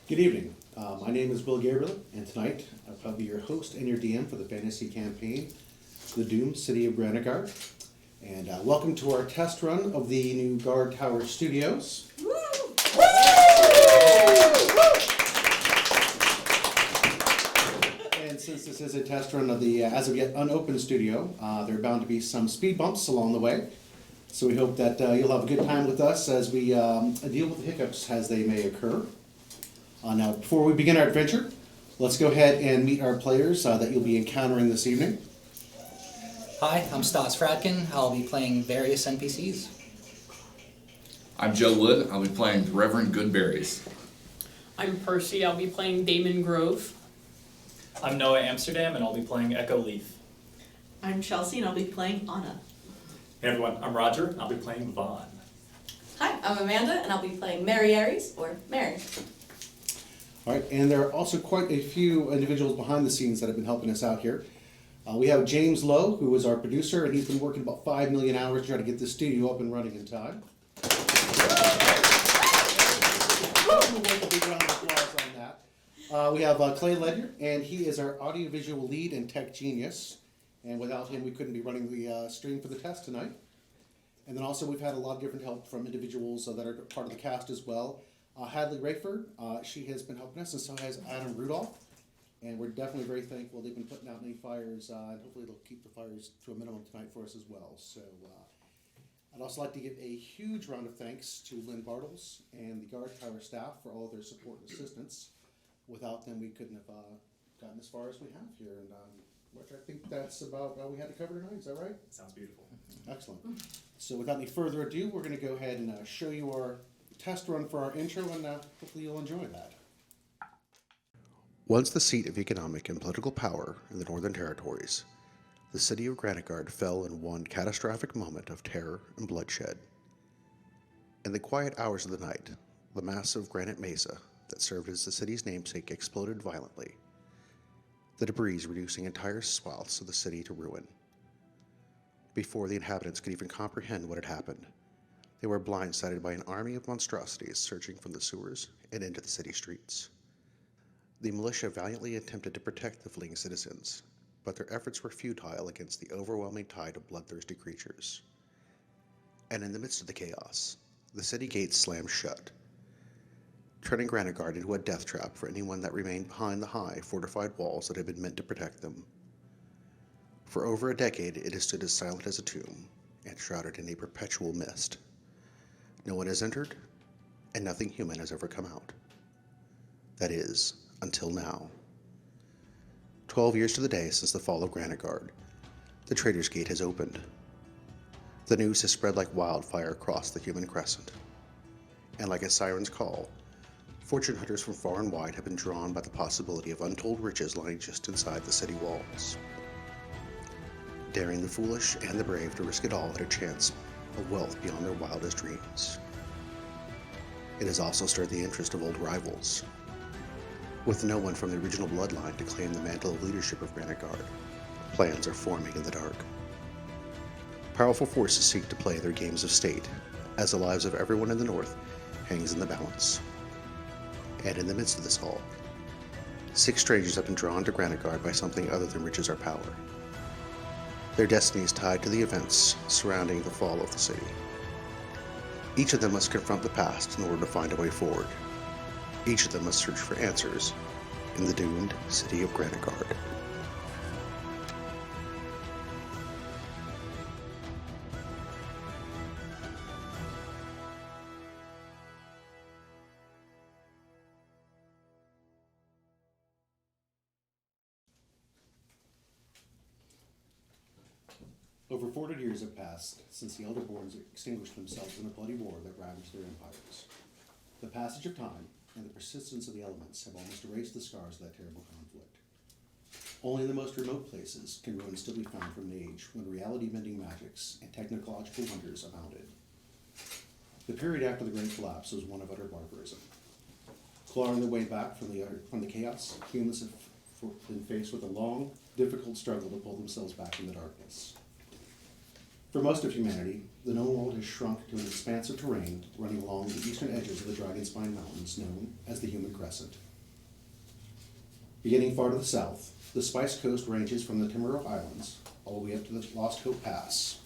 Good evening. My name is Will Gabriel, and tonight I'll be your host and your DM for the fantasy campaign, The Doomed City of Granitegard. And welcome to our test run of the new Guardtower studios. Woo! And since this is a test run of the as of yet unopened studio, there are bound to be some speed bumps along the way. So we hope that you'll have a good time with us as we deal with the hiccups as they may occur. Now, before we begin our adventure, let's go ahead and meet our players that you'll be encountering this evening. Hi, I'm Stas Fradkin. I'll be playing various NPCs. I'm Joe Wood. I'll be playing Reverend Goodberries. I'm Percy. I'll be playing Damon Grove. I'm Noah Amsterdam, and I'll be playing Echo Leaf. I'm Chelsea, and I'll be playing Anna. Hey everyone, I'm Roger, and I'll be playing Vaughn. Hi, I'm Amanda, and I'll be playing Mary Aries, or Mary. All right, and there are also quite a few individuals behind the scenes that have been helping us out here. We have James Lowe, who is our producer, and he's been working about 5 million hours to try to get this studio up and running in time. We'll make a big round of applause on that. We have Clay Ledger, and he is our audiovisual lead and tech genius. And without him, we couldn't be running the stream for the test tonight. And then also we've had a lot of different help from individuals that are part of the cast as well. Hadley Rayford, she has been helping us, and so has Adam Rudolph. And we're definitely very thankful. They've been putting out many fires, and hopefully they'll keep the fires to a minimum tonight for us as well. So I'd also like to give a huge round of thanks to Lynn Bartles and the Guardtower staff for all of their support and assistance. Without them, we couldn't have gotten as far as we have here. And which I think that's about all we had to cover tonight. Is that right? Sounds beautiful. Excellent. So without any further ado, we're going to go ahead and show you our test run for our intro, and hopefully you'll enjoy that. Once the seat of economic and political power in the Northern Territories, the city of Granitegard fell in one catastrophic moment of terror and bloodshed. In the quiet hours of the night, the massive granite mesa that served as the city's namesake exploded violently, the debris reducing entire swaths of the city to ruin. Before the inhabitants could even comprehend what had happened, they were blindsided by an army of monstrosities surging from the sewers and into the city streets. The militia valiantly attempted to protect the fleeing citizens, but their efforts were futile against the overwhelming tide of bloodthirsty creatures. And in the midst of the chaos, the city gates slammed shut, turning Granitegard into a death trap for anyone that remained behind the high, fortified walls that had been meant to protect them. For over a decade, it has stood as silent as a tomb and shrouded in a perpetual mist. No one has entered, and nothing human has ever come out. That is, until now. 12 years to the day since the fall of Granitegard, the Trader's Gate has opened. The news has spread like wildfire across the human crescent. And like a siren's call, fortune hunters from far and wide have been drawn by the possibility of untold riches lying just inside the city walls. Daring the foolish and the brave to risk it all at a chance of wealth beyond their wildest dreams. It has also stirred the interest of old rivals. With no one from the original bloodline to claim the mantle of leadership of Granitegard, plans are forming in the dark. Powerful forces seek to play their games of state, as the lives of everyone in the north hangs in the balance. And in the midst of this all, 6 strangers have been drawn to Granitegard by something other than riches or power. Their destiny is tied to the events surrounding the fall of the city. Each of them must confront the past in order to find a way forward. Each of them must search for answers in the doomed city of Granitegard. Over 400 years have passed since the Elderborns extinguished themselves in a bloody war that ravaged their empires. The passage of time and the persistence of the elements have almost erased the scars of that terrible conflict. Only in the most remote places can ruins still be found from an age when reality-bending magics and technological wonders abounded. The period after the Great Collapse was one of utter barbarism. Clawing their way back from the chaos, humans have been faced with a long, difficult struggle to pull themselves back from the darkness. For most of humanity, the known world has shrunk to an expanse of terrain running along the eastern edges of the Dragonspine Mountains known as the Human Crescent. Beginning far to the south, the Spice Coast ranges from the Timorous Islands all the way up to the Lost Hope Pass.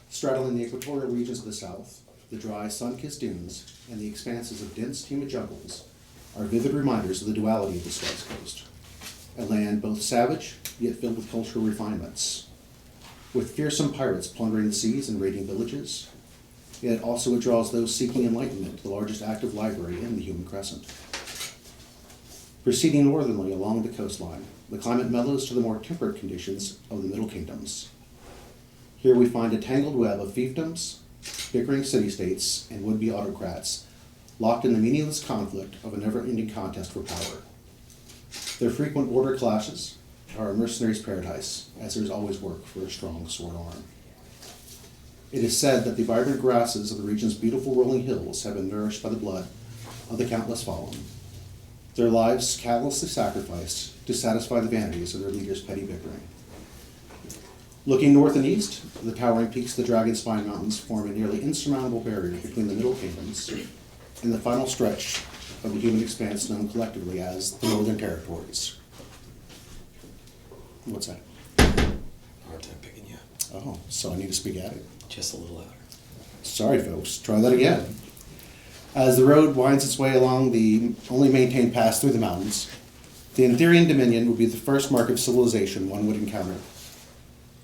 Straddling the equatorial regions of the south, the dry, sun-kissed dunes and the expanses of dense, humid jungles are vivid reminders of the duality of the Spice Coast, a land both savage yet filled with cultural refinements, with fearsome pirates plundering the seas and raiding villages, yet also it draws those seeking enlightenment to the largest active library in the Human Crescent. Proceeding northerly along the coastline, the climate mellows to the more temperate conditions of the Middle Kingdoms. Here we find a tangled web of fiefdoms, bickering city-states, and would-be autocrats, locked in the meaningless conflict of a never-ending contest for power. Their frequent border clashes are a mercenary's paradise, as there is always work for a strong sword arm. It is said that the vibrant grasses of the region's beautiful rolling hills have been nourished by the blood of the countless fallen, their lives callously sacrificed to satisfy the vanities of their leaders' petty bickering. Looking north and east, the towering peaks of the Dragonspine Mountains form a nearly insurmountable barrier between the Middle Kingdoms and the final stretch of the human expanse known collectively as the Northern Territories. What's that? Hard time picking you up. Oh, so I need to speak at it. Just a little louder. Sorry, folks. Try that again. As the road winds its way along the only maintained pass through the mountains, the Antherian Dominion would be the first mark of civilization one would encounter.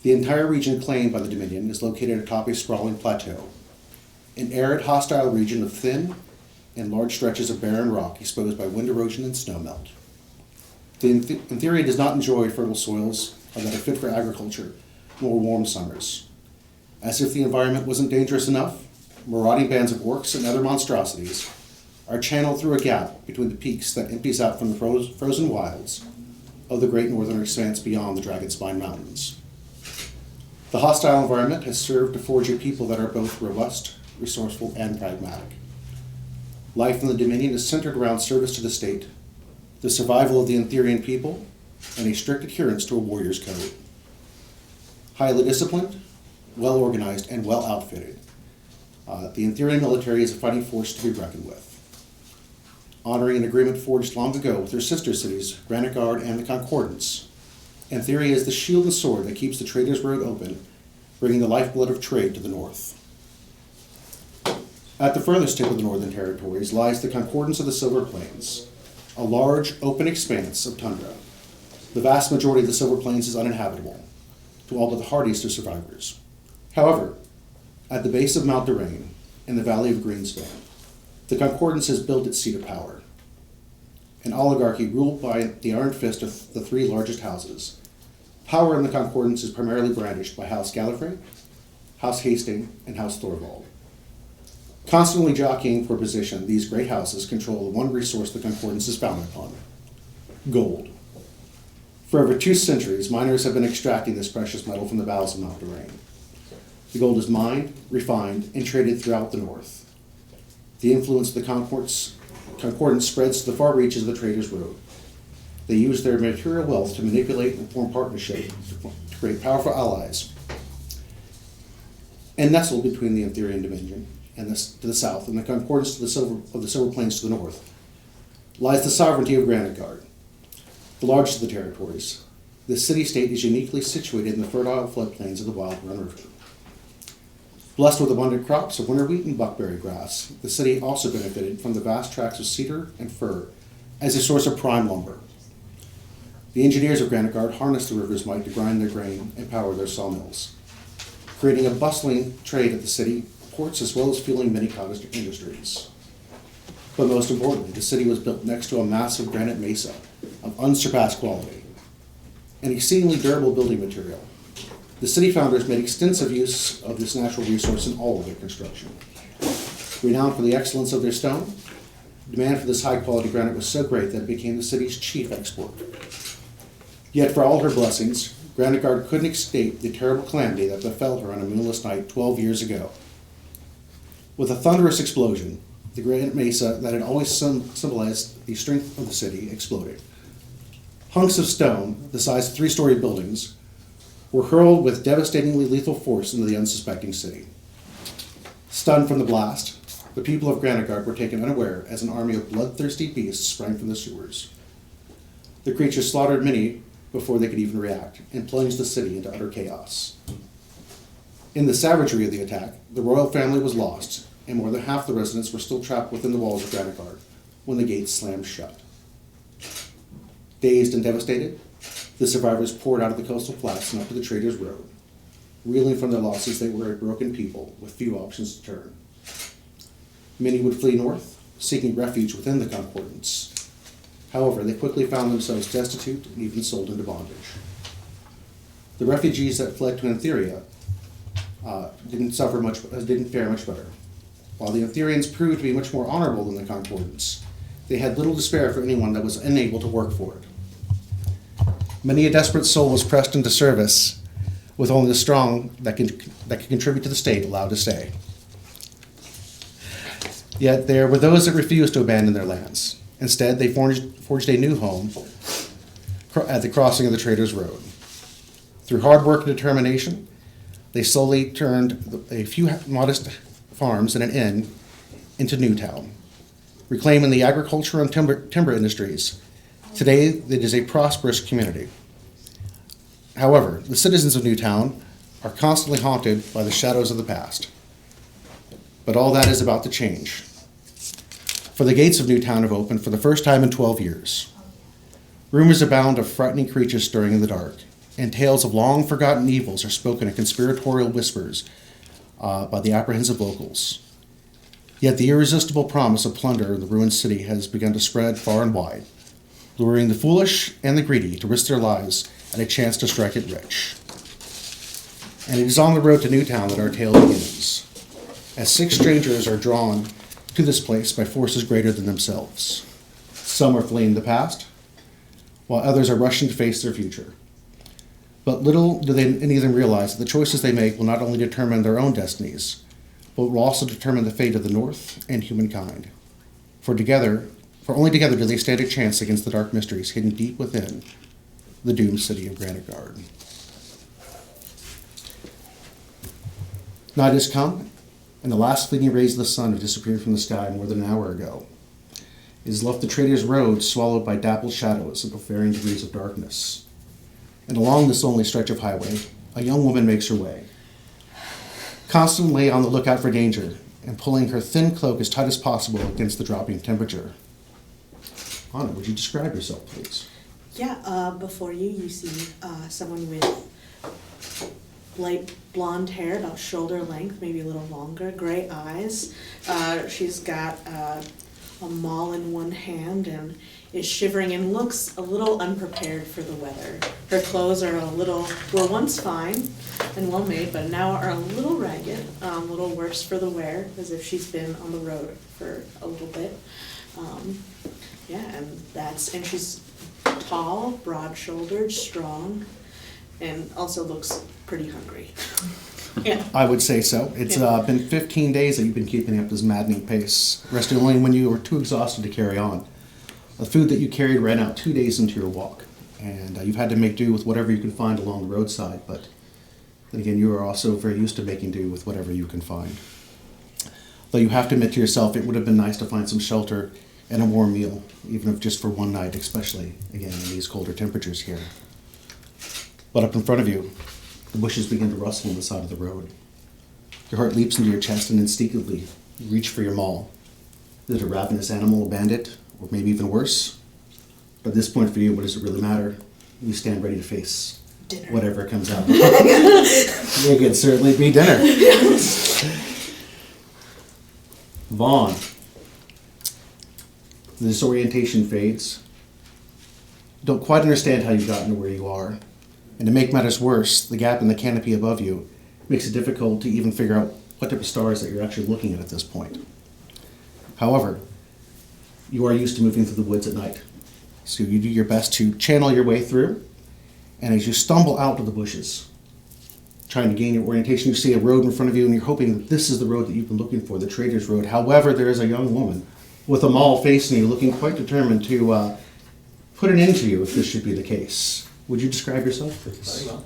The entire region claimed by the Dominion is located atop a sprawling plateau, an arid, hostile region of thin and large stretches of barren rock exposed by wind erosion and snowmelt. The Antherian does not enjoy fertile soils that are fit for agriculture, nor warm summers. As if the environment wasn't dangerous enough, marauding bands of orcs and other monstrosities are channeled through a gap between the peaks that empties out from the frozen wilds of the great northern expanse beyond the Dragonspine Mountains. The hostile environment has served to forge a people that are both robust, resourceful, and pragmatic. Life in the Dominion is centered around service to the state, the survival of the Antherian people, and a strict adherence to a warrior's code. Highly disciplined, well-organized, and well-outfitted, the Antherian military is a fighting force to be reckoned with. Honoring an agreement forged long ago with their sister cities, Granitegard and the Concordance, Antheria is the shield and sword that keeps the trader's road open, bringing the lifeblood of trade to the north. At the furthest tip of the Northern Territories lies the Concordance of the Silver Plains, a large, open expanse of tundra. The vast majority of the Silver Plains is uninhabitable, to all but the hardiest of survivors. However, at the base of Mount Durain, in the Valley of Greenspan, the Concordance has built its seat of power, an oligarchy ruled by the iron fist of the three largest houses. Power in the Concordance is primarily brandished by House Gallifrey, House Hastings, and House Thorvald. Constantly jockeying for position, these great houses control the one resource the Concordance is founded upon: gold. For over 2 centuries, miners have been extracting this precious metal from the bowels of Mount Durain. The gold is mined, refined, and traded throughout the north. The influence of the Concordance spreads to the far reaches of the Trader's Road. They use their material wealth to manipulate and form partnerships to create powerful allies. And nestled between the Antherian Dominion and to the south and the Concordance of the Silver Plains to the north lies the sovereignty of Granitegard, the largest of the territories. This city-state is uniquely situated in the fertile floodplains of the Wild Run River. Blessed with abundant crops of winter wheat and buckberry grass, the city also benefited from the vast tracts of cedar and fir as a source of prime lumber. The engineers of Granitegard harnessed the river's might to grind their grain and power their sawmills, creating a bustling trade at the city ports as well as fueling many cottage industries. But most importantly, the city was built next to a massive granite mesa of unsurpassed quality, an exceedingly durable building material. The city founders made extensive use of this natural resource in all of their construction. Renowned for the excellence of their stone, demand for this high-quality granite was so great that it became the city's chief export. Yet for all her blessings, Granitegard couldn't escape the terrible calamity that befell her on a moonless night 12 years ago. With a thunderous explosion, the granite mesa that had always symbolized the strength of the city exploded. Hunks of stone, the size of 3-story buildings, were hurled with devastatingly lethal force into the unsuspecting city. Stunned from the blast, the people of Granitegard were taken unaware as an army of bloodthirsty beasts sprang from the sewers. The creatures slaughtered many before they could even react, and plunged the city into utter chaos. In the savagery of the attack, the royal family was lost, and more than half the residents were still trapped within the walls of Granitegard when the gates slammed shut. Dazed and devastated, the survivors poured out of the coastal flats and up to the Traders' Road. Reeling from their losses, they were a broken people with few options to turn. Many would flee north, seeking refuge within the Concordance. However, they quickly found themselves destitute and even sold into bondage. The refugees that fled to Antheria didn't fare much better. While the Antherians proved to be much more honorable than the Concordance, they had little to spare for anyone that was unable to work for it. Many a desperate soul was pressed into service, with only the strong that could contribute to the state allowed to stay. Yet there were those that refused to abandon their lands. Instead, they forged a new home at the crossing of the Traders' Road. Through hard work and determination, they slowly turned a few modest farms and an inn into Newtown, reclaiming the agriculture and timber industries. Today, it is a prosperous community. However, the citizens of Newtown are constantly haunted by the shadows of the past. But all that is about to change. For the gates of Newtown have opened for the first time in 12 years. Rumors abound of frightening creatures stirring in the dark, and tales of long-forgotten evils are spoken in conspiratorial whispers by the apprehensive locals. Yet the irresistible promise of plunder in the ruined city has begun to spread far and wide, luring the foolish and the greedy to risk their lives at a chance to strike it rich. And it is on the road to Newtown that our tale begins, as 6 strangers are drawn to this place by forces greater than themselves. Some are fleeing the past, while others are rushing to face their future. But little do any of them realize that the choices they make will not only determine their own destinies, but will also determine the fate of the North and humankind. For only together do they stand a chance against the dark mysteries hidden deep within the Doomed City of Granitegard. Night has come, and the last fleeting rays of the sun have disappeared from the sky more than an hour ago. It has left the Traders' Road swallowed by dappled shadows of varying degrees of darkness. And along this lonely stretch of highway, a young woman makes her way, constantly on the lookout for danger, and pulling her thin cloak as tight as possible against the dropping temperature. Anna, would you describe yourself, please? Yeah, before you see someone with light blonde hair, about shoulder length, maybe a little longer, gray eyes. She's got a maul in one hand and is shivering and looks a little unprepared for the weather. Her clothes are were once fine and well made, but now are a little ragged, a little worse for the wear, as if she's been on the road for a little bit. And she's tall, broad-shouldered, strong, and also looks pretty hungry. Yeah. I would say so. It's been 15 days that you've been keeping up this maddening pace, resting only when you were too exhausted to carry on. The food that you carried ran out 2 days into your walk, and you've had to make do with whatever you can find along the roadside, but then again, you are also very used to making do with whatever you can find. Though you have to admit to yourself, it would have been nice to find some shelter and a warm meal, even if just for one night, especially, again, in these colder temperatures here. But up in front of you, the bushes begin to rustle on the side of the road. Your heart leaps into your chest, and instinctively you reach for your maul. Is it a ravenous animal, a bandit, or maybe even worse? But at this point for you, what does it really matter? You stand ready to face Dinner. whatever comes out. It could certainly be dinner. Vaughn. The disorientation fades. Don't quite understand how you've gotten to where you are. And to make matters worse, the gap in the canopy above you makes it difficult to even figure out what type of stars that you're actually looking at this point. However, you are used to moving through the woods at night. So you do your best to channel your way through, and as you stumble out of the bushes, trying to gain your orientation, you see a road in front of you, and you're hoping that this is the road that you've been looking for, the Traders' Road. However, there is a young woman with a maul facing you, looking quite determined to put an end to you if this should be the case. Would you describe yourself, please? Very well.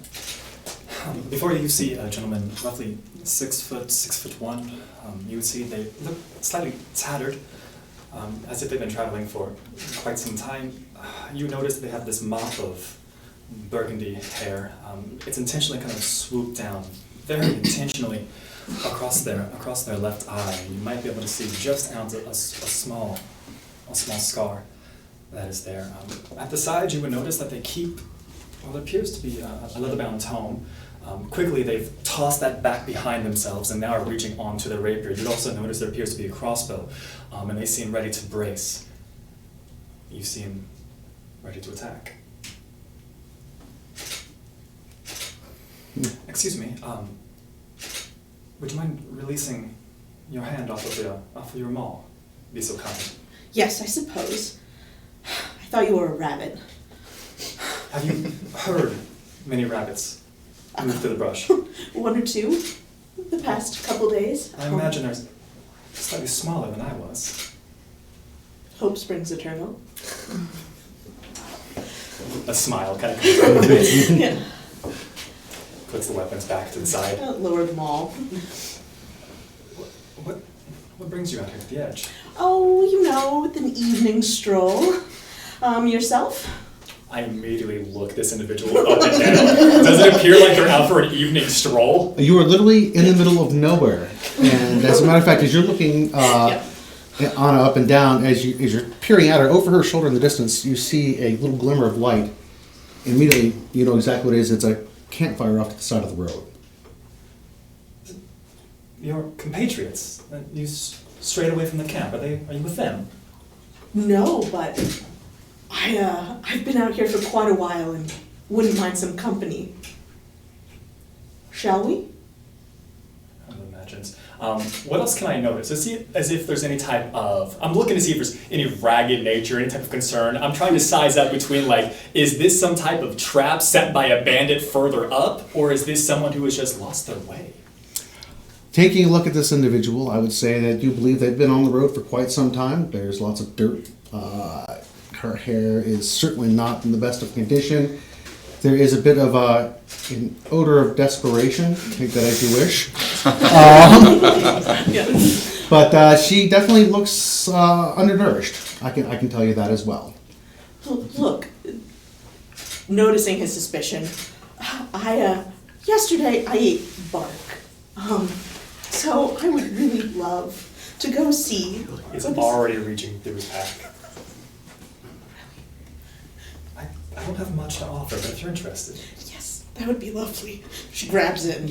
Before you see a gentleman roughly 6'1". You would see they look slightly tattered, as if they've been traveling for quite some time. You notice they have this mop of burgundy hair. It's intentionally kind of swooped down, very intentionally, across their left eye. You might be able to see just out a small scar that is there. At the side, you would notice that they keep what appears to be a leather-bound tome. Quickly, they've tossed that back behind themselves and now are reaching onto the rapier. You'd also notice there appears to be a crossbow, and they seem ready to brace. You seem ready to attack. Excuse me, would you mind releasing your hand off of your maul? Be so kind. Yes, I suppose. I thought you were a rabbit. Have you heard many rabbits move through the brush? One or two the past couple days. I imagine they're slightly smaller than I was. Hope springs eternal. A smile kind of comes over the face. Yeah. Puts the weapons back to the side. Lower them all. What brings you out here to the edge? Oh, you know, with an evening stroll. Yourself? I immediately look this individual up and down. Does it appear like they're out for an evening stroll? You are literally in the middle of nowhere, and as a matter of fact, as you're looking Anna up and down, as you're peering at her over her shoulder in the distance, you see a little glimmer of light. Immediately, you know exactly what it is. It's a campfire off to the side of the road. Your compatriots, you strayed away from the camp. Are you with them? No, but I've been out here for quite a while and wouldn't mind some company. Shall we? I would imagine. What else can I notice? As if there's any type of... I'm looking to see if there's any ragged nature, any type of concern. I'm trying to size up between, like, is this some type of trap set by a bandit further up, or is this someone who has just lost their way? Taking a look at this individual, I would say that you believe they've been on the road for quite some time. There's lots of dirt. Her hair is certainly not in the best of condition. There is a bit of an odor of desperation. Take that as you wish. But she definitely looks undernourished. I can tell you that as well. Look, noticing his suspicion, yesterday I ate bark. So I would really love to go see. It's already reaching through his pack. I don't have much to offer, but if you're interested. Yes, that would be lovely. She grabs it and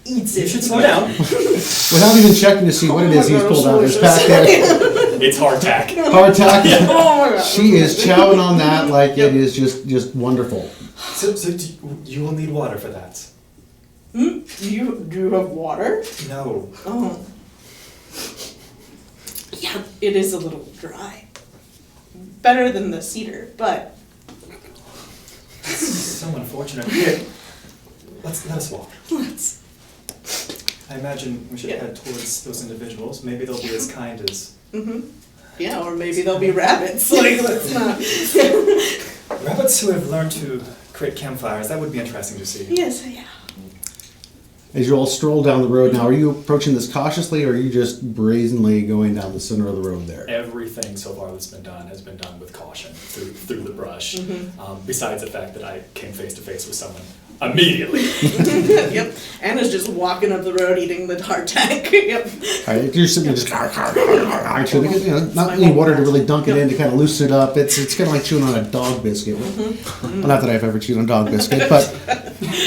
eats it. You should slow down. Without even checking to see what it is he's pulled out of his pack there. It's hardtack. Hardtack? Oh my God. She is chowing on that like it is just wonderful. So you will need water for that. Do you have water? No. Oh. Yeah, it is a little dry. Better than the cedar, but... So unfortunate. Here, let us walk. Let's. I imagine we should head towards those individuals. Maybe they'll be as kind as... Yeah, or maybe they'll be rabbits. Like, let's not... Rabbits who have learned to create campfires. That would be interesting to see. Yes, yeah. As you all stroll down the road now, are you approaching this cautiously, or are you just brazenly going down the center of the road there? Everything so far that's been done has been done with caution through the brush. Besides the fact that I came face to face with someone immediately. Yep. Anna's just walking up the road eating the hardtack. Yep. All right, you're sitting there just not any water to really dunk it in to kind of loosen it up. It's kind of like chewing on a dog biscuit. Well, not that I've ever chewed on dog biscuit, but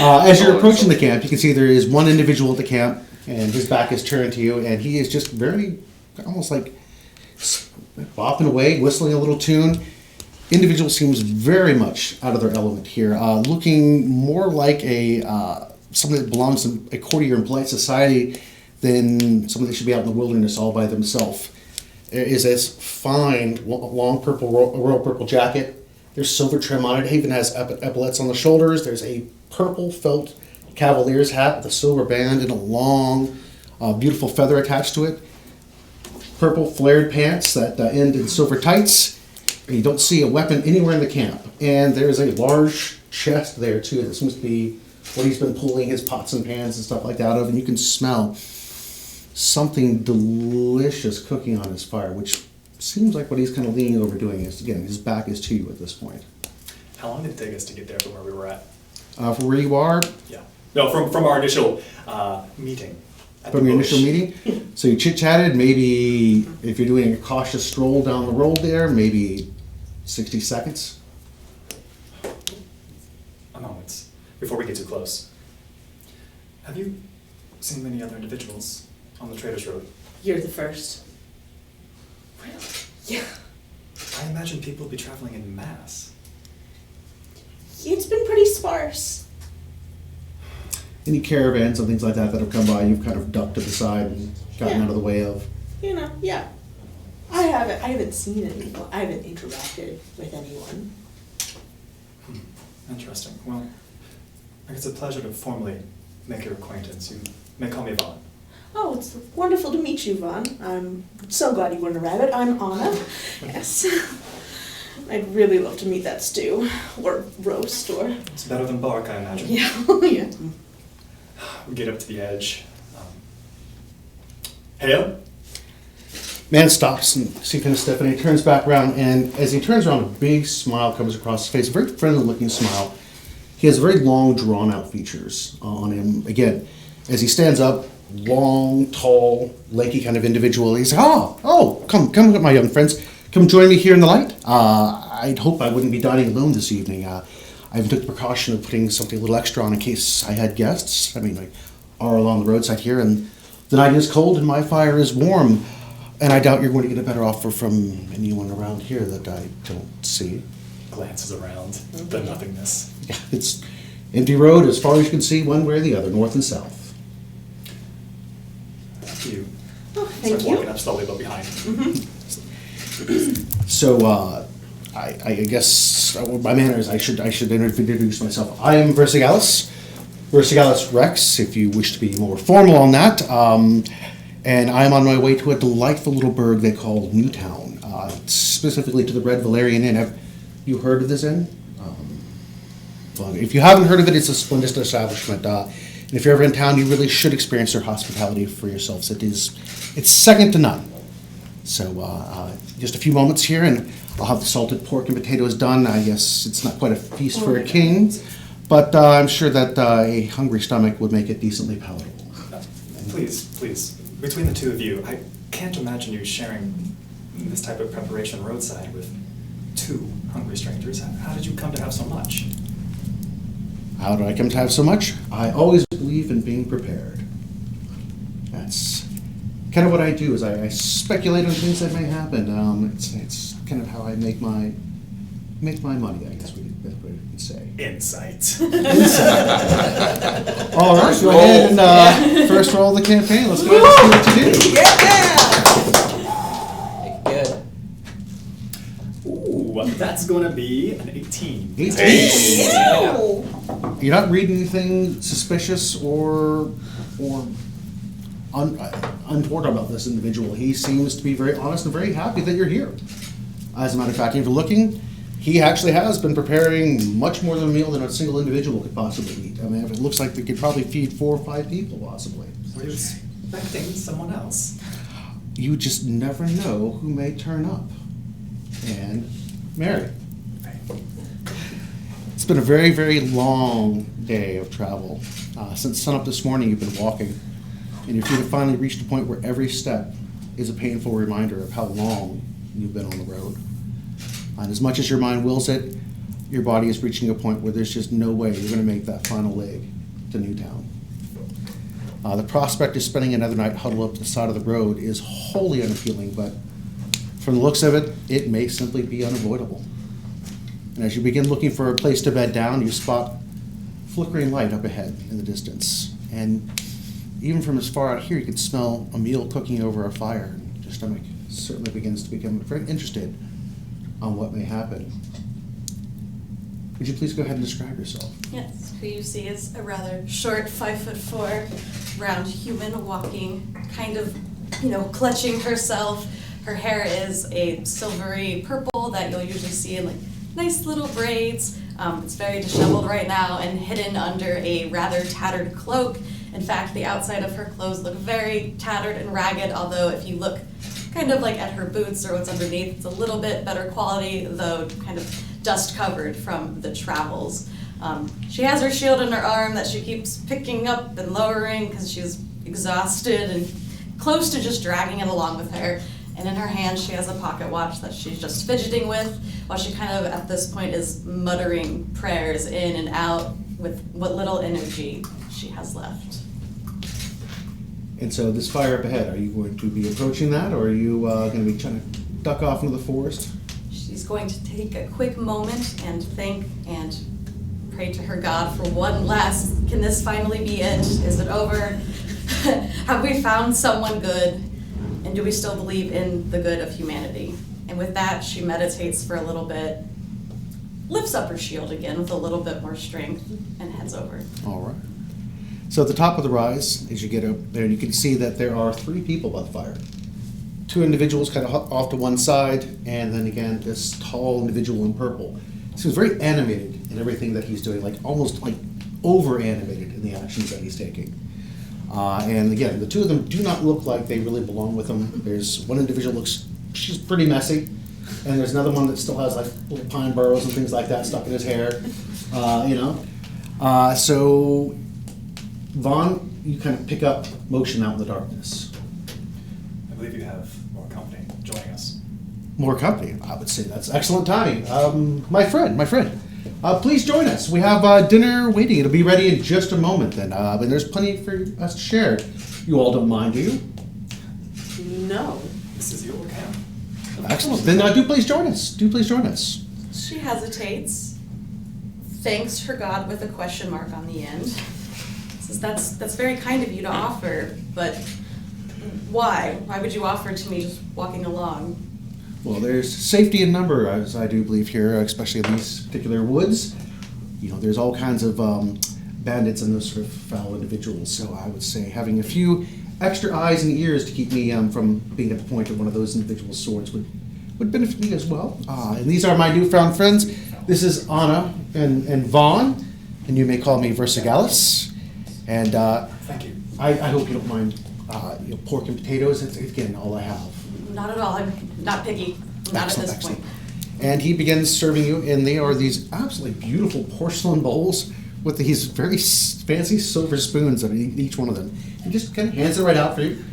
as you're approaching the camp, you can see there is one individual at the camp, and his back is turned to you, and he is just very, almost like bopping away, whistling a little tune. Individual seems very much out of their element here, looking more like somebody that belongs to a courtier in polite society than somebody that should be out in the wilderness all by themselves. There is this fine, long royal purple jacket. There's silver trim on it. It even has epaulets on the shoulders. There's a purple felt cavalier's hat with a silver band and a long, beautiful feather attached to it. Purple flared pants that end in silver tights. You don't see a weapon anywhere in the camp. And there's a large chest there, too, that seems to be what he's been pulling his pots and pans and stuff like that out of, and you can smell something delicious cooking on his fire, which seems like what he's kind of leaning over doing is, again, his back is to you at this point. How long did it take us to get there from where we were at? From where you are, Yeah. No, from our initial meeting. at from the your bush. initial meeting, so you chit-chatted, maybe if you're doing a cautious stroll down the road there, maybe 60 seconds. A moment, before we get too close. Have you seen many other individuals on the Traders Road? You're the first. Really? Yeah. I imagine people would be traveling in mass. It's been pretty sparse. Any caravans and things like that that have come by, you've kind of ducked to the side and gotten Yeah. out of the way of. You know, yeah. I haven't seen anyone. I haven't interacted with anyone. Interesting. Well, it's a pleasure to formally make your acquaintance. You may call me Vaughn. Oh, it's wonderful to meet you, Vaughn. I'm so glad you weren't a rabbit. I'm Anna. Yes. I'd really love to meet that stew, or roast, or... It's better than bark, I imagine. Yeah, yeah. We get up to the edge. Hail? Man stops and sees kind of step, and he turns back around, and as he turns around, a big smile comes across his face, a very friendly-looking smile. He has very long, drawn-out features on him. Again, as he stands up, long, tall, lanky kind of individual. He's like, come, my young friends. Come join me here in the light. I'd hope I wouldn't be dining alone this evening. I even took the precaution of putting something a little extra on in case I had guests. I mean, I are along the roadside here, and the night is cold and my fire is warm. And I doubt you're going to get a better offer from anyone around here that I don't see. Glances around the nothingness. Yeah, it's empty road as far as you can see, one way or the other, north and south. After you Oh, start thank walking you. up slowly but behind. So, I guess my manners. I should introduce myself. I am Versigalis Rex, if you wish to be more formal on that. And I am on my way to a delightful little burg they call Newtown, specifically to the Red Valerian Inn. Have you heard of this inn? Well, if you haven't heard of it, it's a splendid establishment. And if you're ever in town, you really should experience their hospitality for yourselves. It's second to none. So just a few moments here, and I'll have the salted pork and potatoes done. I guess it's not quite a feast for a king, but I'm sure that a hungry stomach would make it decently palatable. Please, between the two of you, I can't imagine you sharing this type of preparation roadside with two hungry strangers. How did you come to have so much? How did I come to have so much? I always believe in being prepared. That's kind of what I do, is I speculate on things that may happen. It's kind of how I make my money, I guess we could say. Insight. All right, go ahead and first roll of the campaign. Let's go ahead and see what you do. Good. Ooh, that's going to be an 18. 18. Ew. You're not reading anything suspicious or untoward about this individual. He seems to be very honest and very happy that you're here. As a matter of fact, if you're looking, he actually has been preparing much more than a meal than a single individual could possibly eat. I mean, it looks like they could probably feed 4 or 5 people, possibly. Were you expecting someone else? You just never know who may turn up. And Mary. It's been a very, very long day of travel. Since sunup this morning, you've been walking, and your feet have finally reached a point where every step is a painful reminder of how long you've been on the road. And as much as your mind wills it, your body is reaching a point where there's just no way you're going to make that final leg to Newtown. The prospect of spending another night huddled up to the side of the road is wholly unappealing, but from the looks of it, it may simply be unavoidable. And as you begin looking for a place to bed down, you spot flickering light up ahead in the distance. And even from as far out here, you can smell a meal cooking over a fire. And your stomach certainly begins to become very interested on what may happen. Would you please go ahead and describe yourself? Yes, who you see is a rather short, 5'4", round human walking, kind of, clutching herself. Her hair is a silvery purple that you'll usually see in like nice little braids. It's very disheveled right now and hidden under a rather tattered cloak. In fact, the outside of her clothes look very tattered and ragged, although if you look kind of like at her boots or what's underneath, it's a little bit better quality, though kind of dust covered from the travels. She has her shield in her arm that she keeps picking up and lowering because she's exhausted and close to just dragging it along with her. And in her hand, she has a pocket watch that she's just fidgeting with, while she kind of, at this point, is muttering prayers in and out with what little energy she has left. And so this fire up ahead, are you going to be approaching that, or are you going to be trying to duck off into the forest? She's going to take a quick moment and think and pray to her God for one last, can this finally be it? Is it over? Have we found someone good? And do we still believe in the good of humanity? And with that, she meditates for a little bit, lifts up her shield again with a little bit more strength, and heads over. All right. So at the top of the rise, as you get up there, you can see that there are 3 people by the fire. 2 individuals kind of off to one side, and then again, this tall individual in purple. Seems very animated in everything that he's doing, like almost like over-animated in the actions that he's taking. And again, the 2 of them do not look like they really belong with him. There's one individual she's pretty messy, and there's another one that still has like little pine burrows and things like that stuck in his hair, So, Vaughn, you kind of pick up motion out in the darkness. I believe you have more company joining us. More company, I would say that's excellent timing. My friend. Please join us. We have dinner waiting. It'll be ready in just a moment then. And there's plenty for us to share. You all don't mind, do you? No. This is your camp. Excellent. Then do please join us. Do please join us. She hesitates, thanks her God with a question mark on the end. Says, that's very kind of you to offer, but why? Why would you offer to me just walking along? Well, there's safety in number, as I do believe here, especially in these particular woods. You know, there's all kinds of bandits and those sort of foul individuals. So I would say having a few extra eyes and ears to keep me from being at the point of one of those individuals' swords would benefit me as well. And these are my newfound friends. This is Anna and Vaughn, and you may call me Versigalis. And Thank you. I hope you don't mind pork and potatoes. It's again all I have. Not at all. I'm not picky. Not at this point. And he begins serving you, and they are these absolutely beautiful porcelain bowls with these very fancy silver spoons on each one of them. He just kind of hands it right out for you,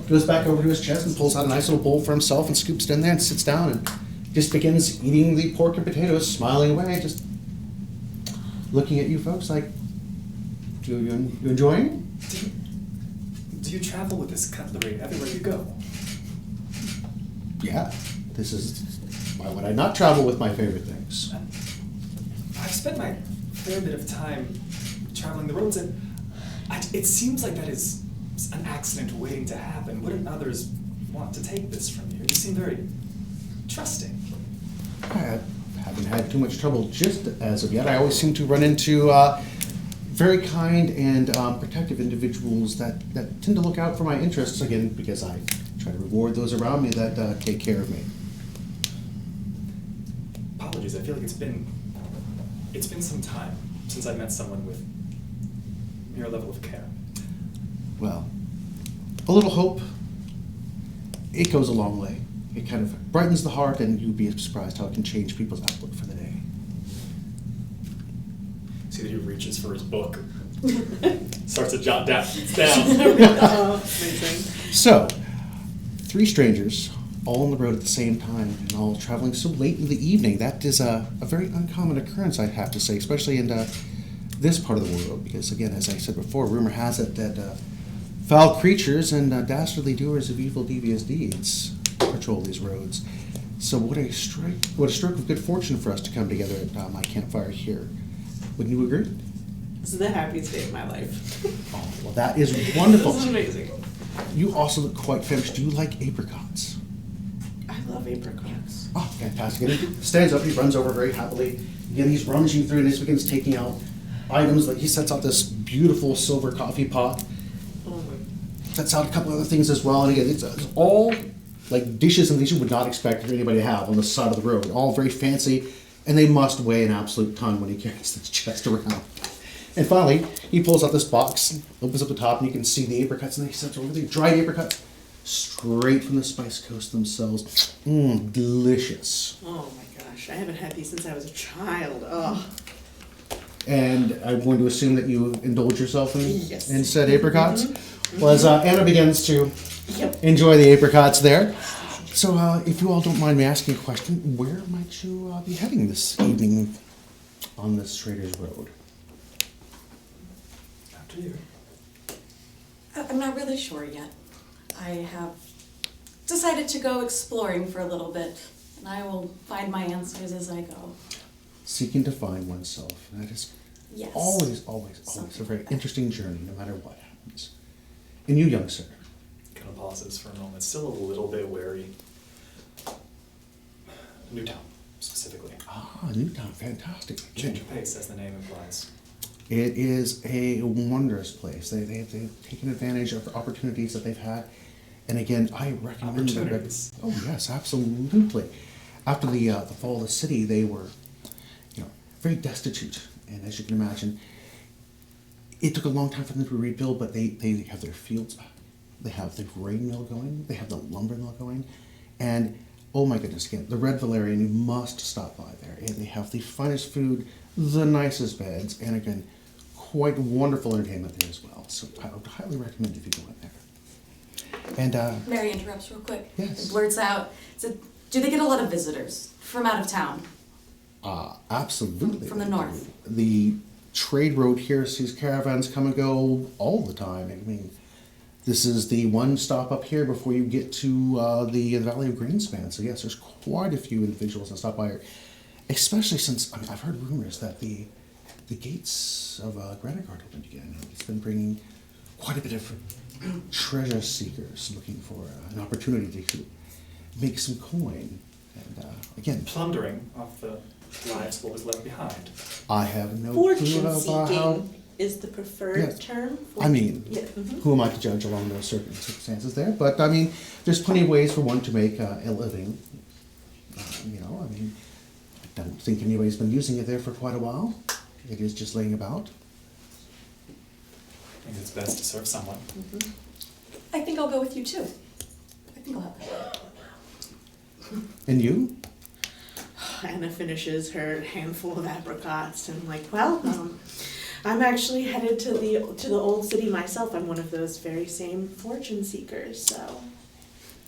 goes back over to his chest and pulls out a nice little bowl for himself and scoops it in there and sits down and just begins eating the pork and potatoes, smiling away, just looking at you folks like, you enjoying it? Do you travel with this cutlery everywhere you go? Yeah, this is, why would I not travel with my favorite things? I've spent my fair bit of time traveling the roads, and it seems like that is an accident waiting to happen. Wouldn't others want to take this from you? You seem very trusting. I haven't had too much trouble just as of yet. I always seem to run into very kind and protective individuals that tend to look out for my interests, again, because I try to reward those around me that take care of me. Apologies, I feel like it's been some time since I met someone with your level of care. Well, a little hope, it goes a long way. It kind of brightens the heart, and you'd be surprised how it can change people's outlook for the day. See that he reaches for his book. Starts to jot down. Amazing. So, 3 strangers, all on the road at the same time, and all traveling so late in the evening. That is a very uncommon occurrence, I'd have to say, especially in this part of the world, because again, as I said before, rumor has it that foul creatures and dastardly doers of evil, devious deeds patrol these roads. So what a stroke of good fortune for us to come together at my campfire here. Wouldn't you agree? This is the happiest day of my life. Oh, well, that is wonderful. This is amazing. You also look quite famished. Do you like apricots? I love apricots. Oh, fantastic. And he stands up, he runs over very happily. Again, he's rummaging through and he begins taking out items. Like he sets out this beautiful silver coffee pot. Oh my. Sets out a couple other things as well. And again, it's all like dishes and things you would not expect anybody to have on the side of the road. All very fancy. And they must weigh an absolute ton when he carries this chest around. And finally, he pulls out this box, opens up the top, and you can see the apricots, and he sets over there, dried apricots, straight from the Spice Coast themselves. Delicious. Oh my gosh, I haven't had these since I was a child. Oh. And I'm going to assume that you indulge yourself Yes. in said apricots. Well, as Anna begins to Yep. enjoy the apricots there. So, if you all don't mind me asking a question, where might you be heading this evening on this Trader's Road? After you. I'm not really sure yet. I have decided to go exploring for a little bit, and I will find my answers as I go. Seeking to find oneself. That is Yes. always Something a very like that. interesting journey, no matter what happens. And you, young sir? Kind of pauses for a moment, still a little bit wary. Newtown, specifically. Newtown, fantastic. Change of pace, as the name implies. It is a wondrous place. They've taken advantage of the opportunities that they've had. And again, I recommend the Opportunities. Oh yes, absolutely. After the fall of the city, they were, very destitute. And as you can imagine, it took a long time for them to rebuild, but they have their fields back. They have the grain mill going. They have the lumber mill going. And, oh my goodness, again, the Red Valerian, you must stop by there. And they have the finest food, the nicest beds, and again, quite wonderful entertainment there as well. So I would highly recommend if you go in there. And, Mary interrupts real quick. Yes. And blurts out, do they get a lot of visitors from out of town? absolutely. From the north. The trade road here sees caravans come and go all the time. I mean, this is the one stop up here before you get to the Valley of Greenspan. So yes, there's quite a few individuals that stop by here, especially since I've heard rumors that the gates of Granitegard opened again. It's been bringing quite a bit of treasure seekers looking for an opportunity to make some coin. And again, Plundering off the lives of what was left behind. I have no Fortune clue about how. seeking is the preferred Yes. term. I mean, Yeah. who am I to judge along those circumstances there? But I mean, there's plenty of ways for one to make a living. I mean, I don't think anybody's been using it there for quite a while. It is just laying about. I think it's best to serve someone. I think I'll go with you too. I think I'll have that. And you? Anna finishes her handful of apricots and I'm actually headed to the old city myself. I'm one of those very same fortune seekers, so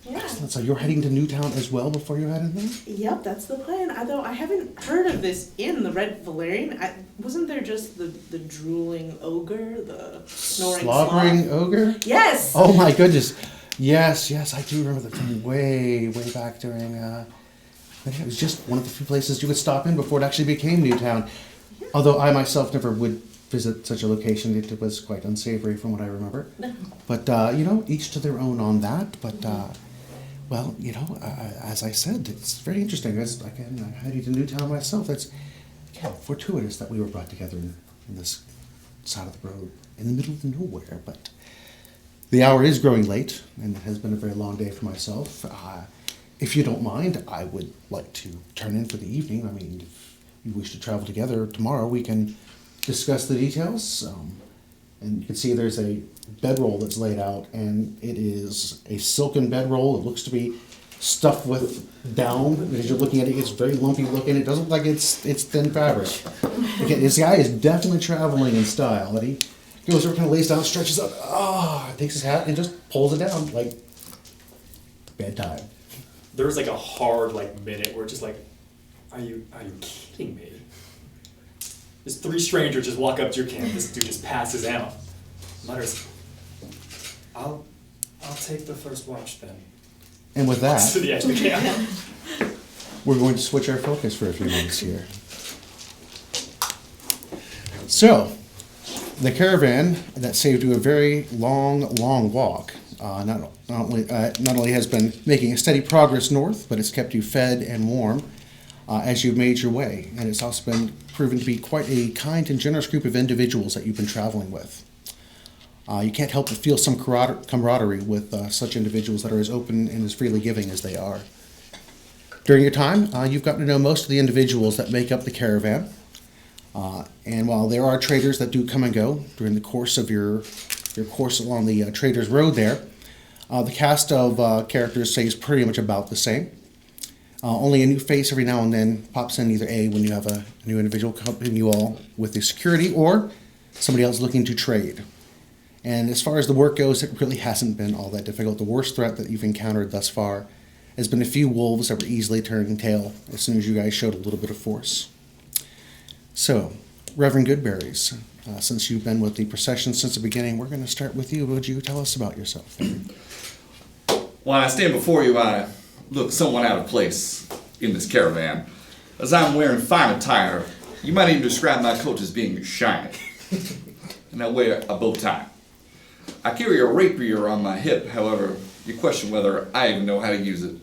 yeah. Excellent. So you're heading to Newtown as well before you head in there? Yep, that's the plan. Although I haven't heard of this in the Red Valerian. Wasn't there just the drooling ogre, the snoring Slobbering sloth? ogre? Yes. Oh my goodness. Yes, I do remember that from way back during, but yeah, it was just one of the few places you would stop in before it actually became Newtown. Although I myself never would visit such a location, it was quite unsavory from what I remember. But, each to their own on that, but, as I said, it's very interesting. I'm heading to Newtown myself. It's fortuitous that we were brought together in this side of the road, in the middle of nowhere, but the hour is growing late, and it has been a very long day for myself. If you don't mind, I would like to turn in for the evening. I mean, if you wish to travel together tomorrow, we can discuss the details. And you can see there's a bedroll that's laid out, and it is a silken bedroll. It looks to be stuffed with down. As you're looking at it, it's very lumpy looking. It doesn't look like it's thin fabric. Again, this guy is definitely traveling in style. And he goes over, kind of lays down, stretches out, takes his hat and just pulls it down like bedtime. There was a hard minute where just are you kidding me? There's 3 strangers just walk up to your camp. This dude just passes out. Mutters, I'll take the first watch then. And with that, To the edge of the camp. we're going to switch our focus for a few minutes here. So, the caravan that saved you a very long walk not only has been making a steady progress north, but it's kept you fed and warm as you've made your way. And it's also been proven to be quite a kind and generous group of individuals that you've been traveling with. You can't help but feel some camaraderie with such individuals that are as open and as freely giving as they are. During your time, you've gotten to know most of the individuals that make up the caravan. And while there are traders that do come and go during the course of your course along the Traders Road there, the cast of characters stays pretty much about the same. Only a new face every now and then pops in, either A, when you have a new individual helping you all with the security, or somebody else looking to trade. And as far as the work goes, it really hasn't been all that difficult. The worst threat that you've encountered thus far has been a few wolves that were easily turning tail as soon as you guys showed a little bit of force. So, Reverend Goodberries, since you've been with the procession since the beginning, we're going to start with you. Would you tell us about yourself? When I stand before you, I look somewhat out of place in this caravan. As I'm wearing fine attire, you might even describe my coat as being shiny. And I wear a bow tie. I carry a rapier on my hip, however, you question whether I even know how to use it.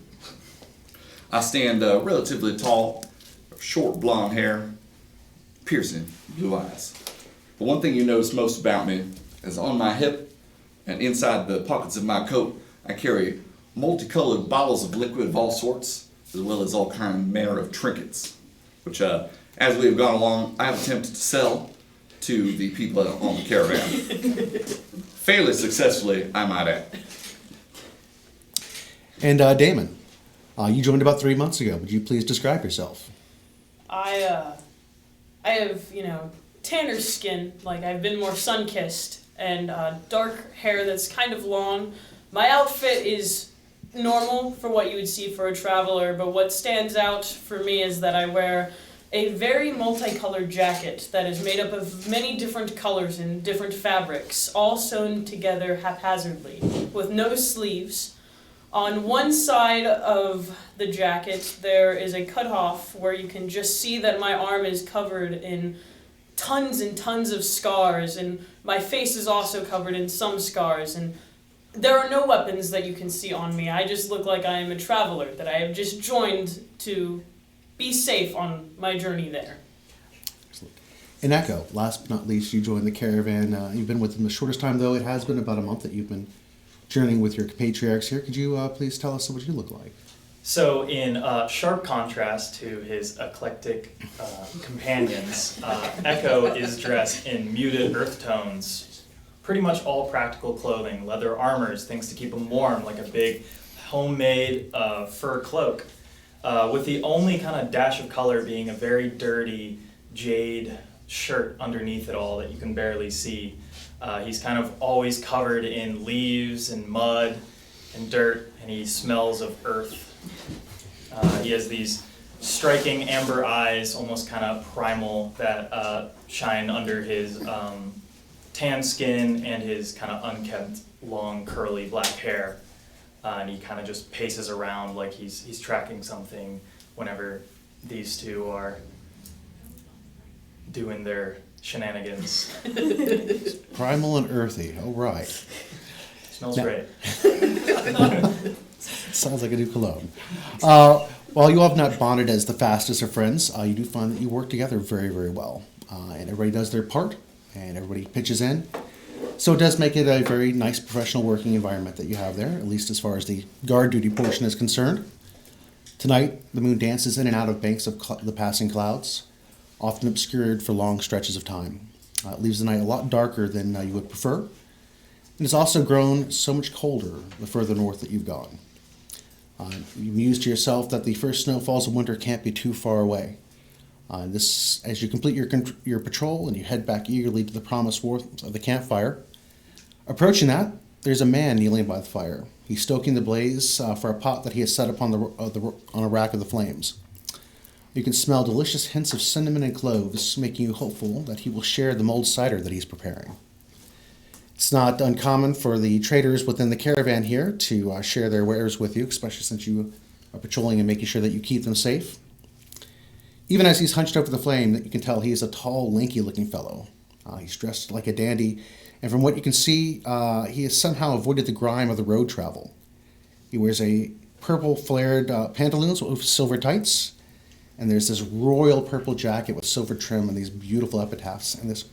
I stand relatively tall, short blonde hair, piercing blue eyes. But one thing you notice most about me is on my hip and inside the pockets of my coat, I carry multicolored bottles of liquid of all sorts, as well as all manner of trinkets, which, as we have gone along, I have attempted to sell to the people on the caravan. Fairly successfully, I might add. And Damon, you joined about 3 months ago. Would you please describe yourself? I have, tanner skin, like I've been more sun-kissed, and dark hair that's kind of long. My outfit is normal for what you would see for a traveler, but what stands out for me is that I wear a very multicolored jacket that is made up of many different colors and different fabrics, all sewn together haphazardly, with no sleeves. On one side of the jacket, there is a cutoff where you can just see that my arm is covered in tons and tons of scars, and my face is also covered in some scars, and there are no weapons that you can see on me. I just look like I am a traveler, that I have just joined to be safe on my journey there. And Echo, last but not least, you joined the caravan. You've been with them the shortest time, though. It has been about a month that you've been journeying with your compatriots here. Could you please tell us what you look like? So in sharp contrast to his eclectic companions, Echo is dressed in muted earth tones, pretty much all practical clothing, leather armors, things to keep him warm, like a big homemade fur cloak, with the only kind of dash of color being a very dirty jade shirt underneath it all that you can barely see. He's kind of always covered in leaves and mud and dirt, and he smells of earth. He has these striking amber eyes, almost kind of primal, that shine under his tan skin and his kind of unkempt, long, curly black hair. And he kind of just paces around like he's tracking something whenever these two are doing their shenanigans. Primal and earthy. All right. Smells Now- great. Sounds like a new cologne. While you have not bonded as the fastest of friends, you do find that you work together very, very well. And everybody does their part, and everybody pitches in. So it does make it a very nice professional working environment that you have there, at least as far as the guard duty portion is concerned. Tonight, the moon dances in and out of banks of the passing clouds, often obscured for long stretches of time. It leaves the night a lot darker than you would prefer. And it's also grown so much colder the further north that you've gone. You muse to yourself that the first snowfalls of winter can't be too far away. This, as you complete your patrol and you head back eagerly to the promised warmth of the campfire. Approaching that, there's a man kneeling by the fire. He's stoking the blaze for a pot that he has set up on a rack of the flames. You can smell delicious hints of cinnamon and cloves, making you hopeful that he will share the mulled cider that he's preparing. It's not uncommon for the traders within the caravan here to share their wares with you, especially since you are patrolling and making sure that you keep them safe. Even as he's hunched over the flame, you can tell he is a tall, lanky-looking fellow. He's dressed like a dandy, and from what you can see, he has somehow avoided the grime of the road travel. He wears a purple flared pantaloons with silver tights, and there's this royal purple jacket with silver trim and these beautiful epitaphs, and this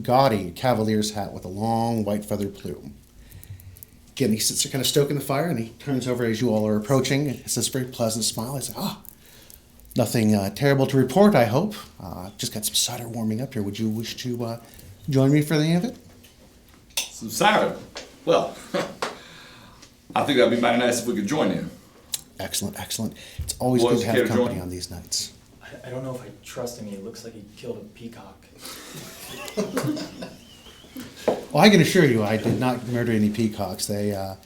gaudy cavalier's hat with a long white feathered plume. Again, he sits there kind of stoking the fire, and he turns over as you all are approaching. And has this very pleasant smile. He says, nothing terrible to report, I hope. Just got some cider warming up here. Would you wish to join me for any of it? Some cider. Well, I think that'd be mighty nice if we could join you. Excellent, excellent. It's always Boys, good to have care to company join? on these nights. I don't know if I trust him. He looks like he killed a peacock. Well, I can assure you, I did not murder any peacocks. Their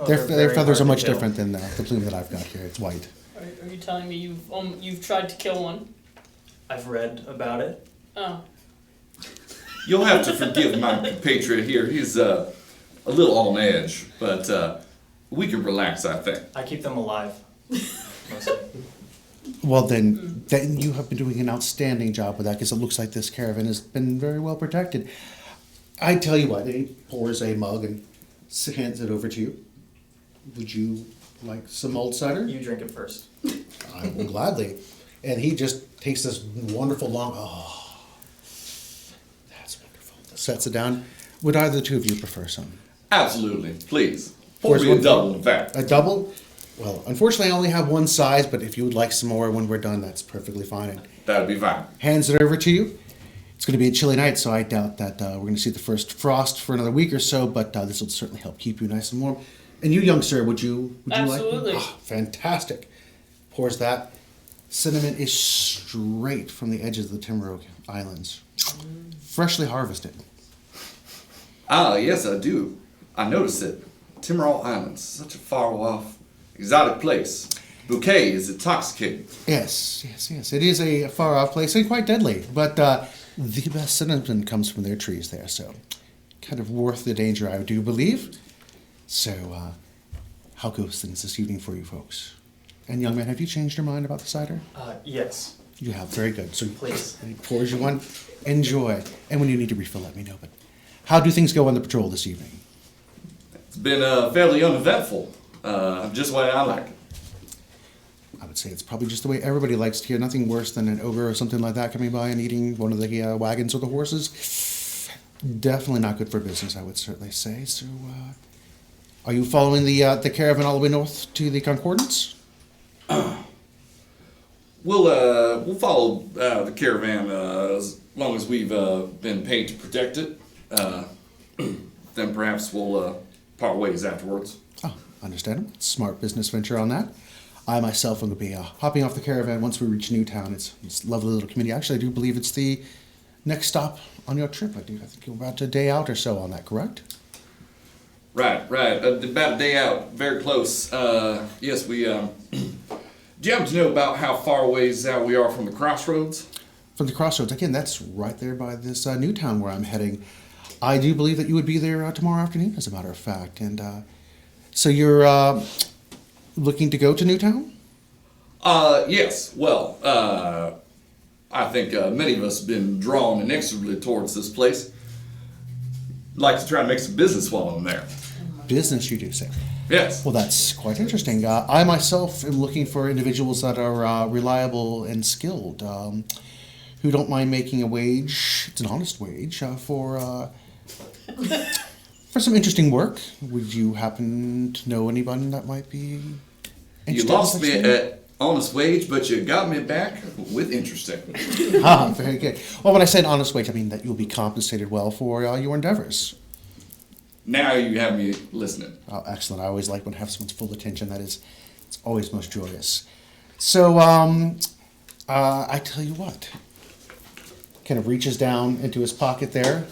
they're very feathers are hard to much kill. different than the plume that I've got here. It's white. Are you telling me you've tried to kill one? I've read about it. Oh. You'll have to forgive my compatriot here. He's a little on edge, but we can relax, I think. I keep them alive. Mostly. Well, then you have been doing an outstanding job with that, because it looks like this caravan has been very well protected. I tell you what, he pours a mug and hands it over to you. Would you like some old cider? You drink it first. I will gladly. And he just takes this wonderful long, that's wonderful. Sets it down. Would either the two of you prefer some? Absolutely, please. Pour Pours me a one- double, in fact. A double? Well, unfortunately, I only have one size, but if you would like some more when we're done, that's perfectly fine. And That'd be fine. hands it over to you. It's going to be a chilly night, so I doubt that we're going to see the first frost for another week or so, but this will certainly help keep you nice and warm. And you, young sir, would you Absolutely. like? Fantastic. Pours that. Cinnamon is straight from the edges of the Timbro Islands. Freshly harvested. Ah, yes, I do. I noticed it. Timorol Islands, such a far-off, exotic place. Bouquet is intoxicating. Yes. It is a far-off place and quite deadly, but the best cinnamon comes from their trees there, so kind of worth the danger, I do believe. So, how goes things this evening for you folks? And young man, have you changed your mind about the cider? Yes. You have, very good. So Please. he pours you one. Enjoy. And when you need to refill, let me know. But how do things go on the patrol this evening? It's been fairly uneventful, just the way I like it. I would say it's probably just the way everybody likes to hear. Nothing worse than an ogre or something like that coming by and eating one of the wagons or the horses. Definitely not good for business, I would certainly say. So, are you following the caravan all the way north to the Concordance? We'll follow the caravan as long as we've been paid to protect it. Then perhaps we'll part ways afterwards. Oh, understandable. Smart business venture on that. I myself am going to be hopping off the caravan once we reach Newtown. It's a lovely little community. Actually, I do believe it's the next stop on your trip. I think you're about a day out or so on that, correct? Right. About a day out, very close. Yes, we. Do you happen to know about how far ways out we are from the crossroads? From the crossroads. Again, that's right there by this Newtown where I'm heading. I do believe that you would be there tomorrow afternoon, as a matter of fact. And so you're looking to go to Newtown? Yes. Well, I think many of us have been drawn inexorably towards this place. Like to try and make some business while I'm there. Business, you do say. Yes. Well, that's quite interesting. I myself am looking for individuals that are reliable and skilled, who don't mind making a wage. It's an honest wage for some interesting work. Would you happen to know anyone that might be You interested in lost such me thing? at honest wage, but you got me back with interesting. Very good. Well, when I say an honest wage, I mean that you'll be compensated well for your endeavors. Now you have me listening. Oh, excellent. I always like when I have someone's full attention. It's always most joyous. So, I tell you what. Kind of reaches down into his pocket there,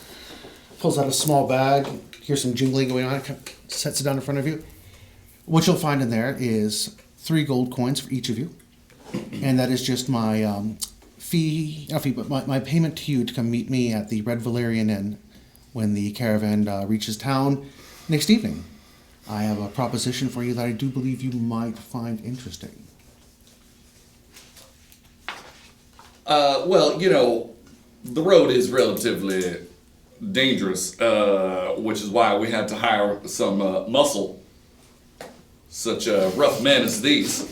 pulls out a small bag, hears some jingling going on, kind of sets it down in front of you. What you'll find in there is 3 gold coins for each of you. And that is just my my payment to you to come meet me at the Red Valerian Inn when the caravan reaches town next evening. I have a proposition for you that I do believe you might find interesting. Well, the road is relatively dangerous, which is why we had to hire some muscle. Such rough men as these.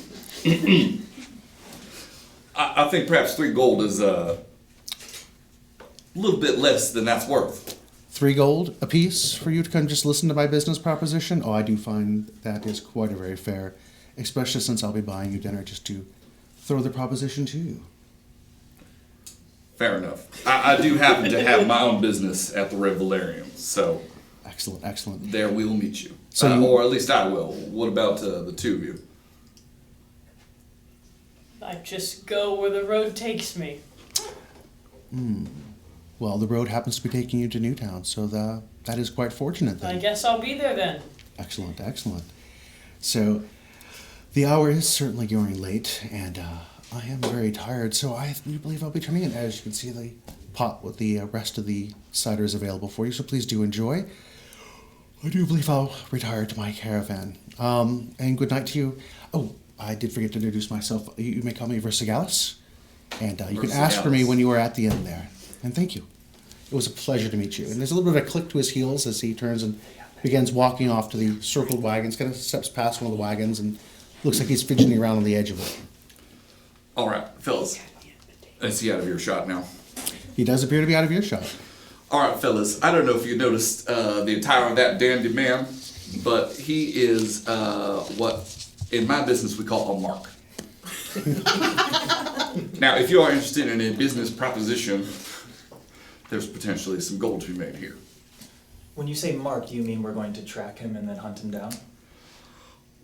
I think perhaps 3 gold is a little bit less than that's worth. 3 gold apiece for you to come just listen to my business proposition? Oh, I do find that is quite a very fair, especially since I'll be buying you dinner just to throw the proposition to you. Fair enough. I do happen to have my own business at the Red Valerian, so Excellent, excellent. there we'll meet you. So you- or at least I will. What about the two of you? I just go where the road takes me. Well, the road happens to be taking you to Newtown, so that is quite fortunate then. I guess I'll be there then. Excellent, excellent. So, the hour is certainly going late, and I am very tired, so I do believe I'll be turning in. As you can see, the pot with the rest of the cider is available for you, so please do enjoy. I do believe I'll retire to my caravan. And good night to you. Oh, I did forget to introduce myself. You may call me Versigalis, and you can ask for me Versigalis. when you are at the end there. And thank you. It was a pleasure to meet you. And there's a little bit of a click to his heels as he turns and begins walking off to the circled wagons, kind of steps past one of the wagons and looks like he's fidgeting around on the edge of it. All right, fellas. Is he out of earshot now? He does appear to be out of earshot. All right, fellas. I don't know if you noticed the attire of that dandy man, but he is what in my business we call a mark. Now, if you are interested in a business proposition, there's potentially some gold to be made here. When you say mark, do you mean we're going to track him and then hunt him down?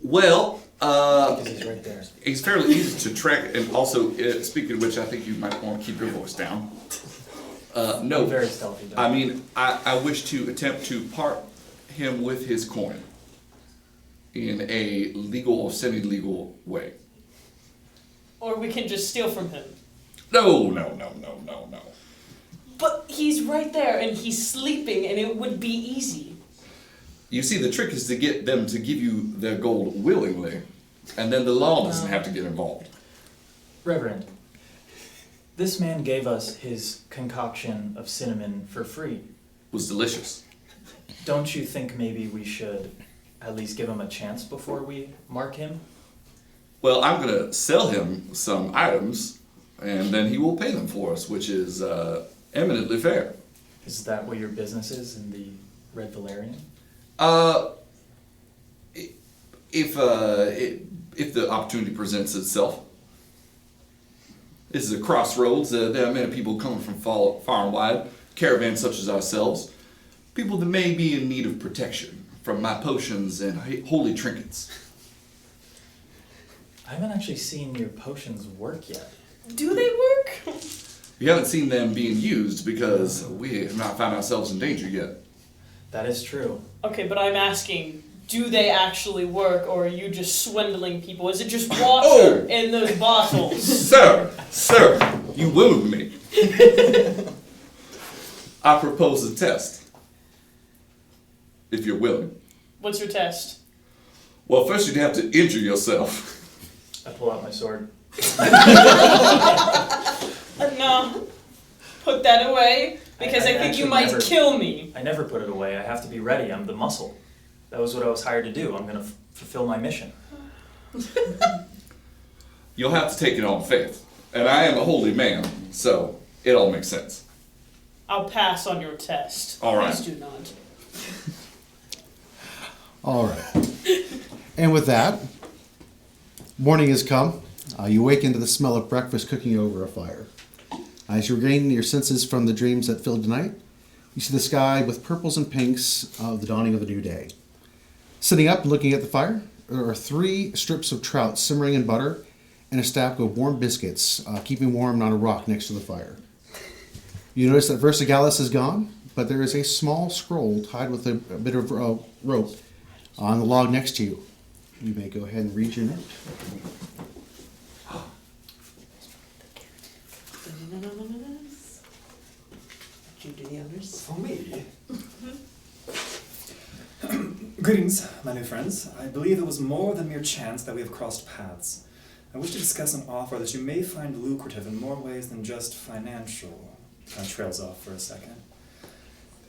Well, Because he's right there. he's fairly easy to track, and also, speaking of which, I think you might want to keep your voice down. No, Be very stealthy, though. I mean, I wish to attempt to part him with his coin in a legal or semi-legal way. Or we can just steal from him. No. But he's right there and he's sleeping and it would be easy. You see, the trick is to get them to give you their gold willingly, and then the law doesn't have to get involved. Reverend, this man gave us his concoction of cinnamon for free. It was delicious. Don't you think maybe we should at least give him a chance before we mark him? Well, I'm gonna sell him some items, and then he will pay them for us, which is eminently fair. Is that what your business is in the Red Valerian? If the opportunity presents itself. This is a crossroads. There are many people coming from far and wide, caravans such as ourselves, people that may be in need of protection from my potions and holy trinkets. I haven't actually seen your potions work yet. Do they work? You haven't seen them being used because we have not found ourselves in danger yet. That is true. Okay, but I'm asking, do they actually work or are you just swindling people? Is it just water in those bottles? Sir, you wound me. I propose a test, if you're willing. What's your test? Well, first you'd have to injure yourself. I pull out my sword. No. Put that away, because I think you actually might never- kill me. I never put it away. I have to be ready. I'm the muscle. That was what I was hired to do. I'm going to fulfill my mission. You'll have to take it on faith. And I am a holy man, so it all makes sense. I'll pass on your test. All right. Please do not. All right. And with that, morning has come. You wake into the smell of breakfast cooking over a fire. As you regain your senses from the dreams that filled the night, you see the sky with purples and pinks of the dawning of the new day. Sitting up and looking at the fire, there are 3 strips of trout simmering in butter and a stack of warm biscuits keeping warm on a rock next to the fire. You notice that Versigalis is gone, but there is a small scroll tied with a bit of rope on the log next to you. You may go ahead and read your note. Did you do the others? For me? Greetings, my new friends. I believe it was more than mere chance that we have crossed paths. I wish to discuss an offer that you may find lucrative in more ways than just financial. Kind of trails off for a second.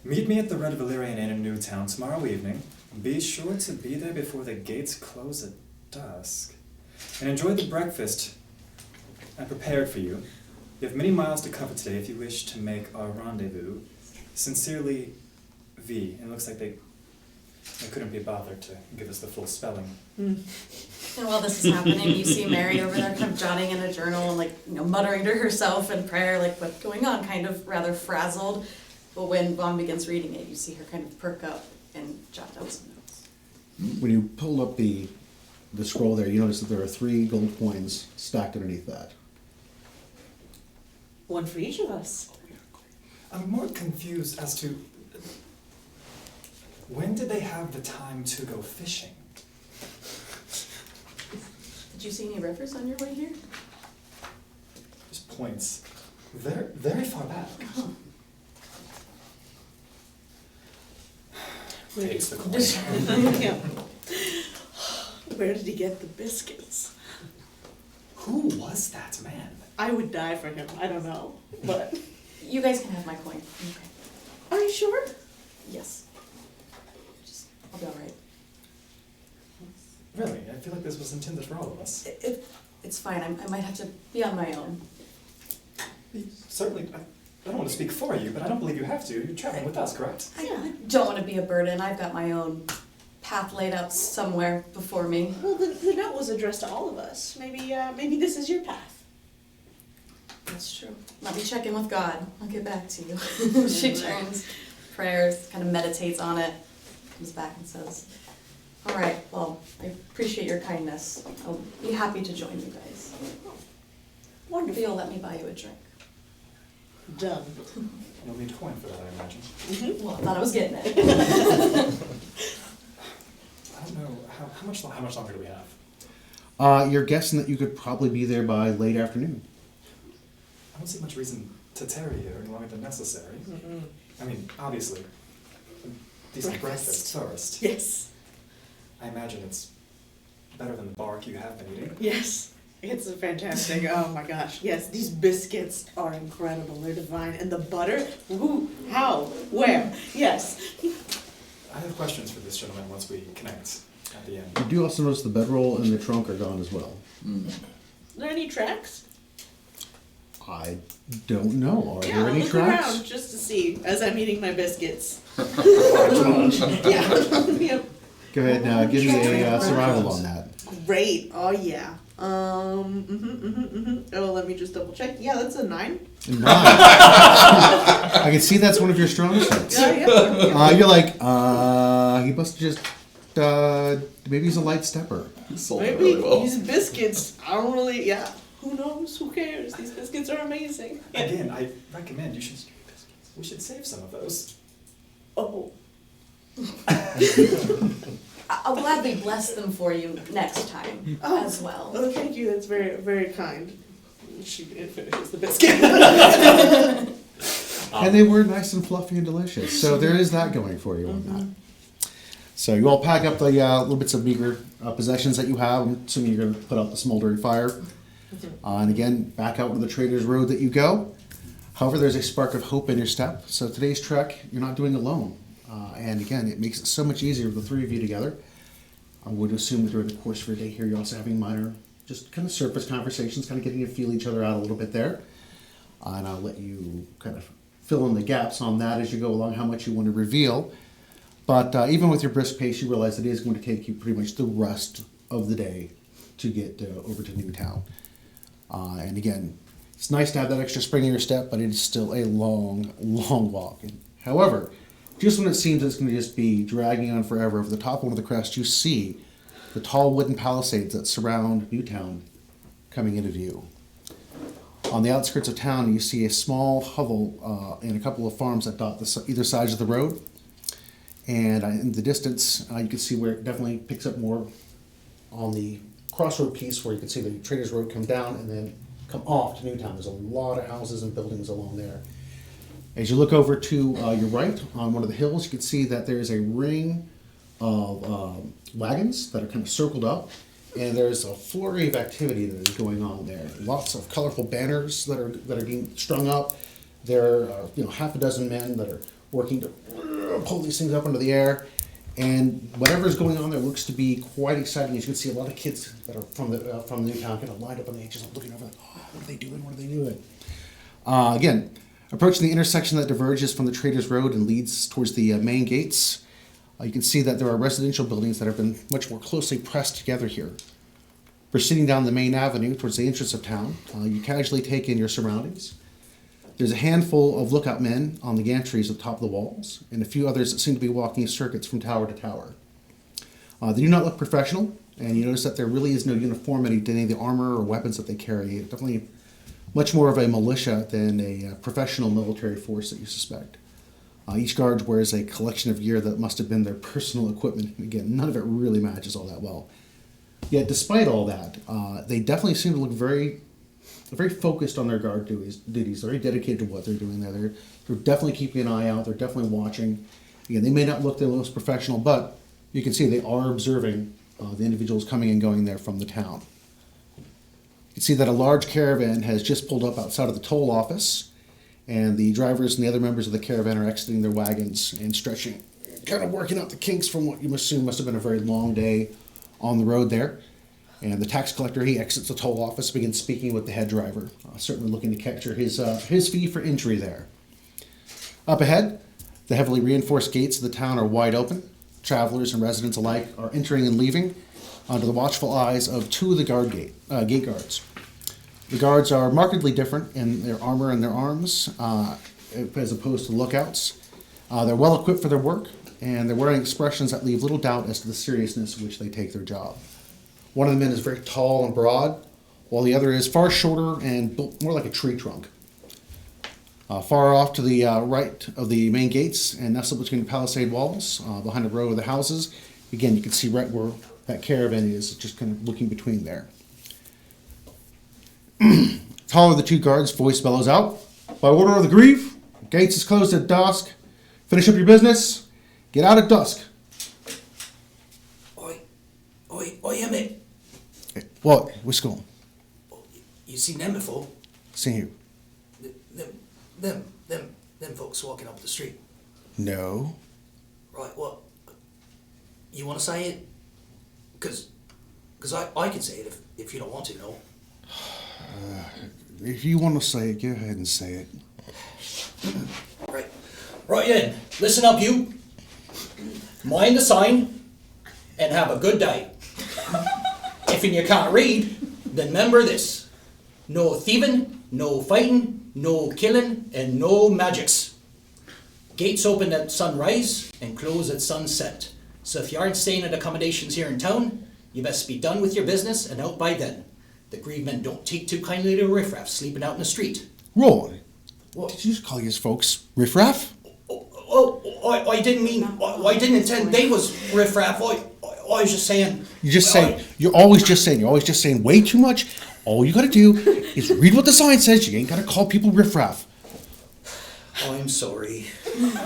Meet me at the Red Valerian Inn in Newtown tomorrow evening. Be sure to be there before the gates close at dusk. And enjoy the breakfast I prepared for you. You have many miles to cover today if you wish to make our rendezvous. Sincerely, V, and it looks like they couldn't be bothered to give us the full spelling. And while this is happening, you see Mary over there kind of jotting in a journal and like, muttering to herself in prayer, like what's going on, kind of rather frazzled. But when Vaughn begins reading it, you see her kind of perk up and jot down some notes. When you pull up the scroll there, you notice that there are 3 gold coins stacked underneath that. One for each of us. I'm more confused as to when did they have the time to go fishing? Did you see any rivers on your way here? Just points very, very far back. Takes the coin. Yeah. Where did he get the biscuits? Who was that man? I would die for him. I don't know, but You guys can have my coin. Okay. are you sure? Yes. I'll be alright. Really? I feel like this was intended for all of us. It's fine. I might have to be on my own. Certainly, I don't want to speak for you, but I don't believe you have to. You're traveling with us, correct? I don't want to be a burden. I've got my own path laid out somewhere before me. Well, the note was addressed to all of us. Maybe this is your path. That's true. Let me check in with God. I'll get back to you. She turns, prayers, kind of meditates on it, comes back and says, all right, well, I appreciate your kindness. I'll be happy to join you guys. Wonderful. You'll let me buy you a drink. Done. You'll need a coin for that, I imagine. Well, I thought I was getting it. I don't know, how much longer do we have? You're guessing that you could probably be there by late afternoon. I don't see much reason to tarry here any longer than necessary. I mean, obviously, a decent breakfast first. Yes. I imagine it's better than the bark you have been eating. Yes. It's fantastic. Oh my gosh. Yes, these biscuits are incredible. They're divine. And the butter, who, how, where? Yes. I have questions for this gentleman once we connect at the end. You do also notice the bedroll and the trunk are gone as well. Are there any tracks? I don't know. Are Yeah, there any look tracks? around just to see as I'm eating my biscuits. Yeah. Yep. Go ahead, give me a survival on that. Great. Oh yeah. Oh, let me just double check. Yeah, that's a 9. 9. I can see that's one of your strong suits. Yeah. You're like, he must just, maybe he's a light stepper. You sold it Maybe really well. these biscuits. I don't really. Yeah. Who knows? Who cares? These biscuits are amazing. Yeah. Again, I recommend we should save some of those. Oh. I'll gladly bless them for you next time as well. Oh, thank you. That's very, very kind. She finishes the biscuit. And they were nice and fluffy and delicious. So there is that going for you on that. So you all pack up the little bits of meager possessions that you have. I'm assuming you're going to put out the smoldering fire. And again, back out to the Trader's Road that you go. However, there's a spark of hope in your step. So today's trek, you're not doing alone. And again, it makes it so much easier with the 3 of you together. I would assume that during the course of your day here, you're also having minor, just kind of surface conversations, kind of getting to feel each other out a little bit there. And I'll let you kind of fill in the gaps on that as you go along, how much you want to reveal. But even with your brisk pace, you realize it is going to take you pretty much the rest of the day to get over to Newtown. And again, it's nice to have that extra spring in your step, but it is still a long, long walk. However, just when it seems it's going to just be dragging on forever, over the top of one of the crests, you see the tall wooden palisades that surround Newtown coming into view. On the outskirts of town, you see a small hovel and a couple of farms that dot either sides of the road. And in the distance, you can see where it definitely picks up more on the crossroad piece, where you can see the Trader's Road come down and then come off to Newtown. There's a lot of houses and buildings along there. As you look over to your right on one of the hills, you can see that there's a ring of wagons that are kind of circled up, and there's a flurry of activity that is going on there. Lots of colorful banners that are being strung up. There are half a dozen men that are working to pull these things up into the air, and whatever is going on there looks to be quite exciting. As you can see, a lot of kids that are from Newtown kind of lined up on the edges, looking over, like, oh, what are they doing? What are they doing? Again. Approaching the intersection that diverges from the Traders Road and leads towards the main gates, you can see that there are residential buildings that have been much more closely pressed together here. Proceeding down the main avenue towards the entrance of town, you casually take in your surroundings. There's a handful of lookout men on the gantries at the top of the walls, and a few others that seem to be walking circuits from tower to tower. They do not look professional, and you notice that there really is no uniformity to any of the armor or weapons that they carry. Definitely much more of a militia than a professional military force that you suspect. Each guard wears a collection of gear that must have been their personal equipment. Again, none of it really matches all that well. Yet, despite all that, they definitely seem to look very focused on their guard duties, very dedicated to what they're doing there. They're definitely keeping an eye out. They're definitely watching. Again, they may not look the most professional, but you can see they are observing the individuals coming and going there from the town. You can see that a large caravan has just pulled up outside of the toll office, and the drivers and the other members of the caravan are exiting their wagons and stretching, kind of working out the kinks from what you assume must have been a very long day on the road there. And the tax collector, he exits the toll office, begins speaking with the head driver, certainly looking to capture his fee for entry there. Up ahead, the heavily reinforced gates of the town are wide open. Travelers and residents alike are entering and leaving under the watchful eyes of two of the gate guards. The guards are markedly different in their armor and their arms as opposed to lookouts. They're well equipped for their work, and they're wearing expressions that leave little doubt as to the seriousness with which they take their job. One of the men is very tall and broad, while the other is far shorter and built more like a tree trunk. Far off to the right of the main gates and nestled between the palisade walls, behind a row of the houses, again, you can see right where that caravan is, just kind of looking between there. Taller of the two guards, voice bellows out, "By order of the Grieve, gates is closed at dusk. Finish up your business. Get out at dusk." Oi, Emmett. What? What's going on? You seen them before? Seen you? Them folks walking up the street. No. Right, what? You want to say it? Because I can say it if you don't want to, no? If you want to say it, go ahead and say it. Right then, listen up you. Mind the sign and have a good day. If you can't read, then remember this. No thieving, no fighting, no killing, and no magics. Gates open at sunrise and close at sunset. So if you aren't staying at accommodations here in town, you best be done with your business and out by then. The Grieve men don't take too kindly to riffraff sleeping out in the street. Roy, What? did you just call these folks riffraff? I didn't mean, I didn't intend they was riffraff. I was just saying. You're always just saying way too much. All you gotta do is read what the sign says. You ain't gotta call people riffraff. I'm sorry.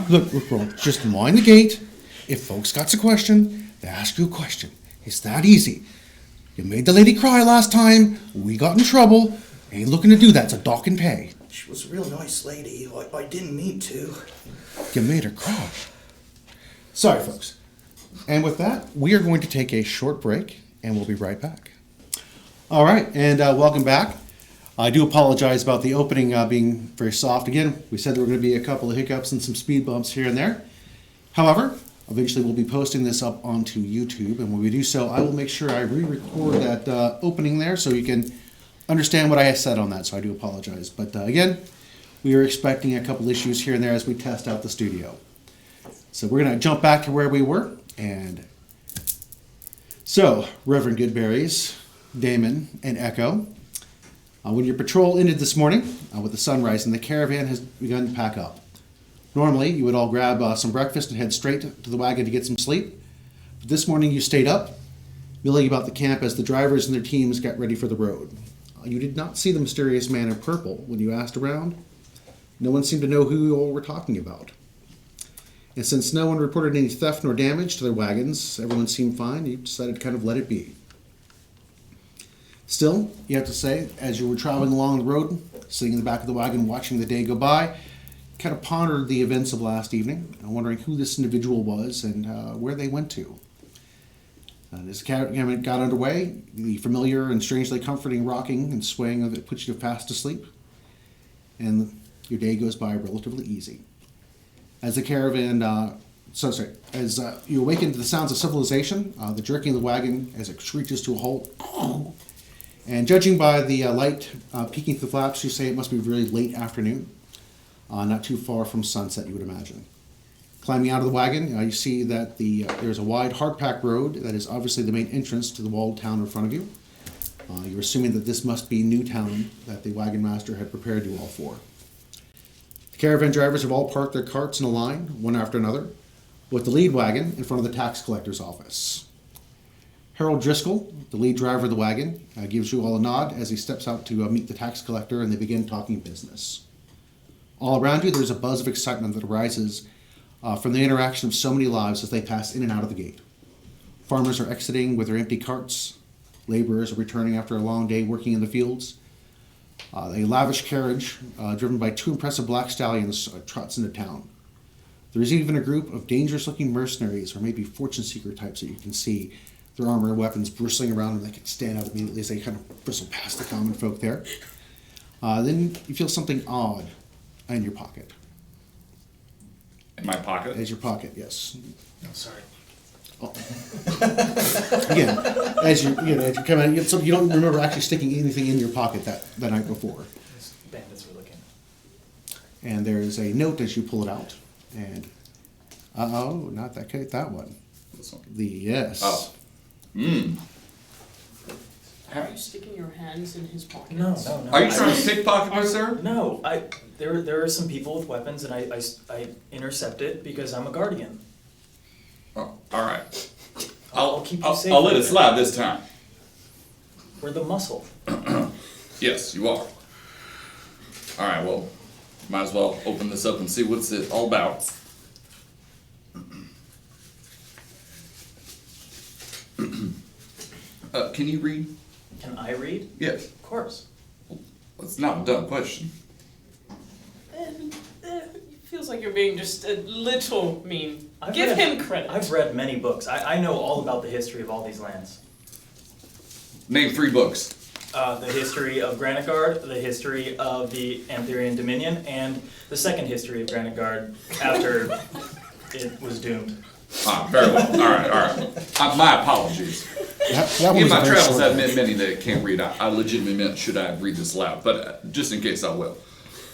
Look, Roy, just mind the gate. If folks got a question, they ask you a question. It's that easy. You made the lady cry last time. We got in trouble. Ain't looking to do that. It's a dock and pay. She was a real nice lady. I didn't mean to. You made her cry. Sorry, folks. And with that, we are going to take a short break, and we'll be right back. All right, and welcome back. I do apologize about the opening being very soft. Again, we said there were going to be a couple of hiccups and some speed bumps here and there. However, eventually we'll be posting this up onto YouTube, and when we do so, I will make sure I re-record that opening there so you can understand what I said on that, so I do apologize. But again, we are expecting a couple issues here and there as we test out the studio. So we're going to jump back to where we were. And so, Reverend Goodberries, Damon, and Echo, when your patrol ended this morning with the sun rising, the caravan has begun to pack up. Normally, you would all grab some breakfast and head straight to the wagon to get some sleep. But this morning, you stayed up, milling about the camp as the drivers and their teams got ready for the road. You did not see the mysterious man in purple when you asked around. No one seemed to know who you all were talking about. And since no one reported any theft nor damage to their wagons, everyone seemed fine, you decided to kind of let it be. Still, you have to say, as you were traveling along the road, sitting in the back of the wagon watching the day go by, kind of pondered the events of last evening, wondering who this individual was and where they went to. As the caravan got underway, the familiar and strangely comforting rocking and swaying of it put you fast to sleep. And Your day goes by relatively easy. As the caravan, as you awaken to the sounds of civilization, the jerking of the wagon as it screeches to a halt, and judging by the light peeking through the flaps, you say it must be really late afternoon, not too far from sunset, you would imagine. Climbing out of the wagon, you see that there's a wide hard-packed road that is obviously the main entrance to the walled town in front of you. You're assuming that this must be Newtown that the wagon master had prepared you all for. The caravan drivers have all parked their carts in a line, one after another, with the lead wagon in front of the tax collector's office. Harold Driscoll, the lead driver of the wagon, gives you all a nod as he steps out to meet the tax collector, and they begin talking business. All around you, there's a buzz of excitement that arises from the interaction of so many lives as they pass in and out of the gate. Farmers are exiting with their empty carts. Laborers are returning after a long day working in the fields. A lavish carriage, driven by 2 impressive black stallions, trots into town. There is even a group of dangerous-looking mercenaries, or maybe fortune-seeker types that you can see, their armor and weapons bristling around them. They can stand out immediately as they kind of bristle past the common folk there. Then you feel something odd in your pocket. In my pocket? As your pocket, yes. No, sorry. Again, as you come out, you don't remember actually sticking anything in your pocket the night before. Bandits were looking. And there's a note as you pull it out, and not that one. This one. Yes. Oh. Are you sticking your hands in his pockets? No. Are you trying to pickpocket me, sir? No, there are some people with weapons, and I intercept it because I'm a guardian. Oh, all right. I'll keep you safe. I'll let it slide this time. We're the muscle. Yes, you are. All right, well, might as well open this up and see what's it all about. Can you read? Can I read? Yes. Of course. It's not a dumb question. It feels like you're being just a little mean. I've Give read- him credit. I've read many books. I know all about the history of all these lands. Name 3 books. The history of Granitegard, the history of the Anthurian Dominion, and the second history of Granitegard after it was doomed. Ah, very well. All right. My apologies. That In was my a very travels, short I've one. met many that can't read. I legitimately meant, should I read this loud? But just in case, I will.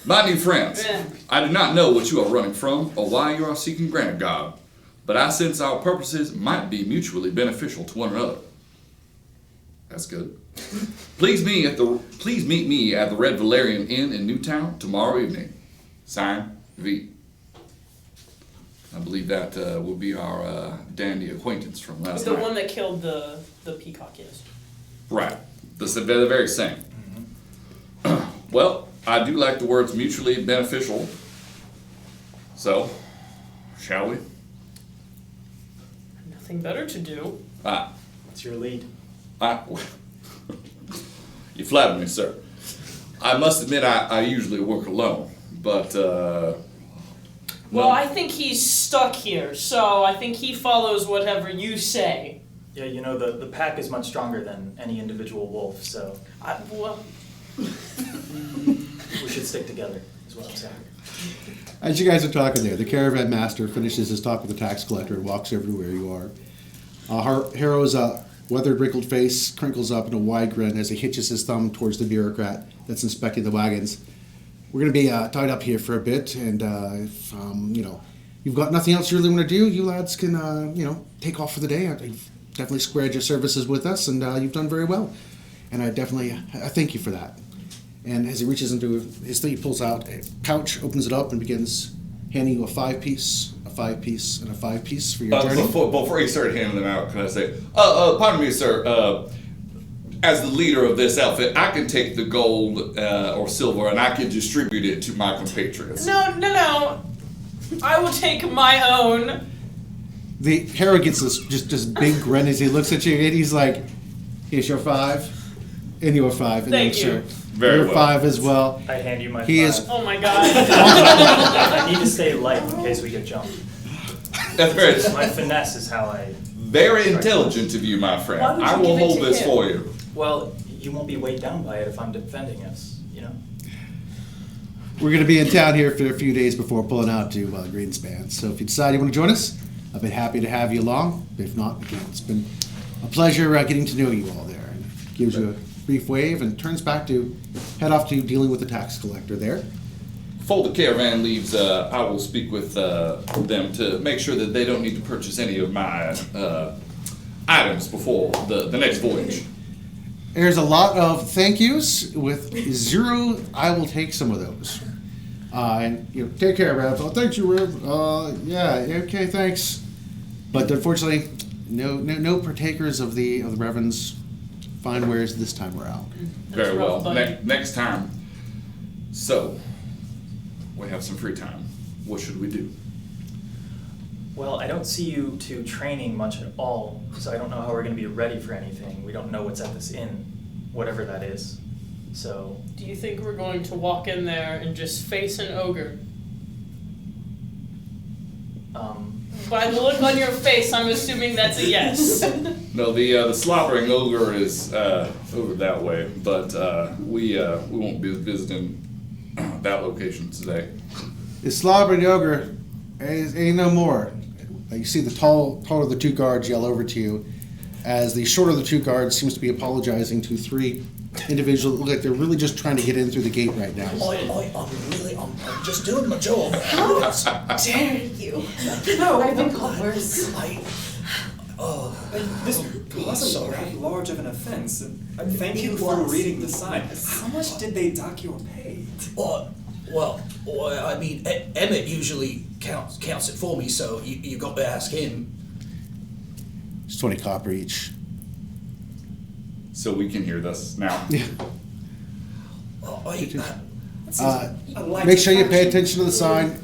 My new friends, I do not know what you are running from or why you are seeking Granitegard, but I sense our purposes might be mutually beneficial to one another. That's good. Please meet me at the Red Valerian Inn in Newtown tomorrow evening. Signed, V. I believe that will be our dandy acquaintance from last The night. one that killed the peacock, yes. Right. The very same. Well, I do like the words mutually beneficial. So, shall we? Nothing better to do. It's your lead. You flatter me, sir. I must admit I usually work alone, but Well, I think he's stuck here, so I think he follows whatever you say. Yeah, you know, the pack is much stronger than any individual wolf, so Well, we should stick together, is what I'm saying. As you guys are talking there, the caravan master finishes his talk with the tax collector and walks over to where you are. Harrow's weathered, wrinkled face crinkles up in a wide grin as he hitches his thumb towards the bureaucrat that's inspecting the wagons. We're going to be tied up here for a bit, and if you've got nothing else you really want to do, you lads can take off for the day. You've definitely squared your services with us, and you've done very well. And I thank you for that. And as he reaches into his thing, he pulls out a pouch, opens it up, and begins handing you a 5-piece, a 5-piece, and a 5-piece for your journey. Before you start handing them out, can I say, pardon me, sir, as the leader of this outfit, I can take the gold or silver and I can distribute it to my compatriots. no. I will take my own. The Harrow gets this big grin as he looks at you, and he's like, "Here's your 5, and your 5, and Thank then you. sir, Very your well. 5 as well." I hand you my He 5. is- Oh my god. I need to stay light in case we get jumped. That's very, My finesse is how I... very intelligent of you, my friend. Why would you I will give it hold to this him? for you. Well, you won't be weighed down by it if I'm defending us, you know? we're going to be in town here for a few days before pulling out to Greenspan. So if you decide you want to join us, I've been happy to have you along. If not, again, it's been a pleasure getting to know you all there. And gives you a brief wave and turns back to head off to dealing with the tax collector there. Before the caravan leaves, I will speak with them to make sure that they don't need to purchase any of my items before the next voyage. There's a lot of thank yous with 0. I will take some of those. And take care, Rev. Oh, thanks you, Rev. Yeah, okay, thanks. But unfortunately, no partakers of the Reverend's fine wares this time around. Very rough, well. buddy. Next time. So, we have some free time. What should we do? Well, I don't see you two training much at all, so I don't know how we're going to be ready for anything. We don't know what's at this inn, whatever that is. So, Do you think we're going to walk in there and just face an ogre? By the look on your face, I'm assuming that's a yes. No, the slobbering ogre is over that way, but we won't be visiting that location today. The slobbering ogre ain't no more. You see the taller of the 2 guards yell over to you as the shorter of the 2 guards seems to be apologizing to 3 individuals that look like they're really just trying to get in through the gate right now. I'm just doing my job. How dare you? No, I've been called worse. This wasn't sorry. that large of an offense. Thank It you for was. reading the sign. How much did they dock your pay? Well, I mean, Emmett usually counts it for me, so you got to ask him. It's 20 copper each. So we can hear this now. Yeah. A light Make sure you pay fraction. attention to the sign.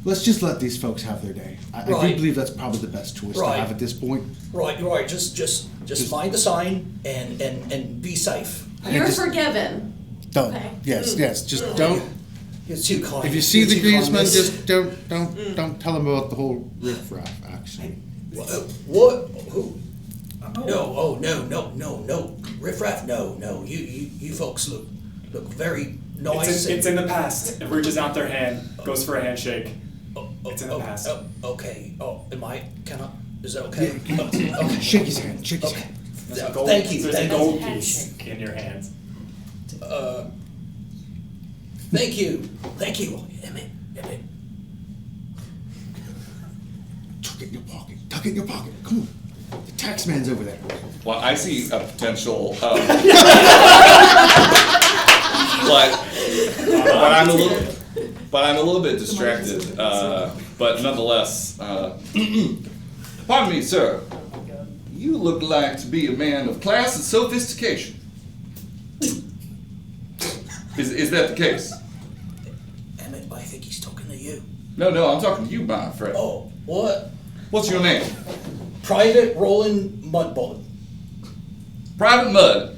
Let's just let these folks have their day. I do Right. believe that's probably the best choice to Right. have at this point. Right. Just find the sign and be safe. You're just- forgiven. Don't. Okay. Yes. Just don't. You're too kind. If you see You're the too kind, greensman, miss. just don't tell them about the whole riffraff action. What? Who? No. Riffraff, no. You folks look very nice. It's in the past. It reaches out their hand, goes for a handshake. It's in the past. Okay. Is that okay? Okay. Shake his hand. Shake his Okay. hand. There's a gold, Thank you. There's a Thank gold you. piece in your hand. Thank you, Emmett. Tuck it in your pocket. Tuck it in your pocket. Come on. The tax man's over there. Well, I see a potential, but I'm a little bit distracted. But nonetheless, pardon me, sir. You look like to be a man of class and sophistication. Is that the case? Emmett, I think he's talking to you. No, I'm talking to you, my friend. Oh, what? What's your name? Private Roland Mudbullet. Private Mud.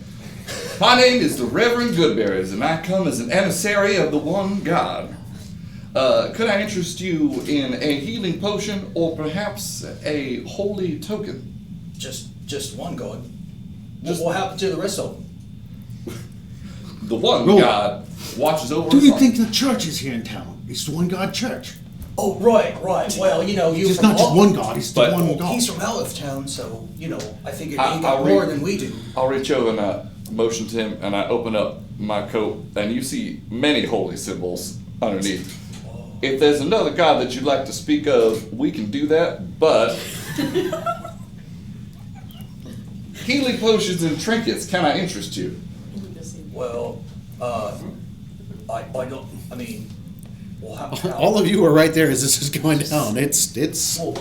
My name is the Reverend Goodberries, and I come as an emissary of the one God. Could I interest you in a healing potion or perhaps a holy token? Just one God. What happened to the rest of them? The one Roll. God watches over Do us you all. think the church is here in town? It's the one God church. Oh, right. Well, you're It's from not just one God. It's the But- one God. He's from out of town, so, I figured I- he got I'll more read- than we do. I'll reach over and motion to him, and I open up my coat, and you see many holy symbols underneath. If there's another God that you'd like to speak of, we can do that, but healing potions and trinkets, can I interest you? Well, I don't, I mean, well, how, All of you are right there as this is going down. It's. well,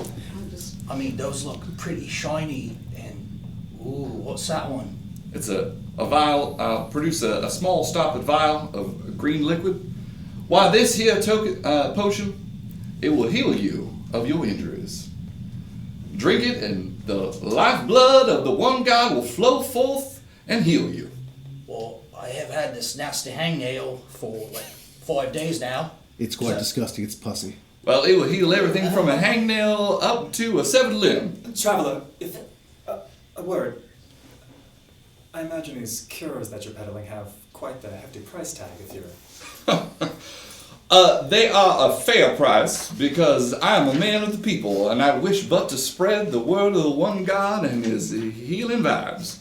I mean, those look pretty shiny, and, ooh, what's that one? It's a vial. I'll produce a small stopped vial of green liquid. Why, this here potion, it will heal you of your injuries. Drink it, and the lifeblood of the one God will flow forth and heal you. Well, I have had this nasty hangnail for like 5 days now. It's quite disgusting. It's pussy. Well, it will heal everything from a hangnail up to a severed limb. Traveler, if a word. I imagine these cures that you're peddling have quite the hefty price tag if you're They are a fair price because I am a man of the people and I wish but to spread the word of the one God and his healing vibes.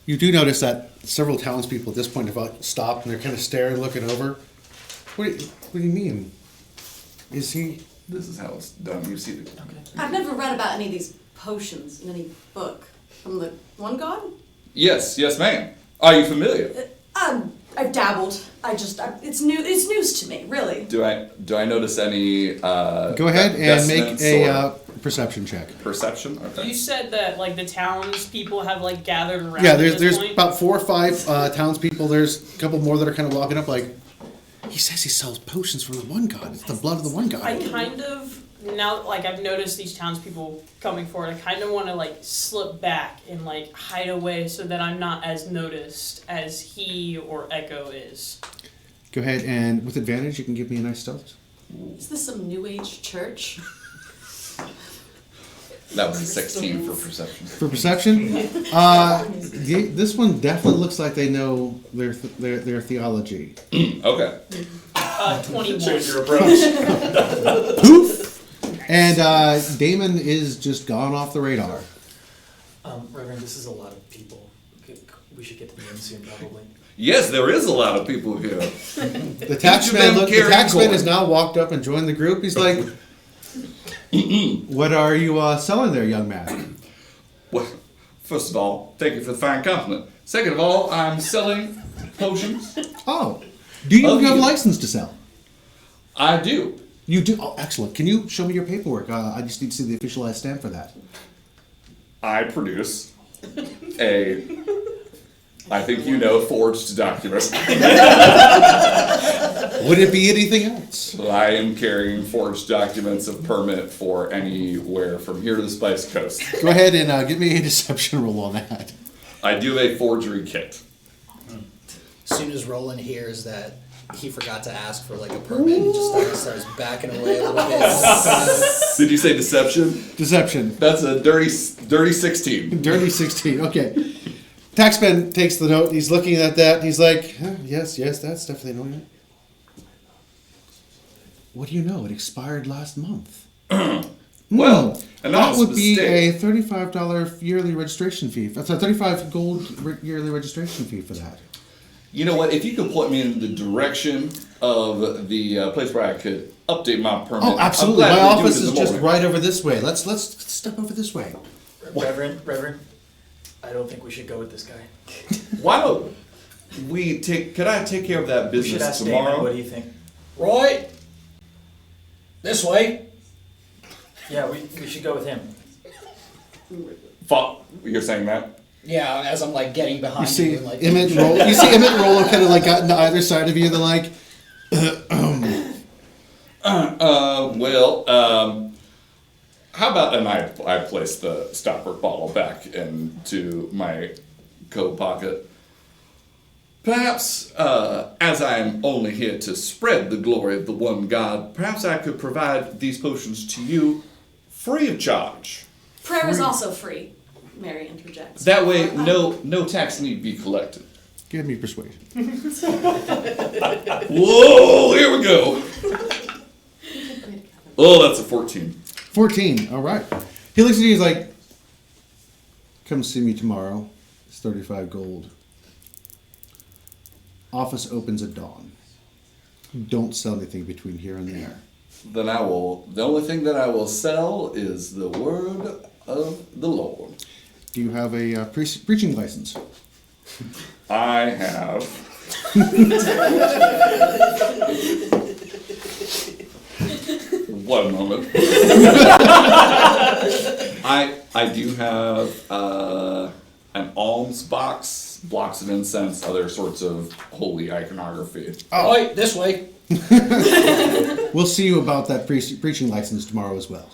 You do notice that several townspeople at this point have stopped and they're kind of staring, looking over. What do you mean? Is he? This is how it's done. You see the. I've never read about any of these potions in any book. From the one god? Yes, ma'am. Are you familiar? I've dabbled. It's news to me, really. Do I notice any? Go ahead and make vestments a or perception check. perception. Okay. You said that like the townspeople have like gathered around. Yeah, at this there's point? about 4 or 5 townspeople. There's a couple more that are kind of walking up like, he says he sells potions from the one god. It's the blood of the one god. I kind of now like I've noticed these townspeople coming forward. I kind of want to like slip back and like hide away so that I'm not as noticed as he or Echo is. Go ahead and with advantage, you can give me a nice stealth. Is this some new age church? That was a 16 for perception. For perception, this one definitely looks like they know their theology. Okay. 21. Change your approach. Poof! And Damon is just gone off the radar. Reverend, this is a lot of people. We should get to the inn soon, probably. Yes, there is a lot of people here. The taxman them carry corn. has now walked up and joined the group. He's like, "What are you selling there, young man?" Well, first of all, thank you for the fine compliment. Second of all, I'm selling potions. Oh, do you Of have a you. license to sell? I do. You do? Oh, excellent. Can you show me your paperwork? I just need to see the officialized stamp for that. I produce a, I think you know, forged document. Would it be anything else? I am carrying forged documents of permit for anywhere from here to the Spice Coast. Go ahead and give me a deception roll on that. I do a forgery kit. As soon as Roland hears that he forgot to ask for like a permit, he just starts backing away a little bit. Did you say deception? Deception. That's a dirty 16. Dirty 16. Okay. Taxman takes the note. He's looking at that. He's like, huh, yes, that's definitely annoying. What do you know? It expired last month. Well, an that honest would be mistake. a $35 yearly registration fee. That's a 35 gold yearly registration fee for that. You know what? If you could point me in the direction of the place where I could update my permit. Oh, absolutely. I'm glad My we do office it in is the just morning. right over this way. Let's step over this way. Reverend, I don't think we should go with this guy. Why don't we take? Could I take care of that We should business ask tomorrow? Damon, what do you think? Right? This way? Yeah, we should go with him. You're saying that? Yeah, as I'm like getting You behind see you and like Emmett roll. You see Emmett and Rolo kind of like gotten to either side of you. They're like, How about I place the stopper bottle back into my coat pocket. Perhaps, as I am only here to spread the glory of the one God, perhaps I could provide these potions to you free of charge. Prayer is also free, Mary interjects. That way, no tax need be collected. give me persuasion. Whoa, here we go. Oh, that's a 14. 14. All right. He looks at you. He's like, "Come see me tomorrow. It's 35 gold. Office opens at dawn. Don't sell anything between here and there." Then the only thing that I will sell is the word of the Lord. Do you have a preaching license? I have. One moment. I do have an alms box, blocks of incense, other sorts of holy iconography. oh, right, this way. We'll see you about that preaching license tomorrow as well.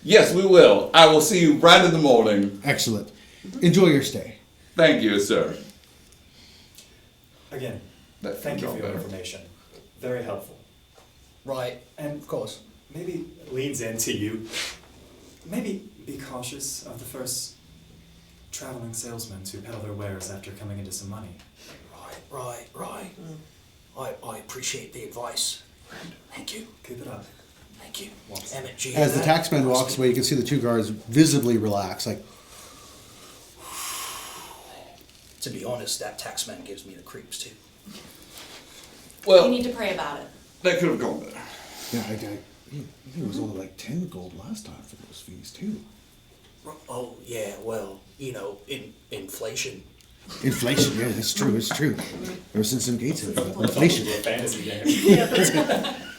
Yes, we will. I will see you right in the morning. Excellent. Enjoy your stay. Thank you, sir. Again, That thank you felt for your better. information. Very helpful. Right, And of course. maybe leans into you. Maybe be cautious of the first traveling salesmen to peddle their wares after coming into some money. Right. Right. I appreciate the advice. Thank you. Keep it up. Thank you. Emmett, do you hear As the that? taxman walks away, you can see the two guards visibly relax, like, To be honest, that taxman gives me the creeps too. You Well, need to pray about it. that could have gone better. yeah, I think it was only like 10 gold last time for those fees, too. Oh, yeah, well, inflation. Inflation, yeah, that's true, it's true. Ever since some gates have inflation. Fantasy game.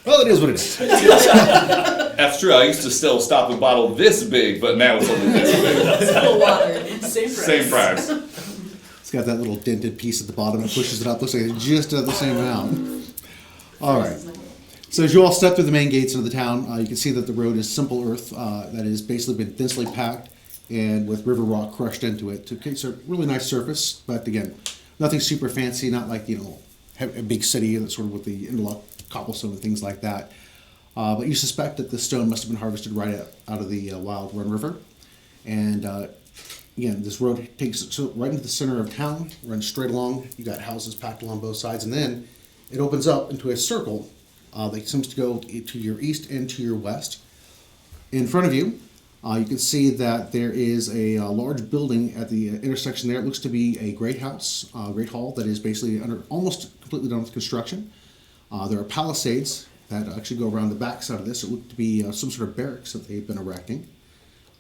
Well, it is what it is. That's true. I used to still stop a bottle this big, but now it's only this big. Still water. Same price. Same price. It's got that little dented piece at the bottom that pushes it up. Looks like it's just the same amount. All right. So as you all step through the main gates into the town, you can see that the road is simple earth that has basically been densely packed and with river rock crushed into it to create a really nice surface. But again, nothing super fancy, not like, a big city that's sort of with the interlock cobblestone and things like that. But you suspect that the stone must have been harvested right out of the Wild Run River. And again, this road takes right into the center of town, runs straight along. You got houses packed along both sides, and then it opens up into a circle that seems to go to your east and to your west. In front of you, you can see that there is a large building at the intersection there. It looks to be a great house, great hall that is basically almost completely done with construction. There are palisades that actually go around the back side of this. It looked to be some sort of barracks that they've been erecting.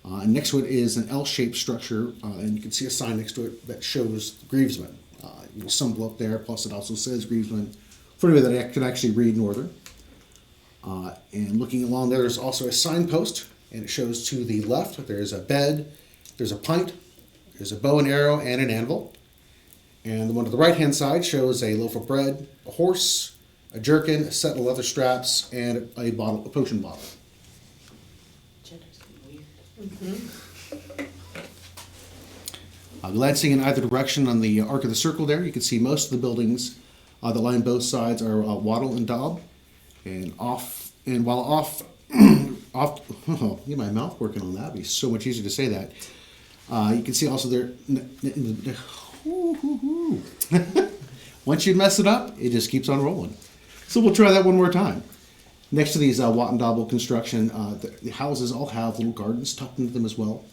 And next to it is an L-shaped structure, and you can see a sign next to it that shows Grievesman. Symbol up there, plus it also says Grievesman, for anybody that can actually read Northern. And looking along there, there's also a signpost, and it shows to the left there's a bed, there's a pint, there's a bow and arrow, and an anvil. And the one to the right-hand side shows a loaf of bread, a horse, a jerkin, a set of leather straps, and a potion bottle. Glancing in either direction on the arc of the circle there, you can see most of the buildings that line both sides are wattle and daub. And while off, get my mouth working on that. It'd be so much easier to say that. You can see also there. Once you mess it up, it just keeps on rolling. So we'll try that one more time. Next to these Wattendobble construction, the houses all have little gardens tucked into them as well.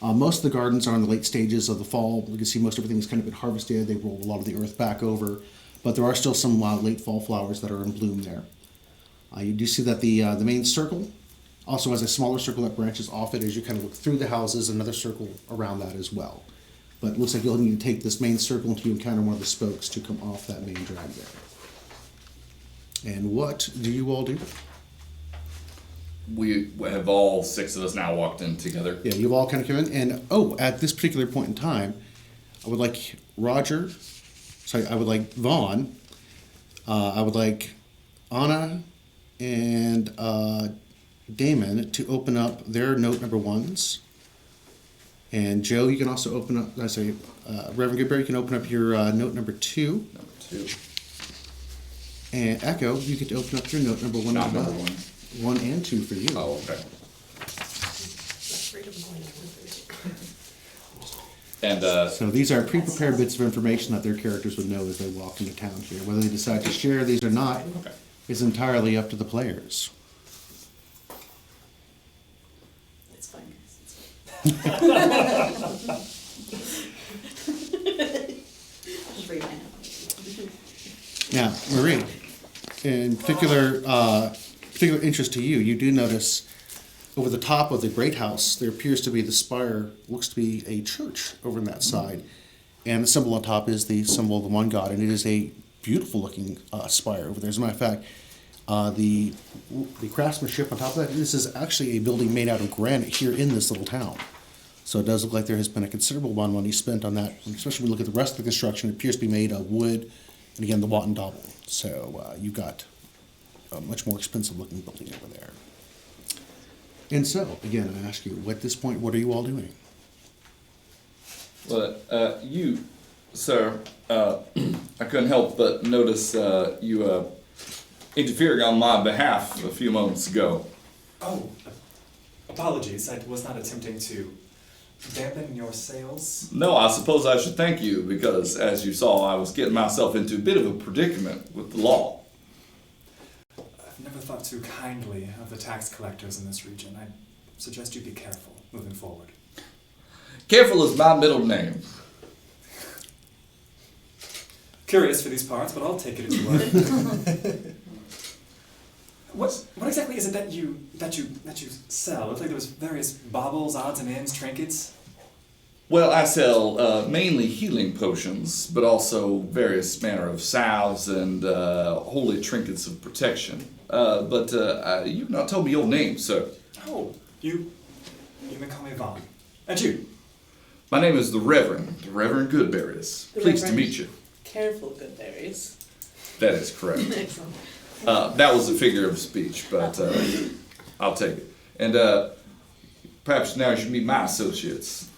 Most of the gardens are in the late stages of the fall. You can see most everything has kind of been harvested. They roll a lot of the earth back over, but there are still some late fall flowers that are in bloom there. You do see that the main circle also has a smaller circle that branches off it as you kind of look through the houses, another circle around that as well. But it looks like you'll need to take this main circle until you encounter one of the spokes to come off that main drag there. And what do you all do? We have all six of us now walked in together. Yeah, you've all kind of come in. And, at this particular point in time, I would like I would like Vaughn, I would like Anna and Damon to open up their note number ones. And Joe, you can also open up, Reverend Goodberry, you can open up your note number 2. Number 2. And Echo, you get to open up your note number 1 Not as well. number 1. 1 and 2 for you. Oh, okay. And So these are pre-prepared bits of information that their characters would know as they walk into town here. Whether they decide to share these or not is entirely up to the players. It's fine, guys. It's fine. Just read my note. Now, Marie, in particular interest to you, you do notice over the top of the great house, there appears to be the spire, looks to be a church over on that side. And the symbol on top is the symbol of the one god, and it is a beautiful looking spire over there. As a matter of fact, the craftsmanship on top of that, this is actually a building made out of granite here in this little town. So it does look like there has been a considerable amount of money spent on that, especially when we look at the rest of the construction. It appears to be made of wood, and again, the Wattendobble. So you've got a much more expensive looking building over there. And so, again, I ask you, at this point, what are you all doing? well, you, sir, I couldn't help but notice you interfering on my behalf a few moments ago. Oh, apologies. I was not attempting to dampen your sails? No, I suppose I should thank you because, as you saw, I was getting myself into a bit of a predicament with the law. I've never thought too kindly of the tax collectors in this region. I suggest you be careful moving forward. Careful is my middle name. Curious for these parts, but I'll take it as you were. What exactly is it that you sell? It looks like there was various baubles, odds and ends, trinkets. Well, I sell mainly healing potions, but also various manner of salves and holy trinkets of protection. But you've not told me your name, sir. Oh, you may call me Vaughn. And you? My name is the Reverend Goodberries. Pleased to meet you. Careful, Goodberries. That is correct. Excellent. That was a figure of speech, but I'll take it. And perhaps now you should meet my associates.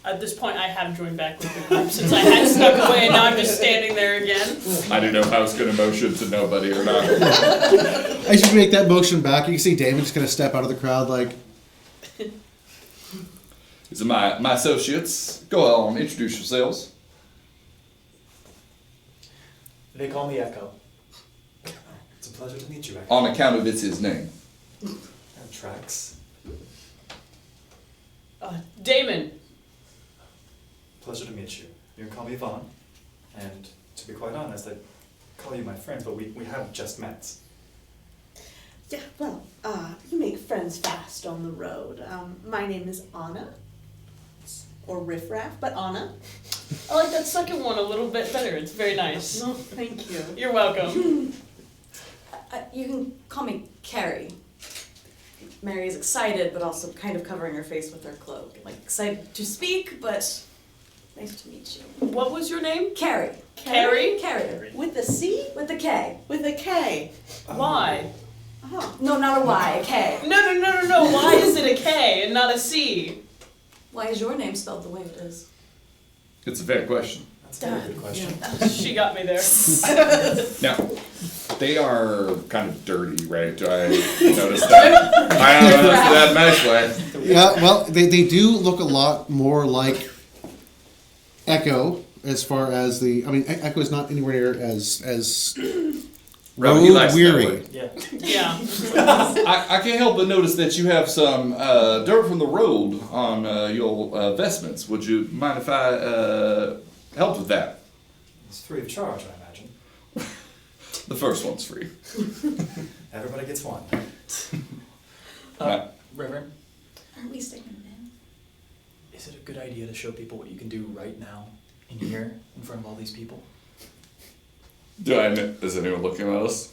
At this point, I have joined back with the group since I had snuck away and now I'm just standing there again. I didn't know if I was going to motion to nobody or not. As you make that motion back, you can see Damon just kind of step out of the crowd like... These are my associates. Go on, introduce yourselves. They call me Echo. It's a pleasure to meet you, Echo. On account of it's his name. That tracks. Damon. Pleasure to meet you. You can call me Vaughn. And to be quite honest, I call you my friends, but we have just met. Yeah, well, you make friends fast on the road. My name is Anna. Or Riff Raff, but Anna. I like that second one a little bit better. It's very nice. No, thank you. You're welcome. You can call me Carrie. Mary is excited, but also kind of covering her face with her cloak. Like, excited to speak, but nice to meet you. What was your name? Carrie. Carrie? Carrie. With a C? With a K. With a K. Why? Oh. No, not a Y, a K. No. Why is it a K and not a C? Why is your name spelled the way it is? It's a fair question. That's a very good question. She got me there. Now, they are kind of dirty, right? Do I notice that? I don't notice that nicely. Yeah, well, they do look a lot more like Echo as far as the... I mean, Echo is not anywhere near as Right, he likes it that weary. way. Yeah. Yeah. I can't help but notice that you have some dirt from the road on your vestments. Would you mind if I helped with that? It's free of charge, I imagine. The first one's free. Everybody gets one. Reverend, Aren't we sticking it in? is it a good idea to show people what you can do right now, in here, in front of all these people? Is anyone looking at us?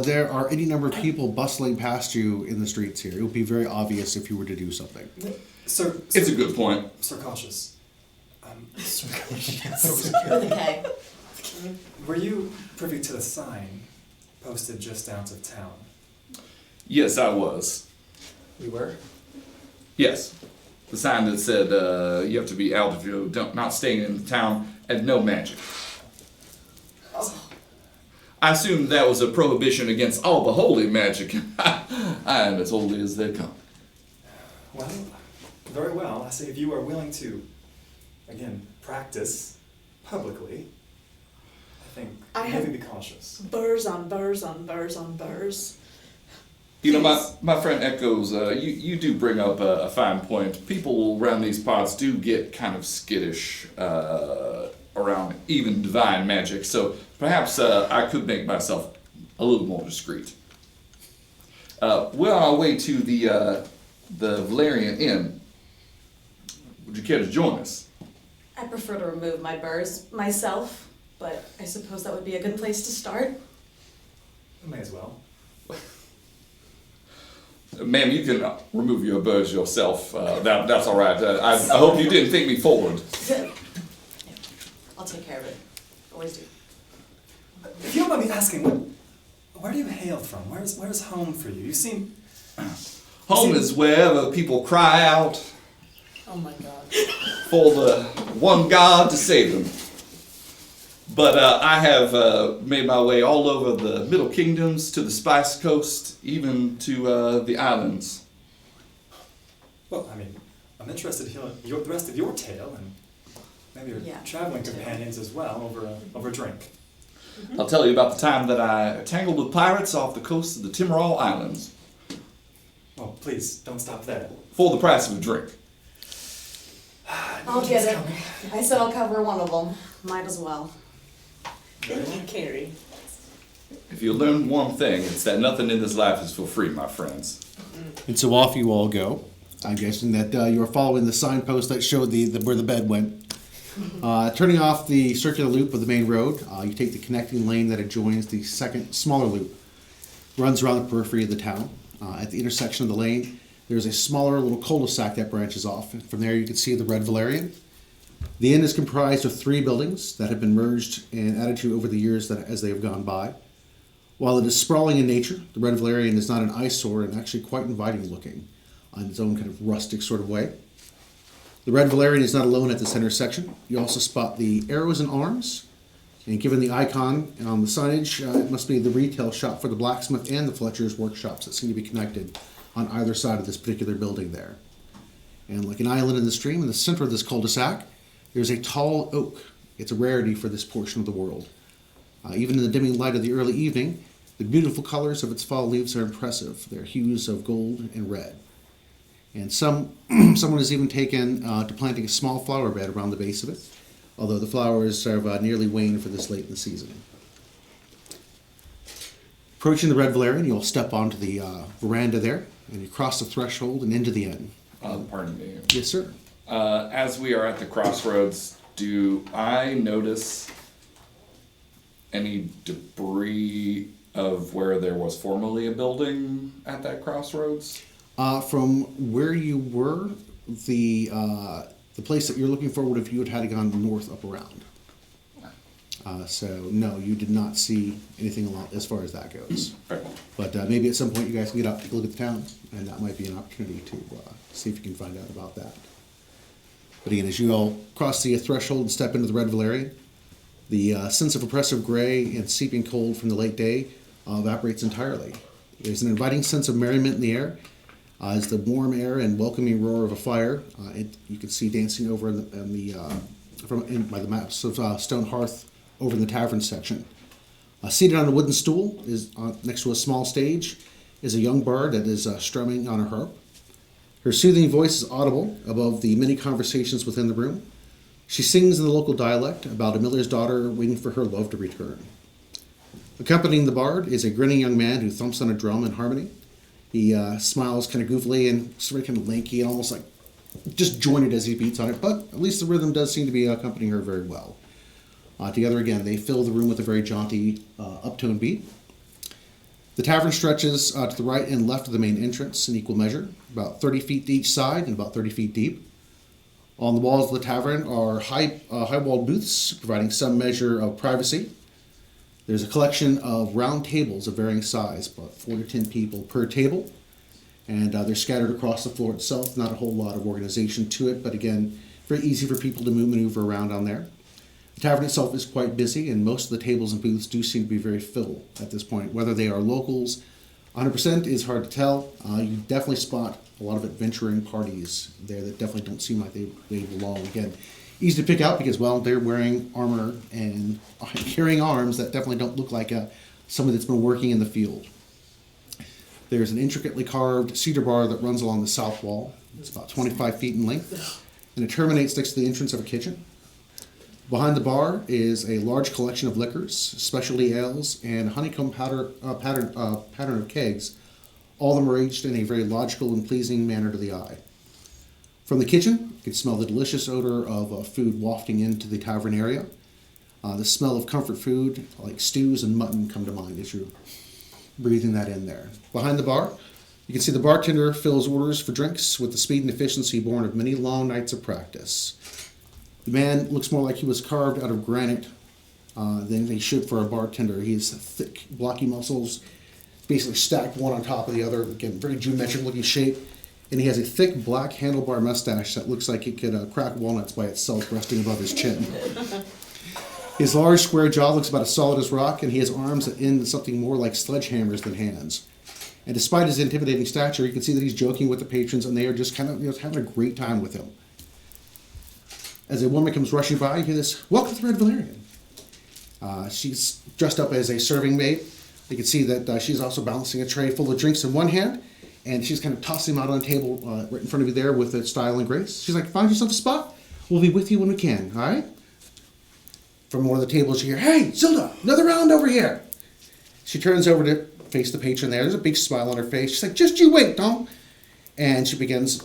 There are any number of people bustling past you in the streets here. It would be very obvious if you were to do something. Sir, It's a good point. Sir Cautious. With a K. Were you privy to the sign posted just out of town? Yes, I was. We were? Yes. The sign that said you have to be out if you not staying in the town and no magic. I assumed that was a prohibition against all the holy magic. I am as holy as they come. Well, very well. I say if you are willing to, again, practice publicly, I think maybe be cautious. Burrs on burrs on burrs on burrs. You know, my friend Echoes, you do bring up a fine point. People around these parts do get kind of skittish around even divine magic, so perhaps I could make myself a little more discreet. We're on our way to the Valerian Inn. Would you care to join us? I prefer to remove my burrs myself, but I suppose that would be a good place to start. May as well. Ma'am, you can remove your burrs yourself. That's all right. I hope you didn't think me forward. Yeah. I'll take care of it. Always do. If you don't mind me asking, where do you hail from? Where's home for you? You seem... Home is wherever people cry out Oh my god. for the one God to save them. But I have made my way all over the Middle Kingdoms, to the Spice Coast, even to the islands. Well, I mean, I'm interested to hear the rest of your tale and maybe your Yeah, traveling me too. companions as well over a drink. I'll tell you about the time that I tangled with pirates off the coast of the Timorol Islands Oh, please, don't stop there. for the price of a drink. I'll get it. I said I'll cover one of them. Might as well. Thank you, Carrie. If you learn one thing, it's that nothing in this life is for free, my friends. And so off you all go. I'm guessing that you are following the signpost that showed where the bed went. Turning off the circular loop of the main road, you take the connecting lane that adjoins the second smaller loop. Runs around the periphery of the town. At the intersection of the lane, there's a smaller little cul-de-sac that branches off. And from there you can see the Red Valerian. The inn is comprised of 3 buildings that have been merged and added to over the years as they have gone by. While it is sprawling in nature, the Red Valerian is not an eyesore and actually quite inviting looking on its own kind of rustic sort of way. The Red Valerian is not alone at this intersection. You also spot the arrows and arms, and given the icon on the signage, it must be the retail shop for the blacksmith and the Fletcher's workshops that seem to be connected on either side of this particular building there. And like an island in the stream, in the center of this cul-de-sac, there's a tall oak. It's a rarity for this portion of the world. Even in the dimming light of the early evening, the beautiful colors of its fall leaves are impressive. They're hues of gold and red. And someone has even taken to planting a small flower bed around the base of it, although the flowers have nearly waned for this late in the season. Approaching the Red Valerian, you'll step onto the veranda there, and you cross the threshold and into the inn. Pardon me. Yes, sir. As we are at the crossroads, do I notice any debris of where there was formerly a building at that crossroads? From where you were, the place that you're looking for would have you had gone north up around. So no, you did not see anything along as far as that goes. Right. But maybe at some point you guys can get out, take a look at the town, and that might be an opportunity to see if you can find out about that. But again, as you all cross the threshold and step into the Red Valerian, the sense of oppressive gray and seeping cold from the late day evaporates entirely. There's an inviting sense of merriment in the air. As the warm air and welcoming roar of a fire, you can see dancing over by the maps of stone hearth over in the tavern section. Seated on a wooden stool is next to a small stage is a young bard that is strumming on a harp. Her soothing voice is audible above the many conversations within the room. She sings in the local dialect about a miller's daughter waiting for her love to return. Accompanying the bard is a grinning young man who thumps on a drum in harmony. He smiles kind of goofily and sort of kind of lanky and almost like disjointed as he beats on it, but at least the rhythm does seem to be accompanying her very well. Together again, they fill the room with a very jaunty uptone beat. The tavern stretches to the right and left of the main entrance in equal measure, about 30 feet to each side and about 30 feet deep. On the walls of the tavern are high-walled booths, providing some measure of privacy. There's a collection of round tables of varying size, about 4 to 10 people per table, and they're scattered across the floor itself. Not a whole lot of organization to it, but again, very easy for people to maneuver around on there. The tavern itself is quite busy, and most of the tables and booths do seem to be very full at this point. Whether they are locals, 100% is hard to tell. You definitely spot a lot of adventuring parties there that definitely don't seem like they belong. Again, easy to pick out because, well, they're wearing armor and carrying arms that definitely don't look like somebody that's been working in the field. There's an intricately carved cedar bar that runs along the south wall. It's about 25 feet in length, and it terminates next to the entrance of a kitchen. Behind the bar is a large collection of liquors, specialty ales, and honeycomb pattern of kegs. All of them arranged in a very logical and pleasing manner to the eye. From the kitchen, you can smell the delicious odor of food wafting into the tavern area. The smell of comfort food, like stews and mutton, come to mind as you're breathing that in there. Behind the bar, you can see the bartender fills orders for drinks with the speed and efficiency born of many long nights of practice. The man looks more like he was carved out of granite than he should for a bartender. He has thick, blocky muscles, basically stacked one on top of the other. Again, very geometric-looking shape. And he has a thick, black handlebar mustache that looks like it could crack walnuts by itself resting above his chin. His large, square jaw looks about as solid as rock, and he has arms that end in something more like sledgehammers than hands. And despite his intimidating stature, you can see that he's joking with the patrons, and they are just kind of having a great time with him. As a woman comes rushing by, you hear this, "Welcome to Red Valerian." She's dressed up as a serving maid. You can see that she's also balancing a tray full of drinks in one hand, and she's kind of tossing them out on a table right in front of you there with style and grace. She's like, "Find yourself a spot. We'll be with you when we can, all right?" From one of the tables you hear, "Hey, Zilda, another round over here." She turns over to face the patron there. There's a big smile on her face. She's like, "Just you wait, Tom." And she begins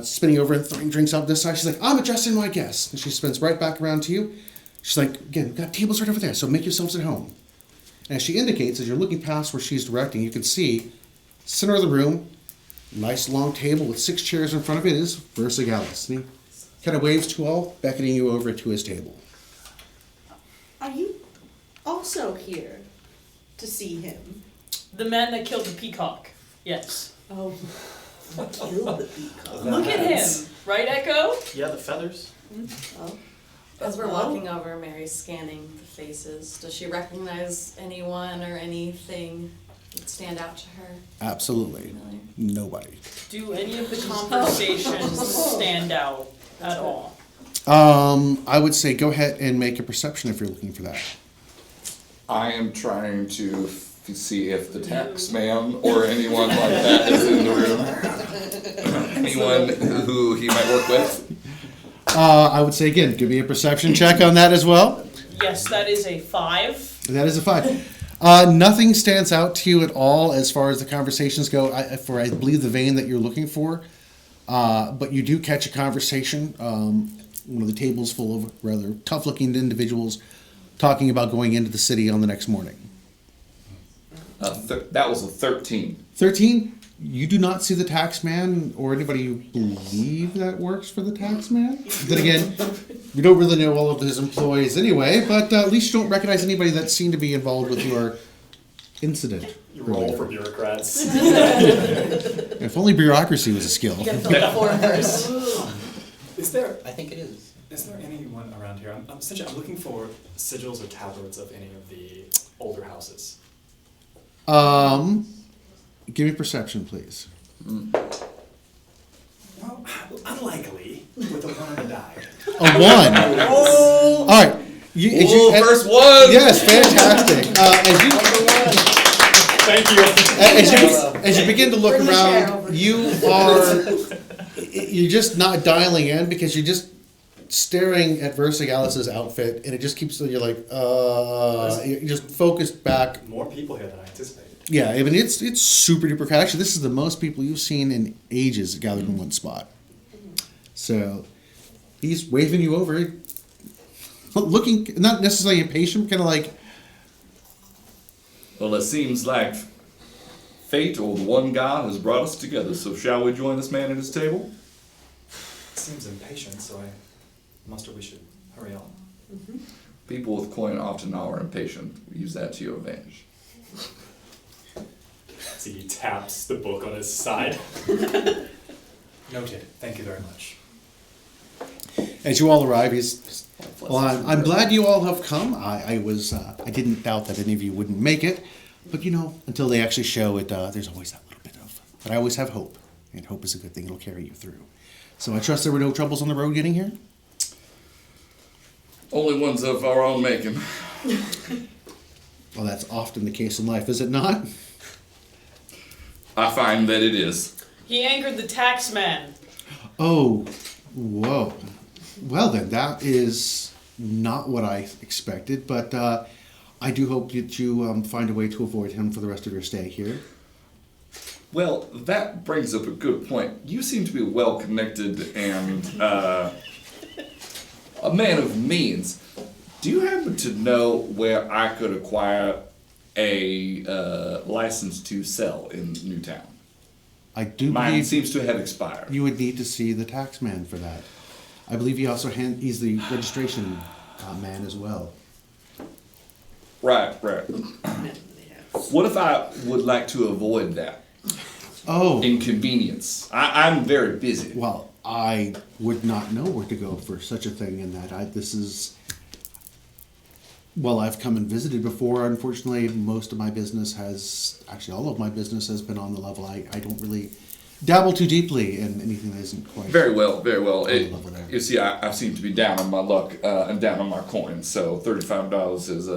spinning over and throwing drinks out this side. She's like, "I'm addressing my guests." And she spins right back around to you. She's like, "Again, we've got tables right over there, so make yourselves at home." And as she indicates, as you're looking past where she's directing, you can see, center of the room, nice long table with 6 chairs in front of it is Versailles. And he kind of waves to all, beckoning you over to his table. Are you also here to see him? The man that killed the peacock. Yes. Oh, kill the peacock. Look at him. Right, Echo? Yeah, the feathers. Oh. As we're walking over, Mary's scanning the faces. Does she recognize anyone or anything that stand out to her? Absolutely. Familiar? Nobody. Do any of the conversations stand out at all? I would say go ahead and make a perception if you're looking for that. I am trying to see if the tax man or anyone like that is in the room. Anyone who he might work with. I would say again, give me a perception check on that as well. Yes, that is a 5. That is a 5. Nothing stands out to you at all as far as the conversations go, I believe the vein that you're looking for. But you do catch a conversation. One of the tables full of rather tough-looking individuals talking about going into the city on the next morning. That was a 13. 13, you do not see the tax man or anybody you believe that works for the tax man. Then again, you don't really know all of his employees anyway, but at least you don't recognize anybody that seemed to be involved with your incident. You roll for bureaucrats. If only bureaucracy was a skill. You gotta fill the form first. Is there I think it is. anyone around here? I'm looking for sigils or tablets of any of the older houses. Give me perception, please. Well, unlikely with a 1 and a die. A 1. All right. First one. Yes, fantastic. Thank you. As you begin to look Bring the chair over. around, you're just not dialing in because you're just staring at Versailles' outfit, and it just keeps you're like, you're just focused back. More people here than I anticipated. Yeah, I mean it's super duper crowded. Actually, this is the most people you've seen in ages gathered in one spot. So he's waving you over, looking not necessarily impatient, kind of like. Well, it seems like fate or the one God has brought us together. So shall we join this man at his table? Seems impatient, so I muster we should hurry on. People with coin often are impatient. Use that to your advantage. So he taps the book on his side. Noted. Thank you very much. As you all arrive, he's. Well, I'm glad you all have come. I didn't doubt that any of you wouldn't make it, but until they actually show it, there's always that little bit of. But I always have hope, and hope is a good thing. It'll carry you through. So I trust there were no troubles on the road getting here. Only ones of our own making. Well, that's often the case in life, is it not? I find that it is. He angered the tax man. Oh, whoa. Well then, that is not what I expected, but I do hope that you find a way to avoid him for the rest of your stay here. Well, that brings up a good point. You seem to be well connected and a man of means. Do you happen to know where I could acquire a license to sell in Newtown? I do Mine believe seems to have expired. you would need to see the tax man for that. I believe he also he's the registration man as well. Right. What if I would like to avoid that Oh, inconvenience? I'm very busy. well, I would not know where to go for such a thing in that. Well, I've come and visited before. Unfortunately, most of my business has, actually all of my business has been on the level. I don't really dabble too deeply in anything that isn't quite. Very well, very well. On the level there. You see, I seem to be down on my luck and down on my coins, so $35 is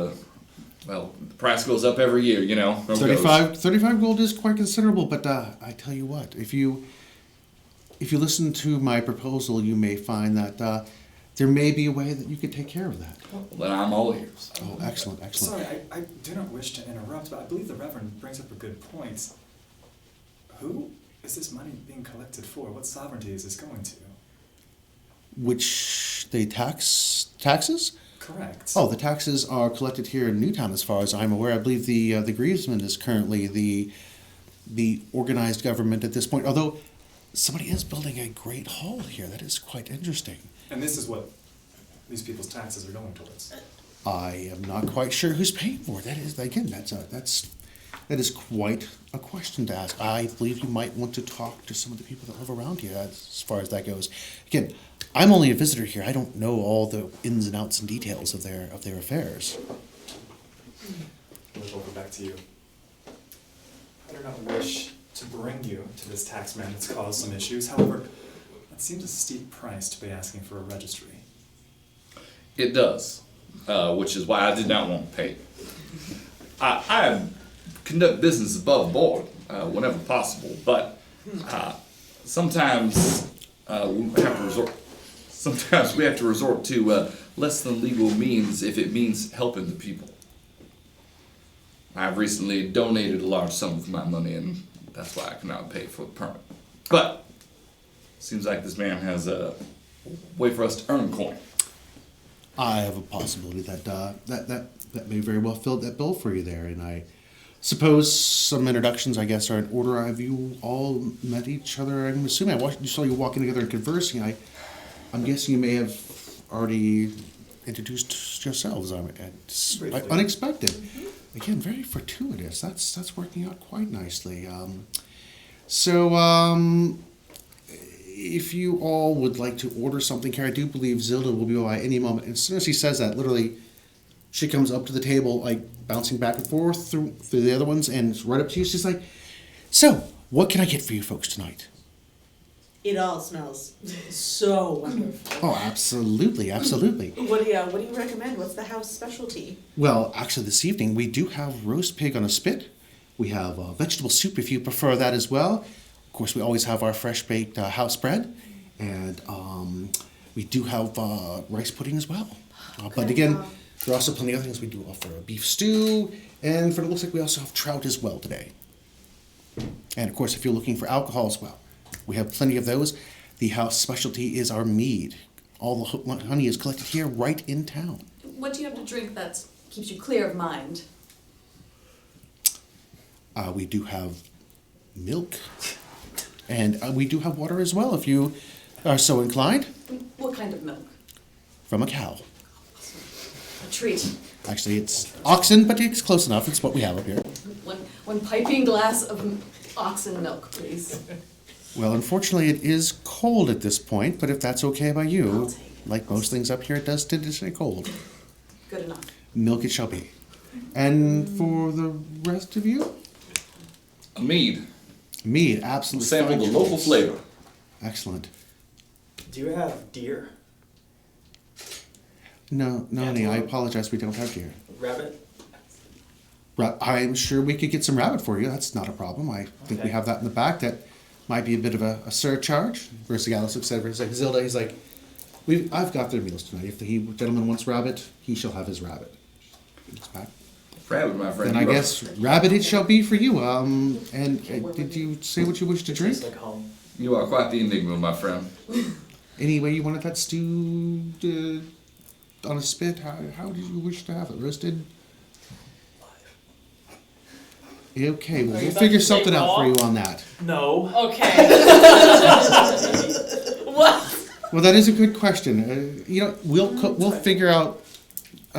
well, the price goes up every year, you know. 35 gold is quite considerable, but I tell you what, if you listen to my proposal, you may find that there may be a way that you could take care of that. Well, then I'm all ears. Oh, excellent, excellent. Sorry, I do not wish to interrupt, but I believe the Reverend brings up a good point. Who is this money being collected for? What sovereignty is this going to? Which they taxes? Correct. Oh, the taxes are collected here in Newtown, as far as I'm aware. I believe the Grievesman is currently the organized government at this point. Although somebody is building a great hall here. That is quite interesting. And this is what these people's taxes are going towards. I am not quite sure who's paying for it. That is, again, that is quite a question to ask. I believe you might want to talk to some of the people that live around here as far as that goes. Again, I'm only a visitor here. I don't know all the ins and outs and details of their affairs. We'll go back to you. I do not wish to bring you to this tax man that's caused some issues. However, that seems a steep price to be asking for a registry. It does, which is why I did not want to pay. I conduct business above board whenever possible, but sometimes we have to resort. Sometimes we have to resort to less than legal means if it means helping the people. I've recently donated a large sum of my money, and that's why I cannot pay for the permit. But seems like this man has a way for us to earn coin. I have a possibility that may very well fill that bill for you there, and I suppose some introductions, I guess, are in order. Have you all met each other? I'm assuming I saw you walking together and conversing. I'm guessing you may have already introduced yourselves. It's Briefly. unexpected. Again, very fortuitous. That's working out quite nicely. If you all would like to order something here, I do believe Zilda will be by any moment. And as soon as he says that, literally, she comes up to the table, like bouncing back and forth through the other ones, and it's right up to you. She's like, "So, what can I get for you folks tonight?" It all smells so wonderful. Oh, absolutely, absolutely. What do you recommend? What's the house specialty? Well, actually, this evening we do have roast pig on a spit. We have vegetable soup if you prefer that as well. Of course, we always have our fresh baked house bread, and we do have rice pudding as well. But again, there are also plenty of other things. We do offer a beef stew, and for it looks like we also have trout as well today. And of course, if you're looking for alcohol as well, we have plenty of those. The house specialty is our mead. All the honey is collected here right in town. What do you have to drink that keeps you clear of mind? We do have milk, and we do have water as well if you are so inclined. What kind of milk? From a cow. A treat. Actually, it's oxen, but it's close enough. It's what we have up here. One piping glass of oxen milk, please. Well, unfortunately, it is cold at this point, but if that's okay by I'll you, take it. like most things up here, it does tend to stay cold. Good enough. Milk it shall be. And for the rest of you? A mead. Mead, absolutely. Sample the fine local choice. flavor. Excellent. Do you have deer? No, honey, I Antelope. apologize, we don't have deer. Rabbit? I'm sure we could get some rabbit for you. That's not a problem. I think we Okay. have that in the back. That might be a bit of a surcharge. Versagallis looks at her. He's like, Zilda, he's like, I've got their meals tonight. If the gentleman wants rabbit, he shall have his rabbit. It's back. Rabbit, my friend. Then I you are- guess rabbit it shall be for you. Did you say what you wish to drink? Tastes like home. You are quite the enigma, my friend. Any way you wanted that stewed on a spit? How did you wish to have it? Roasted? Okay, well, Are you we'll about figure to say something out raw? for you on that. No. Okay. What? Well, that is a good question. We'll figure out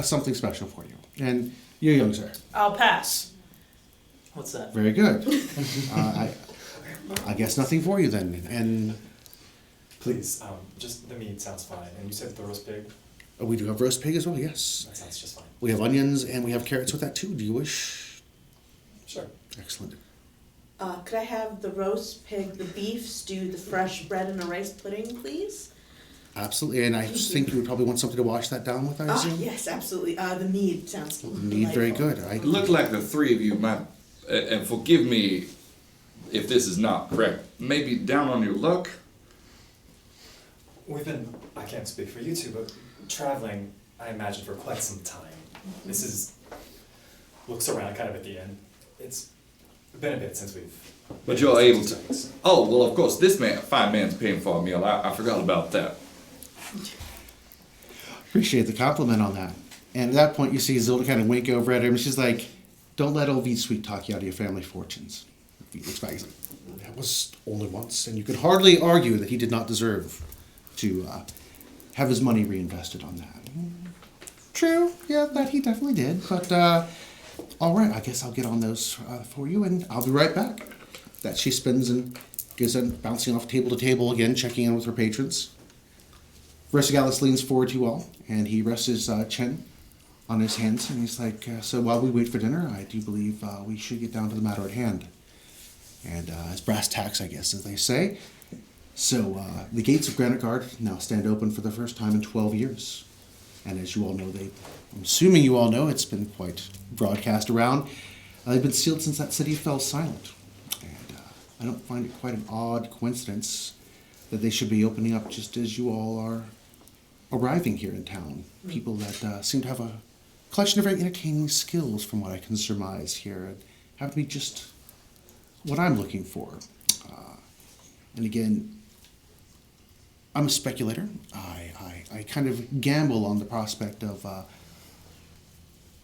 something special for you. And you're young, sir. I'll pass. What's that? Very good. I guess nothing for you then. And Please, just the meat sounds fine. And you said the roast pig? Oh, we do have roast pig as well, yes. That sounds just fine. We have onions and we have carrots with that too. Do you wish? Sure. Excellent. Could I have the roast pig, the beef stew, the fresh bread, and a rice pudding, please? Absolutely, and I just think you would probably want something to wash that down with, I Ah, assume? yes, absolutely. The mead sounds Indeed, very delightful. good. I Look like the three of you might, and forgive me if this is not correct, maybe down on your luck. We've been, I can't speak for you two, but traveling, I imagine, for quite some time. This is, looks around kind of at the end. It's been a bit since we've. But you're able to. Oh, well, of course, this fine man's paying for a meal. I forgot about that. appreciate the compliment on that. And at that point, you see Zilda kind of wink over at him, and she's like, don't let old V-Sweet talk you out of your family fortunes. He looks back, he's like, that was only once, and you could hardly argue that he did not deserve to have his money reinvested on that. True, yeah, that he definitely did, but all right, I guess I'll get on those for you, and I'll be right back. That she spins and goes on bouncing off table to table again, checking in with her patrons. Versagallis leans forward to you all, and he rests his chin on his hands, and he's like, so while we wait for dinner, I do believe we should get down to the matter at hand. And it's brass tacks, I guess, as they say. So the gates of Granitegard now stand open for the first time in 12 years. And as you all know, I'm assuming you all know, it's been quite broadcast around. They've been sealed since that city fell silent. And I don't find it quite an odd coincidence that they should be opening up just as you all are arriving here in town. People that seem to have a collection of very entertaining skills from what I can surmise here. And happen to be just what I'm looking for. And again, I'm a speculator. I kind of gamble on the prospect of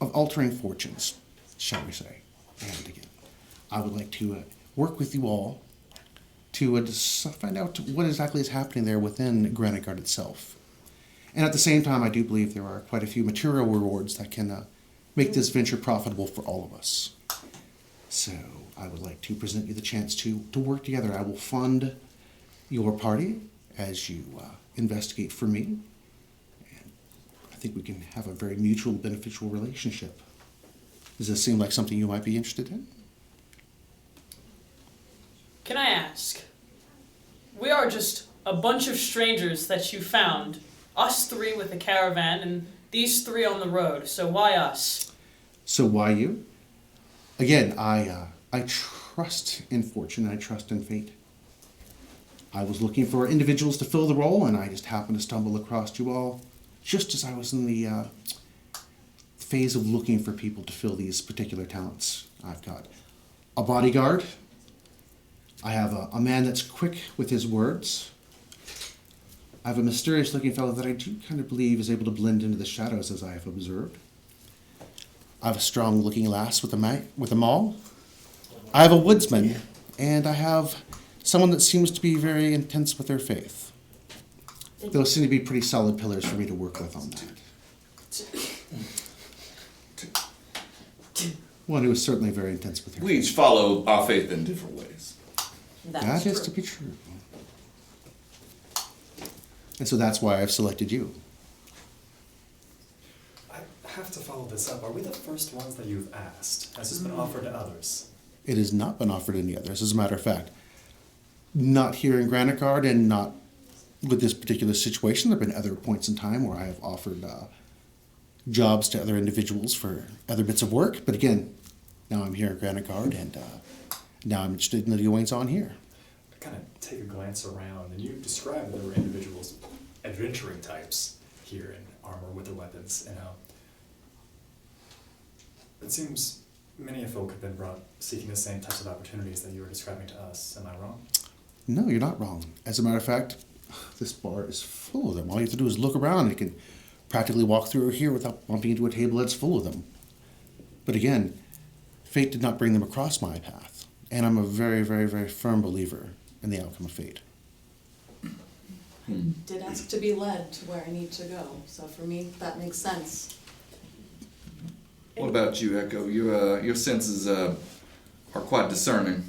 altering fortunes, shall we say. And again, I would like to work with you all to find out what exactly is happening there within Granitegard itself. And at the same time, I do believe there are quite a few material rewards that can make this venture profitable for all of us. So I would like to present you the chance to work together. I will fund your party as you investigate for me. And I think we can have a very mutual beneficial relationship. Does this seem like something you might be interested in? Can I ask? We are just a bunch of strangers that you found. Us three with a caravan and these three on the road. So why us? So why you? Again, I trust in fortune, I trust in fate. I was looking for individuals to fill the role, and I just happened to stumble across you all just as I was in the phase of looking for people to fill these particular talents. I've got a bodyguard. I have a man that's quick with his words. I have a mysterious-looking fellow that I do kind of believe is able to blend into the shadows, as I have observed. I have a strong-looking lass with a maul. I have a woodsman, and I have someone that seems to be very intense with their faith. Those seem to be pretty solid pillars for me to work with on that. One who is certainly very intense with her We faith. each follow our faith in different ways. That is to be true. And so that's why I've selected you. I have to follow this up. Are we the first ones that you've asked? Has this been offered to others? It has not been offered to any others. As a matter of fact, not here in Granitegard and not with this particular situation. There have been other points in time where I have offered jobs to other individuals for other bits of work. But again, now I'm here in Granitegard, and now I'm interested in the goings on here. I kind of take a glance around, and you described that there were individuals, adventuring types, here in armor with their weapons, and it seems many a folk have been brought seeking the same types of opportunities that you were describing to us. Am I wrong? No, you're not wrong. As a matter of fact, this bar is full of them. All you have to do is look around, and you can practically walk through here without bumping into a table that's full of them. But again, fate did not bring them across my path, and I'm a very, very, very firm believer in the outcome of fate. Did ask to be led to where I need to go, so for me, that makes sense. What about you, Echo? Your senses are quite discerning.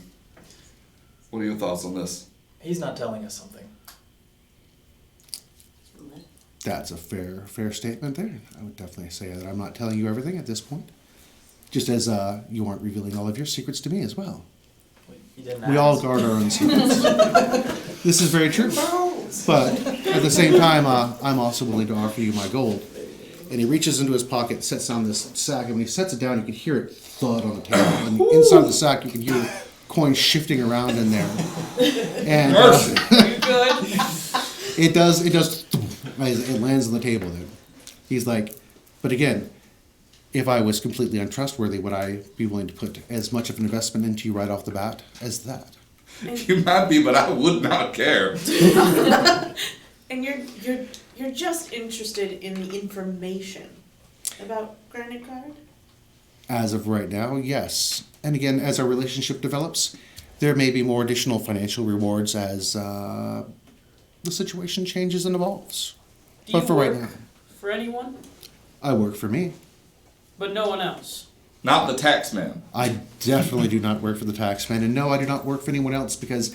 What are your thoughts on this? He's not telling us something. That's a fair statement there. I would definitely say that I'm not telling you everything at this point. Just as you aren't revealing all of your secrets to me as well. You didn't We all ask. guard our own secrets. This is very true. But at the same time, I'm also willing to offer you my gold. And he reaches into his pocket, sets down this sack, and when he sets it down, you can hear it thud on the table. And inside the sack, you can hear coins shifting around in there. And You good? it does, it lands on the table then. He's like, but again, if I was completely untrustworthy, would I be willing to put as much of an investment into you right off the bat as that? You might be, but I would not care. And you're just interested in the information about Granitegard? As of right now, yes. And again, as our relationship develops, there may be more additional financial rewards as the situation changes and evolves. Do But you for right work now, for anyone? I work for me. But no one else. Not the tax man. I definitely do not work for the taxman, and no, I do not work for anyone else because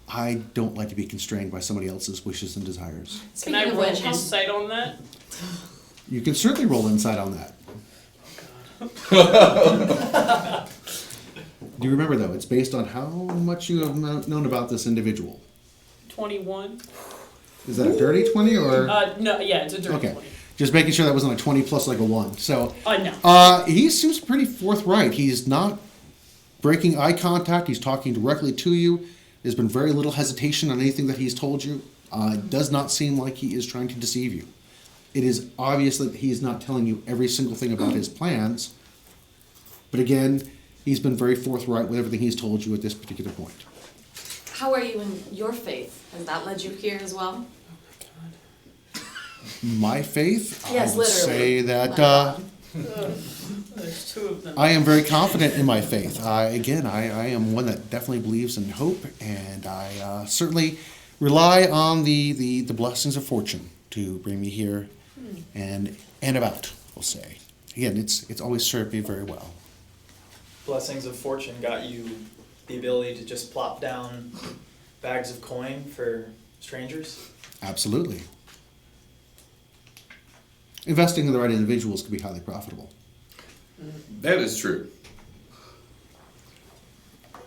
I don't like to be constrained by somebody else's wishes and desires. Can I Speaking of roll which, how- insight on that? You can certainly roll insight on that. Do you remember though, it's based on how much you have known about this individual. 21. Is that a dirty 20 or? No, yeah, it's a dirty Okay. 20. Just making sure that wasn't a 20 plus like a 1. So, No. he seems pretty forthright. He's not breaking eye contact. He's talking directly to you. There's been very little hesitation on anything that he's told you. It does not seem like he is trying to deceive you. It is obvious that he is not telling you every single thing about his plans. But again, he's been very forthright with everything he's told you at this particular point. How are you in your faith? Has that led you here as well? My faith, Yes, I would literally. say that My God. There's two of them. I am very confident in my faith. I am one that definitely believes in hope, and I certainly rely on the blessings of fortune to bring me here and about, we'll say. Again, it's always served me very well. Blessings of fortune got you the ability to just plop down bags of coin for strangers? Absolutely. Investing in the right individuals can be highly profitable. That is true.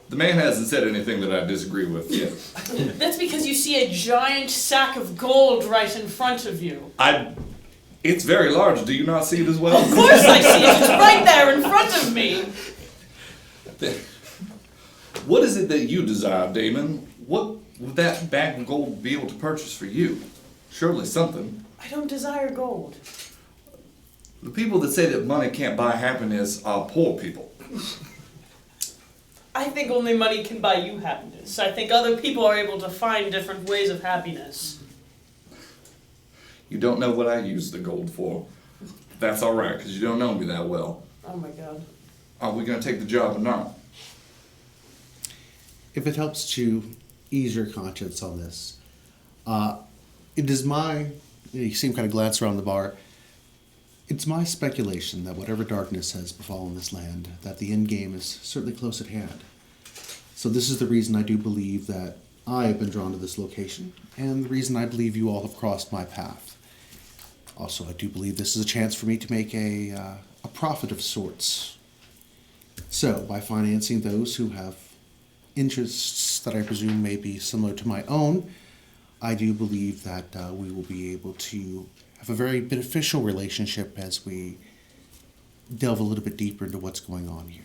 The man hasn't said anything that I disagree with yet. That's because you see a giant sack of gold right in front of you. It's very large. Do you not see it as well? Of course I see it. It's right there in front of me. What is it that you desire, Damon? What would that bag of gold be able to purchase for you? Surely something. I don't desire gold. The people that say that money can't buy happiness are poor people. I think only money can buy you happiness. I think other people are able to find different ways of happiness. You don't know what I use the gold for. That's all right, because you don't know me that well. Oh my god. Are we going to take the job or not? If it helps to ease your conscience on this, it is my, you see him kind of glance around the bar, it's my speculation that whatever darkness has befallen this land, that the end game is certainly close at hand. So this is the reason I do believe that I have been drawn to this location, and the reason I believe you all have crossed my path. Also, I do believe this is a chance for me to make a profit of sorts. So, by financing those who have interests that I presume may be similar to my own, I do believe that we will be able to have a very beneficial relationship as we delve a little bit deeper into what's going on here.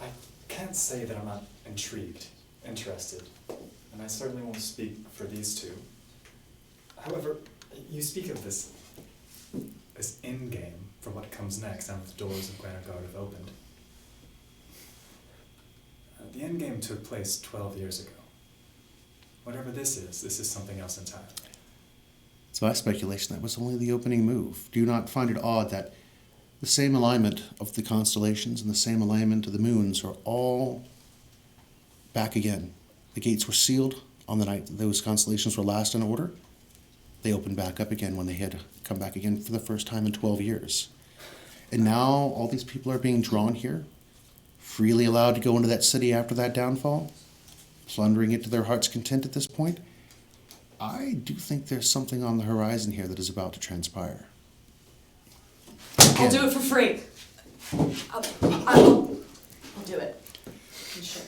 I can't say that I'm not intrigued, interested, and I certainly won't speak for these two. However, you speak of this end game for what comes next now that the doors of Granitegard have opened. The end game took place 12 years ago. Whatever this is something else entirely. It's my speculation that was only the opening move. Do you not find it odd that the same alignment of the constellations and the same alignment of the moons are all back again? The gates were sealed on the night that those constellations were last in order. They opened back up again when they had come back again for the first time in 12 years. And now all these people are being drawn here, freely allowed to go into that city after that downfall. plundering it to their heart's content at this point, I do think there's something on the horizon here that is about to transpire. I'll do it for free. I'll do it. I'm sure.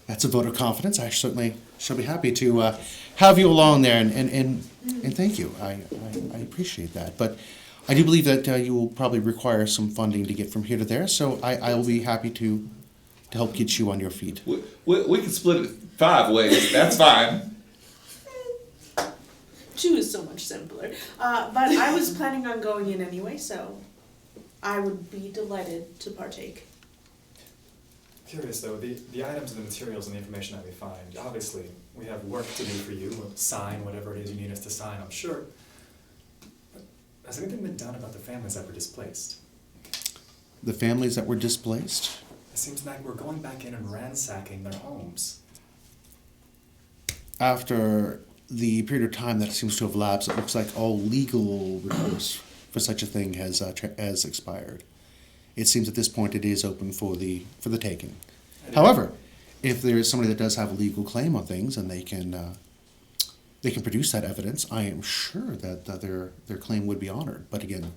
That's a vote of confidence. I certainly shall be happy to have you along there, and thank you. I appreciate that. But I do believe that you will probably require some funding to get from here to there, so I will be happy to help get you on your feet. We can split it 5 ways. That's fine. 2 is so much simpler. But I was planning on going in anyway, so I would be delighted to partake. Curious though, the items and the materials and the information that we find, obviously, we have work to do for you. We'll sign whatever it is you need us to sign, I'm sure. But has anything been done about the families that were displaced? The families that were displaced? It seems like we're going back in and ransacking their homes. After the period of time that seems to have lapsed, it looks like all legal recourse for such a thing has expired. It seems at this point it is open for the taking. However, if there is somebody that does have a legal claim on things and they can produce that evidence, I am sure that their claim would be honored. But again,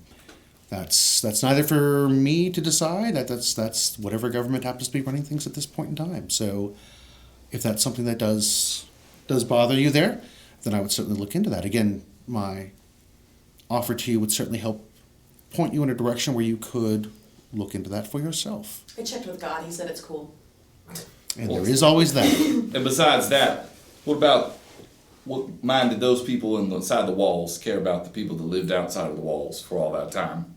that's neither for me to decide. That's whatever government happens to be running things at this point in time. So, if that's something that does bother you there, then I would certainly look into that. Again, my offer to you would certainly help point you in a direction where you could look into that for yourself. I checked with God. He said it's cool. And there is always that. And besides that, what mind did those people inside the walls care about the people that lived outside of the walls for all that time?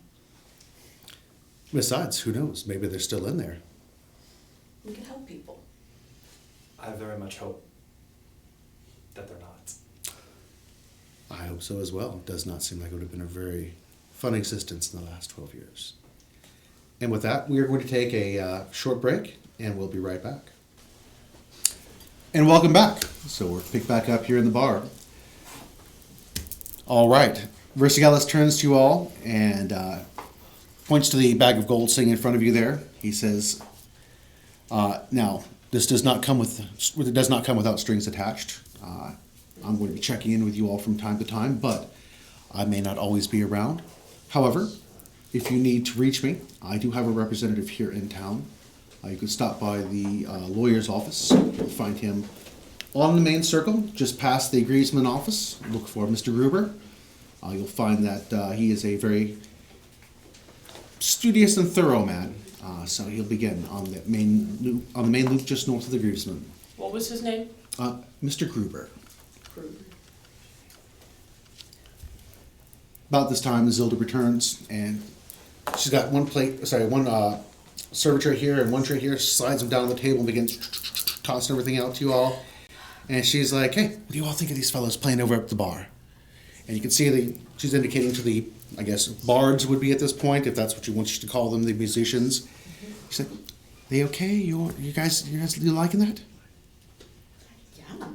Besides, who knows? Maybe they're still in there. We can help people. I very much hope that they're not. I hope so as well. It does not seem like it would have been a very fun existence in the last 12 years. And with that, we are going to take a short break, and we'll be right back. And welcome back. So we're picked back up here in the bar. All right. Versigelis turns to you all and points to the bag of gold sitting in front of you there. He says, "Now, this does not come without strings attached. I'm going to be checking in with you all from time to time, but I may not always be around. However, if you need to reach me, I do have a representative here in town. You can stop by the lawyer's office. You'll find him on the main circle, just past the Griezmann office. Look for Mr. Gruber. You'll find that he is a very studious and thorough man. So he'll begin on the main loop just north of the Griezmann. What was his name? Mr. Gruber. About this time, Zilda returns, and she's got one server tray here and one tray here, slides them down on the table and begins tossing everything out to you all. And she's like, "Hey, what do you all think of these fellows playing over at the bar?" And you can see she's indicating to the, I guess, bards would be at this point, if that's what you want to call them, the musicians. She's like, "They okay? You guys liking that?" Yeah.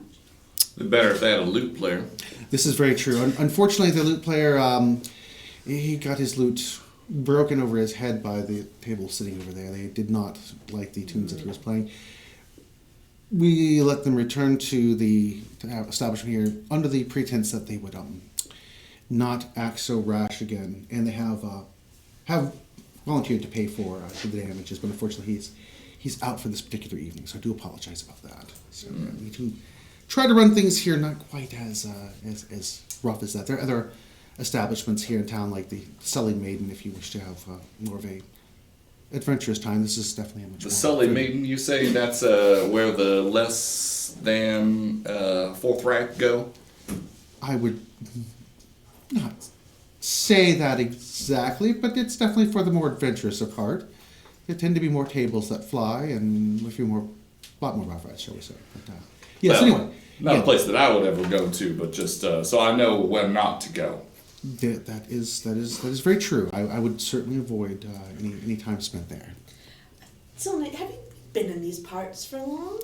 It'd be better if they had a lute player. This is very true. Unfortunately, the lute player, he got his lute broken over his head by the table sitting over there. They did not like the tunes that he was playing. We let them return to the establishment here under the pretense that they would not act so rash again, and they have volunteered to pay for the damages. But unfortunately, he's out for this particular evening, so I do apologize about that. So we do try to run things here not quite as rough as that. There are other establishments here in town, like the Sully Maiden, if you wish to have more of a adventurous time. This is definitely a much The more Sully Maiden, you say that's where the less than fourth rank go? I would not say that exactly, but it's definitely for the more adventurous of heart. There tend to be more tables that fly and a lot more rough rides, shall we say. But, yes, Well, anyway. Not a place that I would ever go to, but just so I know when not to go. That is very true. I would certainly avoid any time spent there. So, have you been in these parts for long?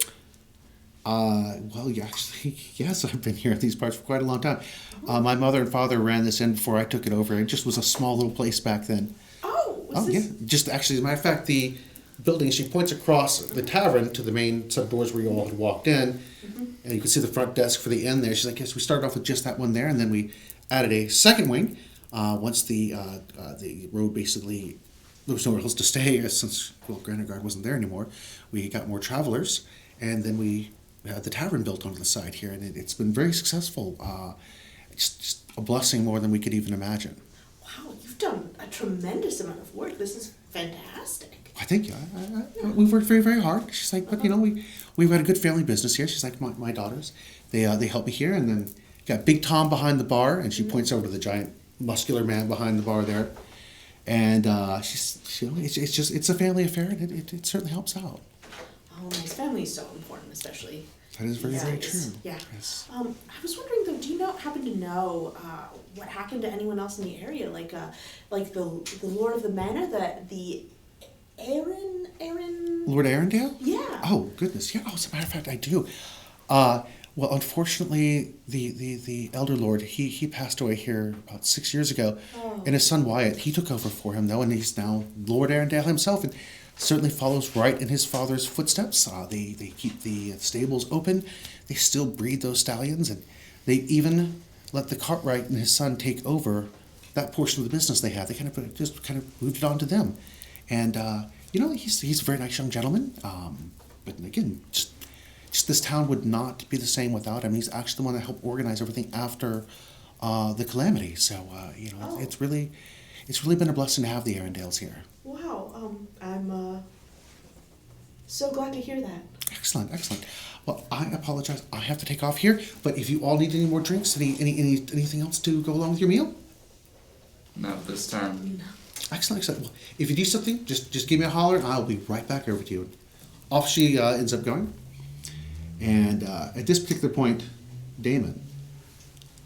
Well, actually, yes, I've been here in these parts for quite a long time. My mother and father ran this inn before I took it over. It just was a small little place back then. Oh, Yeah. Just actually, as a matter of fact, the building. She points across the tavern to the main set of doors where you all had walked in, and you can see the front desk for the inn there. She's like, yes, we started off with just that one there, and then we added a second wing once the road basically, there was nowhere else to stay since Granitegard wasn't there anymore. We got more travelers, and then we had the tavern built onto the side here, and it's been very successful. It's just a blessing more than we could even imagine. Wow, you've done a tremendous amount of work. This is fantastic. I think we've worked very, very hard. She's like, but we've got a good family business here. She's like, my daughters, they help me here, and then got Big Tom behind the bar, and she points over to the giant muscular man behind the bar there, and it's a family affair, and it certainly helps out. Oh, nice. Family is so important, especially. That is very, very nowadays. true. Yeah. Yes. I was wondering though, do you happen to know what happened to anyone else in the area, like the Lord of the Manor, the Aaron? Lord Arundel? Yeah. Oh goodness, yeah. Oh, as a matter of fact, I do. Well, unfortunately, the elder lord he passed away here about 6 years ago, and his son Wyatt he took over for him though, and he's now Lord Arundel himself, and certainly follows right in his father's footsteps. They keep the stables open. They still breed those stallions, and they even let the Cartwright and his son take over that portion of the business they have. They kind of moved it on to them, and he's a very nice young gentleman. But again, just this town would not be the same without him. He's actually the one that helped organize everything after the Calamity. So it's really been a blessing to have the Arundels here. Wow. I'm so glad to hear that. Excellent. Well, I apologize. I have to take off here. But if you all need any more drinks, anything else to go along with your meal? Not at this time. Excellent. Well, if you do something, just give me a holler, and I'll be right back over to you. Off she ends up going. And at this particular point, Damon,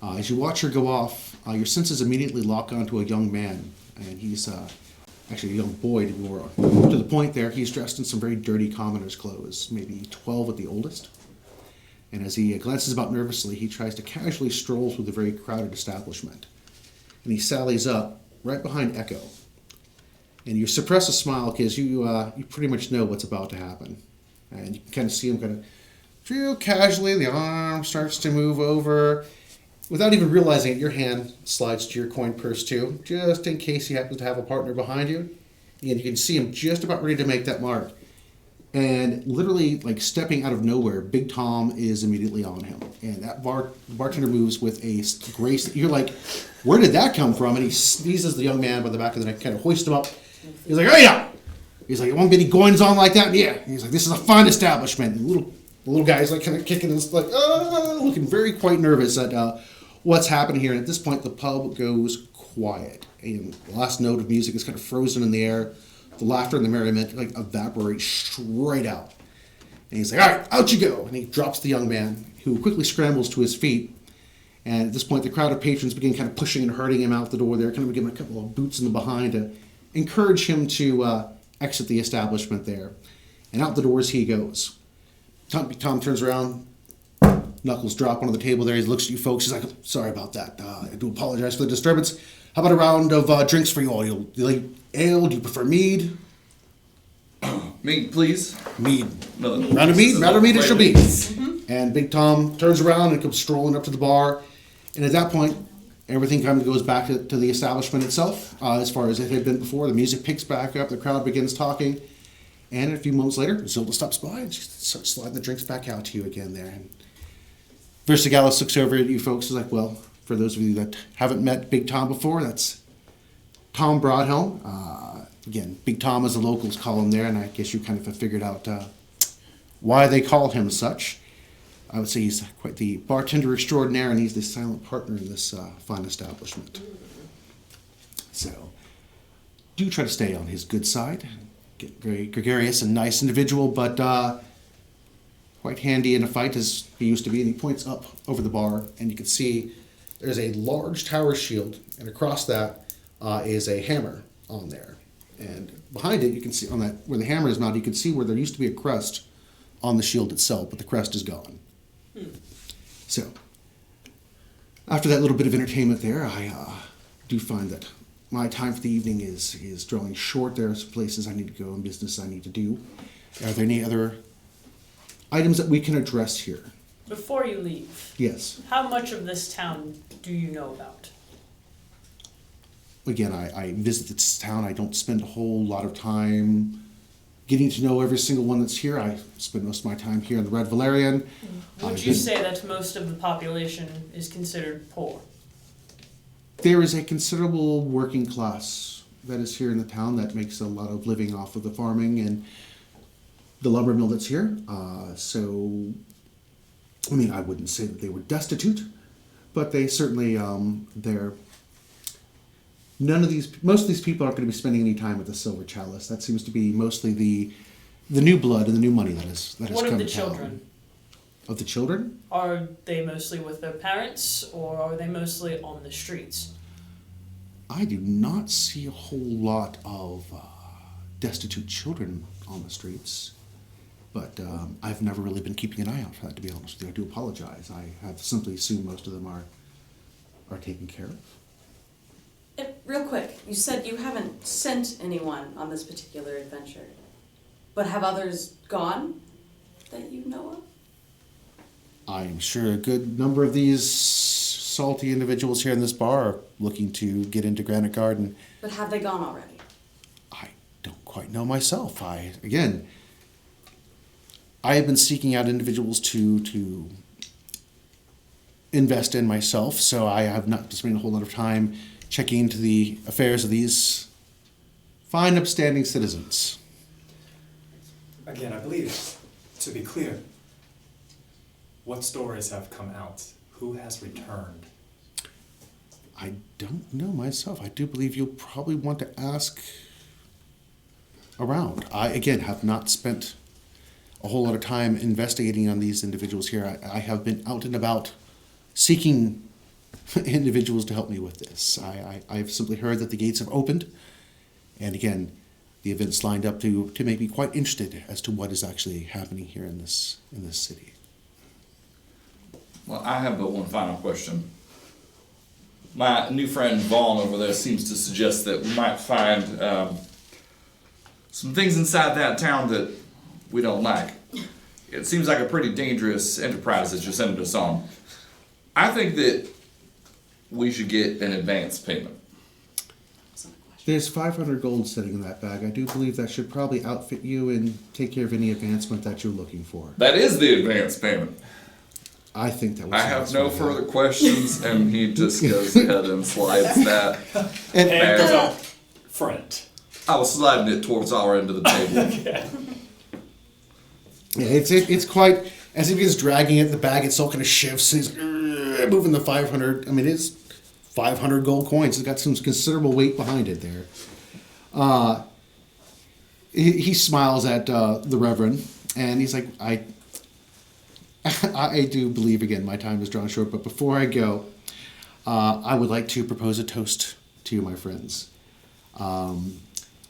as you watch her go off, your senses immediately lock onto a young man, and he's actually a young boy to be more to the point there. He's dressed in some very dirty commoner's clothes, maybe 12 at the oldest. And as he glances about nervously, he tries to casually stroll through the very crowded establishment. And he sallies up right behind Echo. And you suppress a smile because you pretty much know what's about to happen. And you can kind of see him kind of real casually, the arm starts to move over. Without even realizing it, your hand slides to your coin purse too, just in case you happen to have a partner behind you. And you can see him just about ready to make that mark. And literally, like stepping out of nowhere, Big Tom is immediately on him. And that bartender moves with a grace that you're like, where did that come from? And he sneezes the young man by the back of the neck, kind of hoists him up. He's like, oh yeah! He's like, it won't be any goings on like that. Yeah. He's like, this is a fine establishment. And the little guy's like kind of kicking his, like, looking very quite nervous at what's happening here. And at this point, the pub goes quiet. And the last note of music is kind of frozen in the air. The laughter and the merriment like evaporate straight out. And he's like, all right, out you go. And he drops the young man, who quickly scrambles to his feet. And at this point, the crowd of patrons begin kind of pushing and hurting him out the door there, kind of giving him a couple of boots in the behind to encourage him to exit the establishment there. And out the doors he goes. Tom turns around, knuckles drop onto the table there. He looks at you folks. He's like, sorry about that. I do apologize for the disturbance. How about a round of drinks for you all? You like ale? Do you prefer mead? Mead, please. Mead. No, Round of mead? Round of mead it shall be. And Big Tom turns around and comes strolling up to the bar. And at that point, everything kind of goes back to the establishment itself, as far as it had been before. The music picks back up. The crowd begins talking. And a few moments later, Zilda stops by and she starts sliding the drinks back out to you again there. And Versagallis looks over at you folks and is like, well, for those of you that haven't met Big Tom before, that's Tom Broadhelm. Again, Big Tom as the locals call him there, and I guess you kind of have figured out why they call him such. I would say he's quite the bartender extraordinaire, and he's the silent partner in this fine establishment. So, do try to stay on his good side. Get very gregarious and nice individual, but quite handy in a fight as he used to be. And he points up over the bar, and you can see there's a large tower shield, and across that is a hammer on there. And behind it, you can see on that where the hammer is not, you can see where there used to be a crest on the shield itself, but the crest is gone. So, after that little bit of entertainment there, I do find that my time for the evening is drawing short. There are some places I need to go and business I need to do. Are there any other items that we can address here? Before you leave, Yes. how much of this town do you know about? Again, I visit this town. I don't spend a whole lot of time getting to know every single one that's here. I spend most of my time here in the Red Valerian. Would you say that most of the population is considered poor? There is a considerable working class that is here in the town that makes a lot of living off of the farming and the lumber mill that's here. So, I mean, I wouldn't say that they were destitute, but they certainly, most of these people aren't going to be spending any time at the Silver Chalice. That seems to be mostly the new blood and the new money that has What come of the to town. children? Of the children? Are they mostly with their parents, or are they mostly on the streets? I do not see a whole lot of destitute children on the streets, but I've never really been keeping an eye out for that, to be honest with you. I do apologize. I have simply assumed most of them are taken care of. Real quick, you said you haven't sent anyone on this particular adventure, but have others gone that you know of? I'm sure a good number of these salty individuals here in this bar are looking to get into Granitegard, and But have they gone already? I don't quite know myself. I have been seeking out individuals to invest in myself, so I have not spent a whole lot of time checking into the affairs of these fine, upstanding citizens. Again, I believe, to be clear, what stories have come out? Who has returned? I don't know myself. I do believe you'll probably want to ask around. I, again, have not spent a whole lot of time investigating on these individuals here. I have been out and about seeking individuals to help me with this. I've simply heard that the gates have opened, and again, the events lined up to make me quite interested as to what is actually happening here in this city. Well, I have but one final question. My new friend Vaughn over there seems to suggest that we might find some things inside that town that we don't like. It seems like a pretty dangerous enterprise that you're sending us on. I think that we should get an advance payment. There's 500 gold sitting in that bag. I do believe that should probably outfit you and take care of any advancement that you're looking for. That is the advance payment. I think that was. I have no further questions, and he just goes ahead and slides that. And bag. goes up front. I was sliding it towards our end of the table. Yeah, it's quite, as he begins dragging it, the bag itself kind of shifts, and he's moving the 500. I mean, it's 500 gold coins. It's got some considerable weight behind it there. He smiles at the Reverend, and he's like, I do believe, again, my time is drawn short, but before I go, I would like to propose a toast to you, my friends.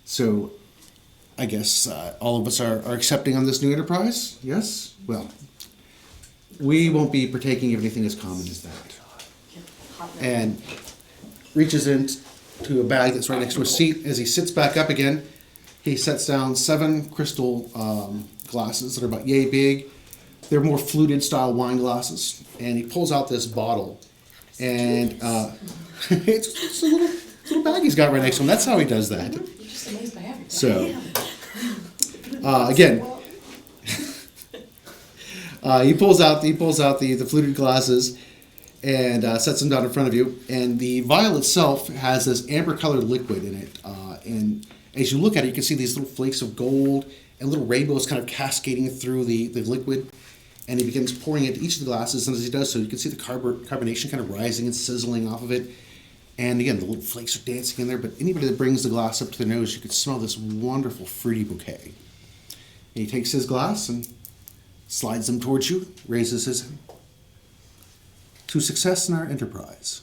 So, I guess all of us are accepting on this new enterprise? Yes? Well, we won't be partaking of anything as common as that. And reaches into a bag that's right next to his seat. As he sits back up again, he sets down 7 crystal glasses that are about yay big. They're more fluted style wine glasses. And he pulls out this bottle. And it's a little bag he's got right next to him. That's how he does that. You're just amazed by everything. So, again, he pulls out the fluted glasses and sets them down in front of you. And the vial itself has this amber-colored liquid in it. And as you look at it, you can see these little flakes of gold and little rainbows kind of cascading through the liquid. And he begins pouring it into each of the glasses. And as he does so, you can see the carbonation kind of rising and sizzling off of it. And again, the little flakes are dancing in there. But anybody that brings the glass up to their nose, you can smell this wonderful fruity bouquet. And he takes his glass and slides them towards you, raises his hand. To success in our enterprise.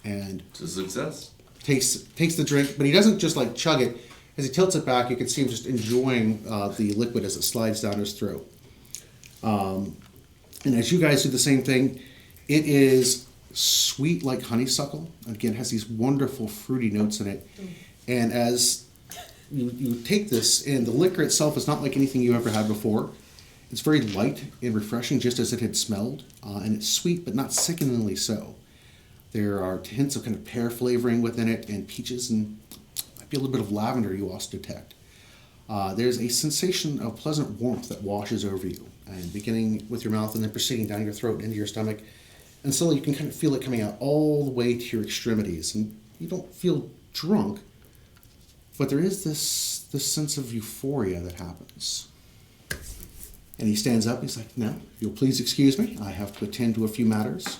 And To success. takes the drink, but he doesn't just like chug it. As he tilts it back, you can see him just enjoying the liquid as it slides down his throat. And as you guys do the same thing, it is sweet like honeysuckle. Again, it has these wonderful fruity notes in it. And as you take this, and the liquor itself is not like anything you ever had before. It's very light and refreshing, just as it had smelled, and it's sweet but not sickeningly so. There are hints of kind of pear flavoring within it, and peaches, and might be a little bit of lavender you also detect. There's a sensation of pleasant warmth that washes over you, and beginning with your mouth and then proceeding down your throat into your stomach, and slowly you can kind of feel it coming out all the way to your extremities, and you don't feel drunk, but there is this sense of euphoria that happens. And he stands up, he's like, "Now, if you'll please excuse me, I have to attend to a few matters.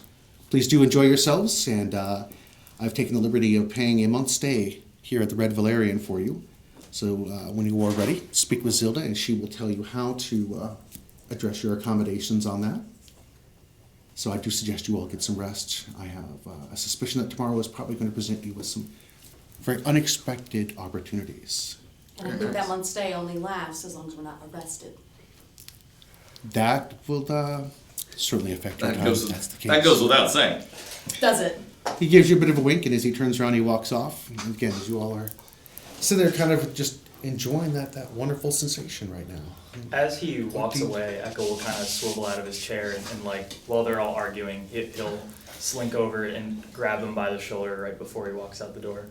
Please do enjoy yourselves, and I've taken the liberty of paying a month's stay here at the Red Valerian for you. So when you are ready, speak with Zilda, and she will tell you how to address your accommodations on that. So I do suggest you all get some rest. I have a suspicion that tomorrow is probably going to present you with some very unexpected opportunities." And I think that month's stay only lasts as long as we're not arrested. That will certainly affect your time if that's the case. That goes without saying. Does it? He gives you a bit of a wink, and as he turns around, he walks off. And again, as you all are sitting there kind of just enjoying that wonderful sensation right now. As he walks away, Echo will kind of swivel out of his chair and like, while they're all arguing, he'll slink over and grab him by the shoulder right before he walks out the door.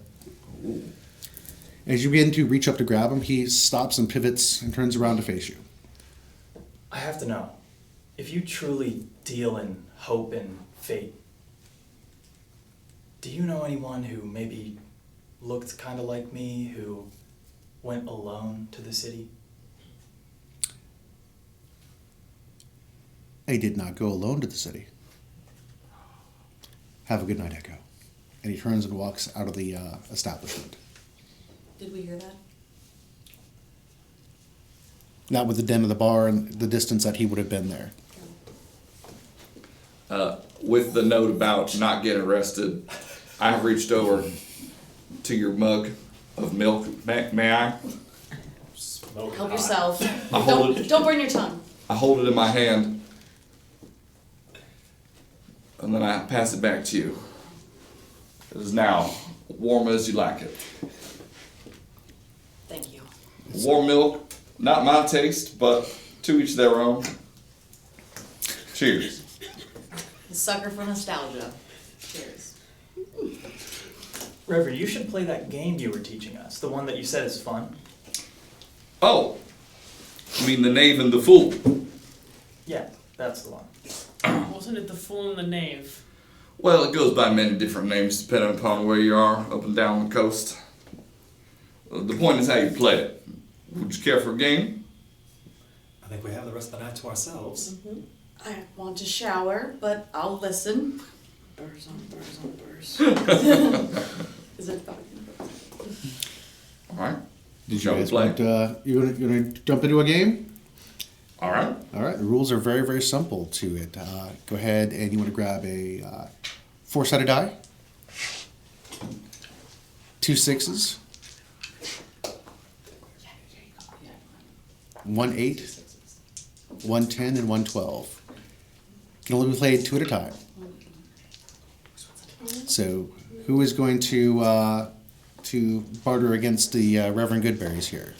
As you begin to reach up to grab him, he stops and pivots and turns around to face you. I have to know, if you truly deal in hope and fate, do you know anyone who maybe looked kind of like me, who went alone to the city? I did not go alone to the city. Have a good night, Echo. And he turns and walks out of the establishment. Did we hear that? Not with the den of the bar and the distance that he would have been there. With the note about not getting arrested, I have reached over to your mug of milk. May I? Help yourself. I hold it. Don't burn your tongue. I hold it in my hand, and then I pass it back to you. It is now warm as you like it. Thank you. Warm milk, not my taste, but to each their own. Cheers. The sucker for nostalgia. Cheers. Reverend, you should play that game you were teaching us, the one that you said is fun. Oh, you mean the knave and the fool? Yeah, that's the one. Wasn't it the Fool and the Knave? Well, it goes by many different names depending upon where you are, up and down the coast. The point is how you play it. Would you care for a game? I think we have the rest of the night to ourselves. I want to shower, but I'll listen. Burrs on burrs on burrs. Is it? All right. Did Shall you we guys play? want, you gonna jump into a game? All right. All right, the rules are very, very simple to it. Go ahead and you want to grab a 4-sided die, 2 6s, 1 8, 1 10, and 1 12. Can only be played 2 at a time. So, who is going to barter against the Reverend Goodberries here?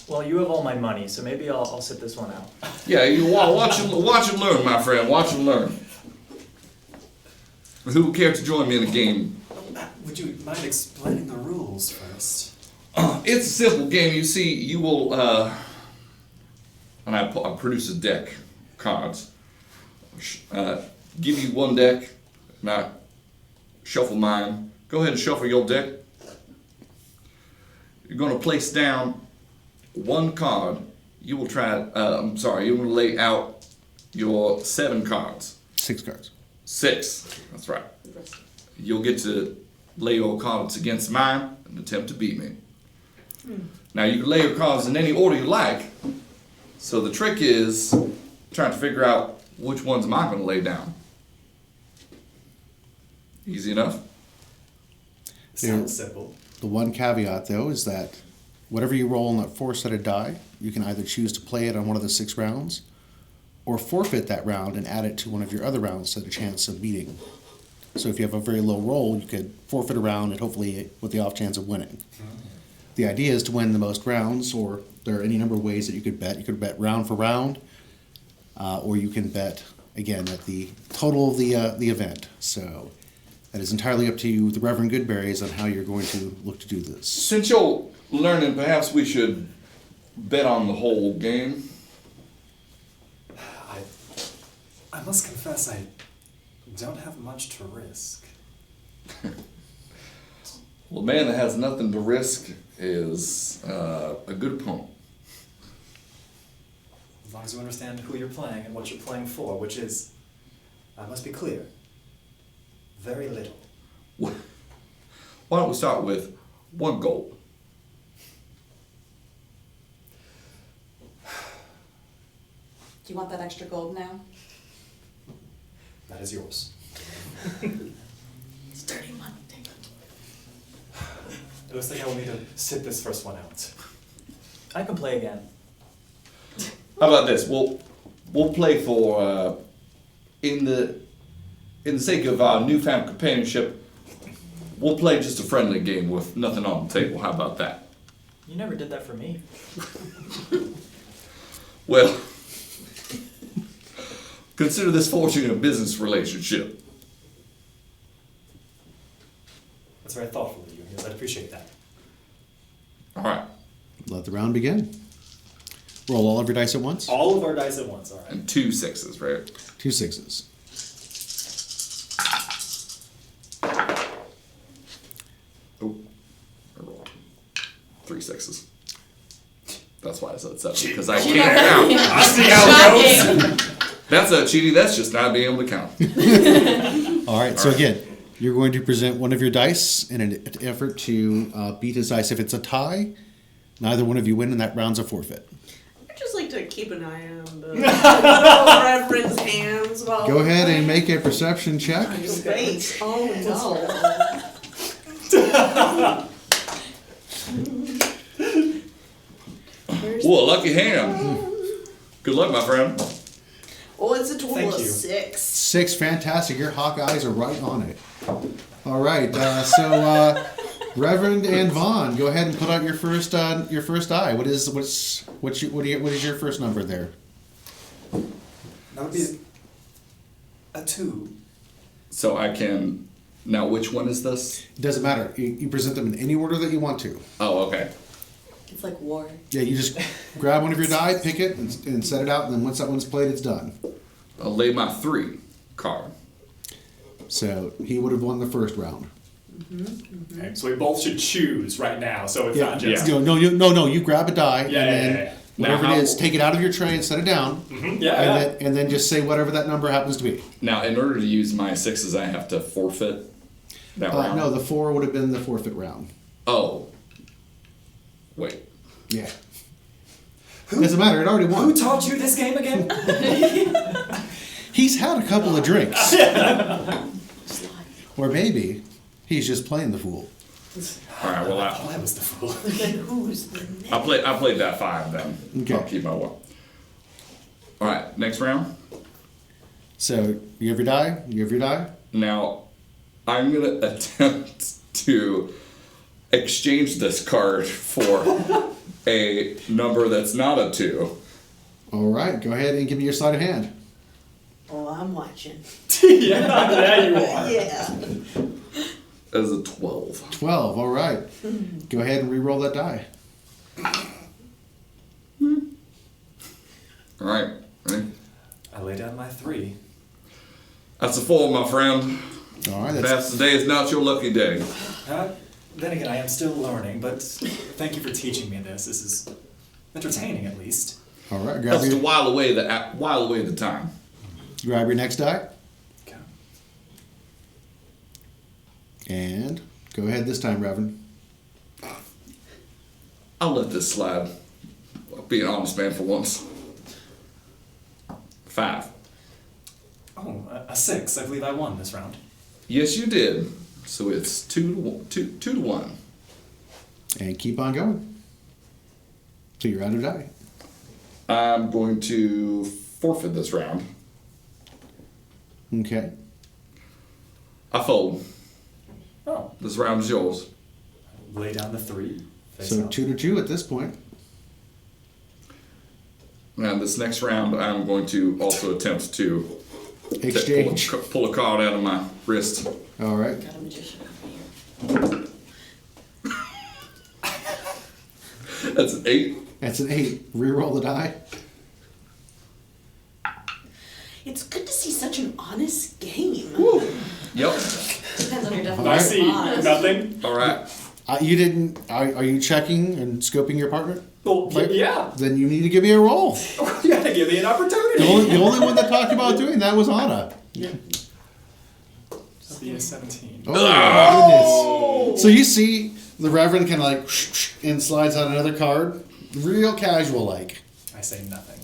Well, you have all my money, so maybe I'll sit this one out. Yeah, you watch and learn, my friend. Watch and learn. Who would care to join me in a game? Would you mind explaining the rules first? It's a simple game. You see, you will, and I produce a deck of cards. Give you one deck, and I shuffle mine. Go ahead and shuffle your deck. You're going to place down one card. You will you will lay out your 7 cards. 6 cards. 6, that's right. You'll get to lay your cards against mine and attempt to beat me. Now you can lay your cards in any order you like, so the trick is trying to figure out which ones am I going to lay down. Easy enough? Sounds simple. The one caveat, though, is that whatever you roll on that 4-sided die, you can either choose to play it on one of the 6 rounds, or forfeit that round and add it to one of your other rounds to the chance of beating. So if you have a very low roll, you could forfeit a round and hopefully with the off chance of winning. The idea is to win the most rounds, or there are any number of ways that you could bet. You could bet round for round, or you can bet, again, at the total of the event. So that is entirely up to you, the Reverend Goodberries, on how you're going to look to do this. Since you're learning, perhaps we should bet on the whole game. I must confess, I don't have much to risk. Well, a man that has nothing to risk is a good opponent. As long as you understand who you're playing and what you're playing for, which is, I must be clear, very little. Why don't we start with 1 gold? Do you want that extra gold now? That is yours. It's dirty money, take it. It looks like I will need to sit this first one out. I can play again. How about this? We'll play for in the sake of our newfound companionship. We'll play just a friendly game with nothing on the table. How about that? You never did that for me. Well, consider this fortune a business relationship. That's very thoughtful of you. Yes, I appreciate that. All right. Let the round begin. Roll all of your dice at once. All of our dice at once, all right. And 2 6s, right? 2 6s. Oh, I rolled 3 6s. That's why I said 7, because I can't count. I see how it goes. That's not cheating, that's just not being able to count. All right, so again, you're going to present one of your dice in an effort to beat his dice. If it's a tie, neither one of you win, and that round's a forfeit. I just like to keep an eye on the little Reverend's hands while. Go ahead and make a perception check. Great. Oh no. Whoa, lucky hand. Good luck, my friend. Oh, it's a total Thank of you. 6. 6, fantastic. Your hawk eyes are right on it. All right, so Reverend and Vaughn, go ahead and put out your first die. What is your first number there? That would be a 2. So I can... Now, which one is this? It doesn't matter. You present them in any order that you want to. Oh, okay. It's like war. Yeah, you just grab one of your die, pick it, and set it out, and then once that one's played, it's done. I'll lay my 3 card. So he would have won the first round. Okay, so we both should choose right now, so it's not just... No, you grab a die, and then whatever Now it is, take it out of your tray and set it down, and then just say whatever that number happens to be. Now, in order to use my 6s, I have to forfeit that round? No, the 4 would have been the forfeit round. Oh. Wait. Yeah. Doesn't matter, it already won. Who taught you this game again? He's had a couple of drinks. Or maybe he's just playing the fool. All right, well, I was the fool. Who's the next? I played that 5 then. Okay. I'll keep my 1. All right, next round. So, you have your die? You have your die? Now, I'm going to attempt to exchange this card for a number that's not a 2. All right, go ahead and give me your sleight of hand. Oh, I'm watching. yeah, you are. Yeah. As a 12. 12, all right. Go ahead and re-roll that die. All right, ready? I lay down my 3. That's a 4, my friend. All right, Perhaps today is not your lucky day. Then again, I am still learning, but thank you for teaching me this. This is entertaining, at least. all right. That's to while away the time. Grab your next die. Okay. And go ahead this time, Reverend. I'll let this slide. I'll be an honest man for once. 5. Oh, a 6. I believe I won this round. Yes, you did. So it's 2 to 1. And keep on going. So you're out of die. I'm going to forfeit this round. Okay. I fold. Oh, This round is yours. lay down the 3. Face So up. 2-2 at this point. And this next round, I'm going to also attempt to Exchange. pull a card out of my wrist. All right. Got a magician over here. That's an 8. That's an 8. Reroll the die. It's good to see such an honest game. Yep. Depends on your definition. I see of honest. nothing. All right. You didn't. Are you checking and scoping your partner? Well, Like- yeah. Then you need to give me a roll. You gotta give me an opportunity. The only one that talked about doing that was Anna. See a 17. Oh, my goodness. So you see the Reverend kind of like and slides out another card. Real casual like. I say nothing.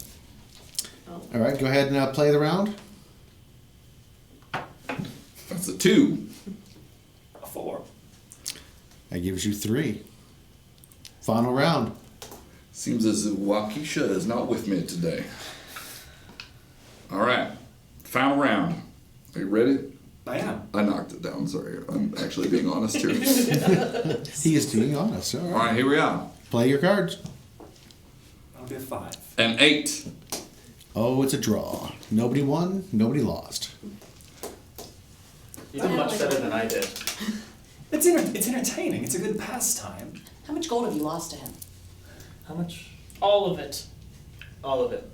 All right, go ahead and play the round. That's a 2. A 4. That gives you 3. Final round. Seems as if Waukesha is not with me today. All right. Final round. Are you ready? I am. I knocked it down. Sorry. I'm actually being honest here. He is being honest. All All right. right. Here we are. Play your cards. I'll be a 5. An 8. Oh, it's a draw. Nobody won, nobody lost. You did much better than I did. It's entertaining. It's a good pastime. How much gold have you lost to him? How much? All of it. All of it.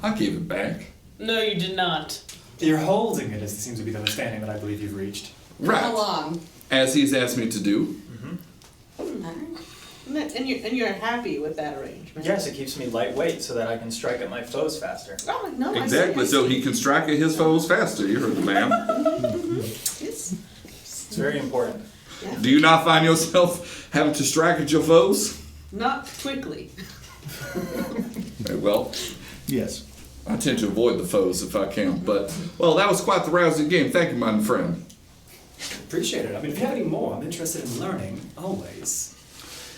I gave it back. No, you did not. You're holding it, as it seems to be the understanding that I believe you've reached. How Right. long? As he's asked me to do. And you're happy with that arrangement? Yes, it keeps me lightweight so that I can strike at my foes faster. Oh, no, I see, Exactly. I So see. he can strike at his foes faster. You heard the man. Yes. It's very important. Yeah. Do you not find yourself having to strike at your foes? Not quickly. Very well. Yes. I tend to avoid the foes if I can, but, well, that was quite the rousing game. Thank you, my friend. Appreciate it. I mean, if you have any more, I'm interested in learning, always.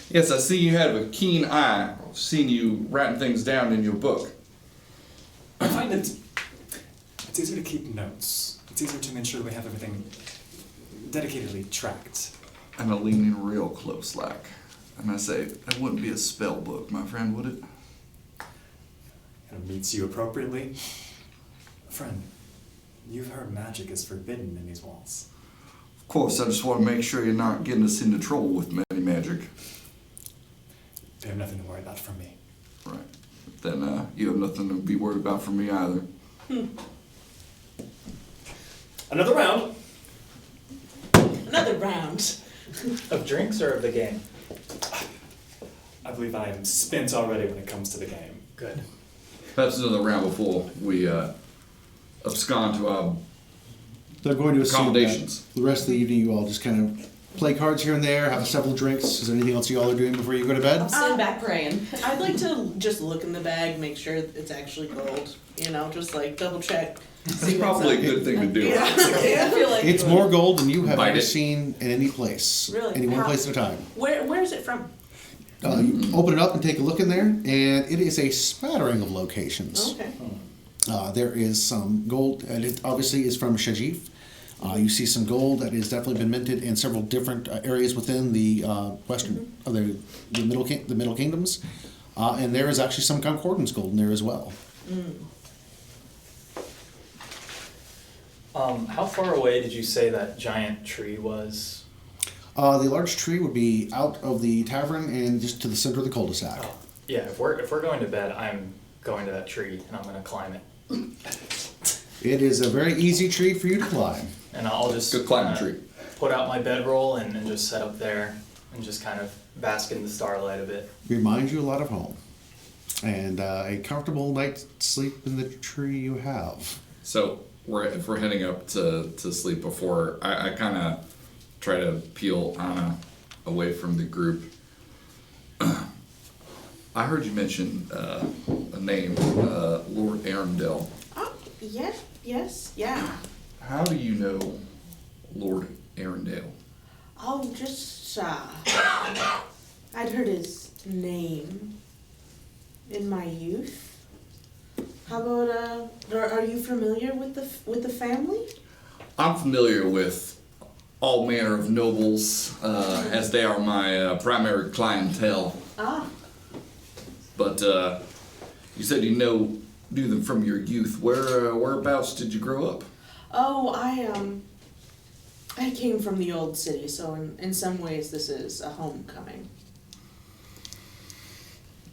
Yes, I see you have a keen eye. I've seen you writing things down in your book. I find it's easier to keep notes. It's easier to ensure we have everything dedicatedly tracked. And I lean in real close, like, and I say, that wouldn't be a spell book, my friend, would it? And it meets you appropriately. Friend, you've heard magic is forbidden in these walls. Of course, I just want to make sure you're not getting us into trouble with any magic. You have nothing to worry about from me. Right. Then you have nothing to be worried about from me either. Another round. Another round. Of drinks or of the game? I believe I am spent already when it comes to the game. Good. Perhaps another round before we abscond to our They're going to assume accommodations. that the rest of the evening you all just kind of play cards here and there, have several drinks. Is there anything else you all are doing before you go to bed? I'm sitting back praying. I'd like to just look in the bag, make sure it's actually gold. You know, just like double check. That's probably a good thing to do. Yeah, I feel like It's more gold than you have Bite ever it. seen in any place. Really? Any one How- place at a time. Where is it from? You open it up and take a look in there, and it is a smattering of locations. Okay. There is some gold, and it obviously is from Shajif. You see some gold that has definitely been minted in several different areas within the western, the Middle Kingdoms, and there is actually some Concordance gold in there as well. How far away did you say that giant tree was? The large tree would be out of the tavern and just to the center of the cul-de-sac. Oh, yeah. If we're going to bed, I'm going to that tree and I'm going to climb it. It is a very easy tree for you to climb. And I'll just Good climbing tree. put out my bedroll and just set up there and just kind of bask in the starlight a bit. Reminds you a lot of home, and a comfortable night's sleep in the tree you have. So if we're heading up to sleep before, I kind of try to peel Anna away from the group. I heard you mention a name, Lord Arundel. Oh, yes, yeah. How do you know Lord Arundel? Oh, just, I'd heard his name in my youth. How about, are you familiar with the family? I'm familiar with all manner of nobles, as they are my primary clientele. Ah, But you said you knew them from your youth. Whereabouts did you grow up? oh, I came from the old city, so in some ways this is a homecoming.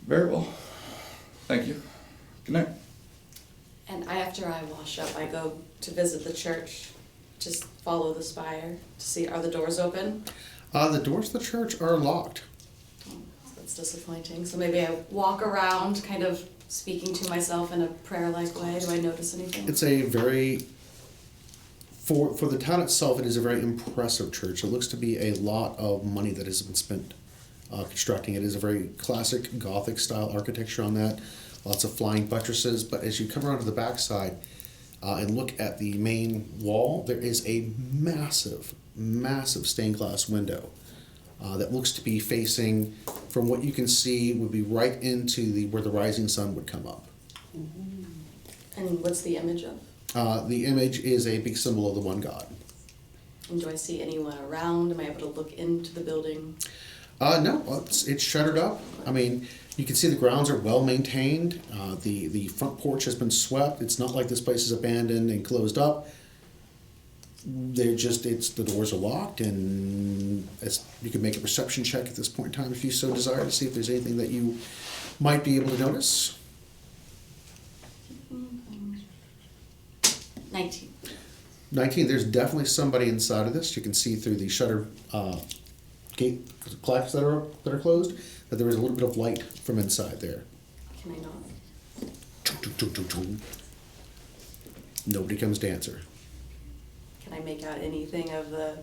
Very well. Thank you. Good night. And after I wash up, I go to visit the church, just follow the spire to see, are the doors open? The doors to the church are locked. Oh, that's disappointing. So maybe I walk around, kind of speaking to myself in a prayer-like way. Do I notice anything? It's a very, for the town itself, it is a very impressive church. It looks to be a lot of money that has been spent constructing it. It is a very classic Gothic style architecture on that. Lots of flying buttresses, but as you come around to the backside and look at the main wall, there is a massive, massive stained glass window that looks to be facing, from what you can see, would be right into where the rising sun would come up. And what's the image of? The image is a big symbol of the one God. And do I see anyone around? Am I able to look into the building? No, it's shuttered up. I mean, you can see the grounds are well maintained. The front porch has been swept. It's not like this place is abandoned and closed up. The doors are locked, and you can make a perception check at this point in time if you so desire to see if there's anything that you might be able to notice. 19. 19, there's definitely somebody inside of this. You can see through the shutter gate clocks that are closed that there is a little bit of light from inside there. Can I not? Nobody comes to answer. Can I make out anything of the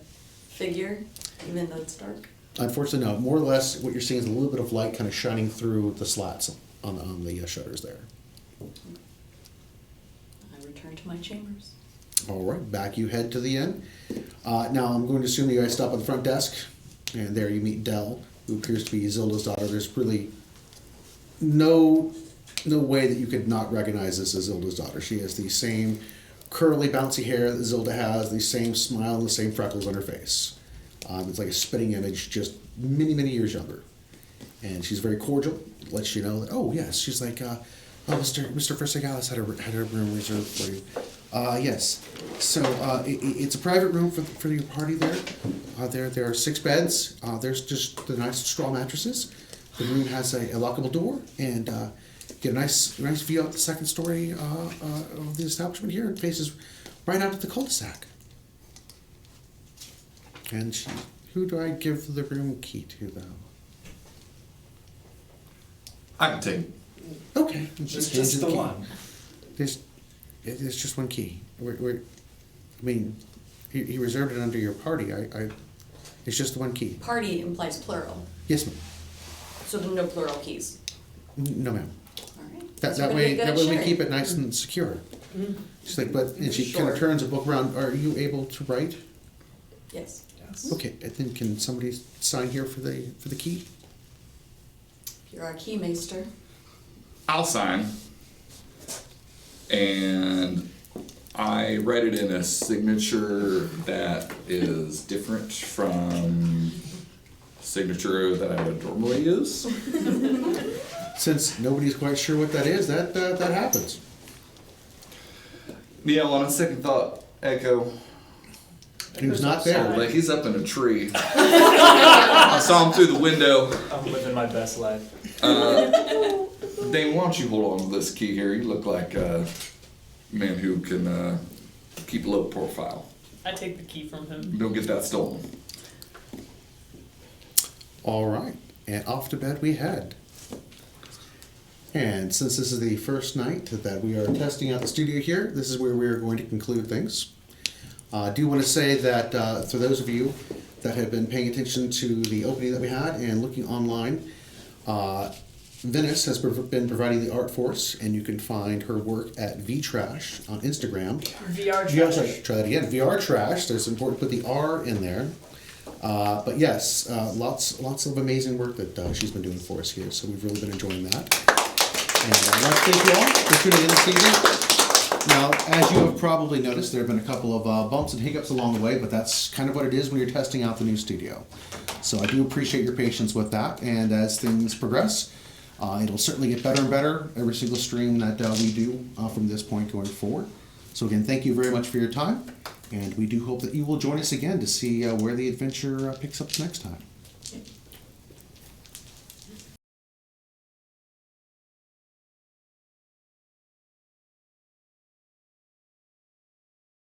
figure, even though it's dark? Unfortunately, no. More or less, what you're seeing is a little bit of light kind of shining through the slats on the shutters there. I return to my chambers. All right, back you head to the inn. Now, I'm going to assume you guys stop at the front desk, and there you meet Dell, who appears to be Zilda's daughter. There's really no way that you could not recognize this as Zilda's daughter. She has the same curly, bouncy hair that Zilda has, the same smile, and the same freckles on her face. It's like a spitting image, just many, many years younger. And she's very cordial, lets you know that, oh, yes, she's like, Mr. Versailles had a room reserved for you. Yes. So it's a private room for your party there. There are 6 beds. There's just the nice straw mattresses. The room has a lockable door, and get a nice view out the second story of the establishment here. It faces right out to the cul-de-sac. And who do I give the room key to, though? I can take it. Okay. It's just the key. one. There's just one key. He reserved it under your party. It's just the one key. Party implies plural, Yes, ma'am. so there are no plural keys. No, ma'am. All right. That So I'm gonna way, be good that at way we sharing. keep it nice and secure. She's like, and she kind of Sure. turns a book around. Are you able to write? Yes. Yes. Okay, and then can somebody sign here for the key? You're our keymaster. I'll sign. And I write it in a signature that is different from the signature that I would normally use. Since nobody's quite sure what that is, that happens. Yeah, on a second thought, Echo. He was not there. Like he's up in a tree. I saw him through the window. I'm living my best life. Dane, why don't you hold on to this key here? You look like a man who can keep a low profile. I take the key from him. Don't get that stolen. All right, and off to bed we head. And since this is the first night that we are testing out the studio here, this is where we are going to conclude things. I do want to say that for those of you that have been paying attention to the opening that we had and looking online, Venice has been providing the art for us, and you can find her work at VTrash on Instagram. VR VR, trash. sorry, try that again. VR Trash. There's important to put the R in there. But yes, lots of amazing work that she's been doing for us here. So we've really been enjoying that. And I'd like to thank you all for tuning in this evening. Now, as you have probably noticed, there have been a couple of bumps and hiccups along the way, but that's kind of what it is when you're testing out the new studio. So I do appreciate your patience with that, and as things progress, it'll certainly get better and better every single stream that we do from this point going forward. So again, thank you very much for your time, and we do hope that you will join us again to see where the adventure picks up next time.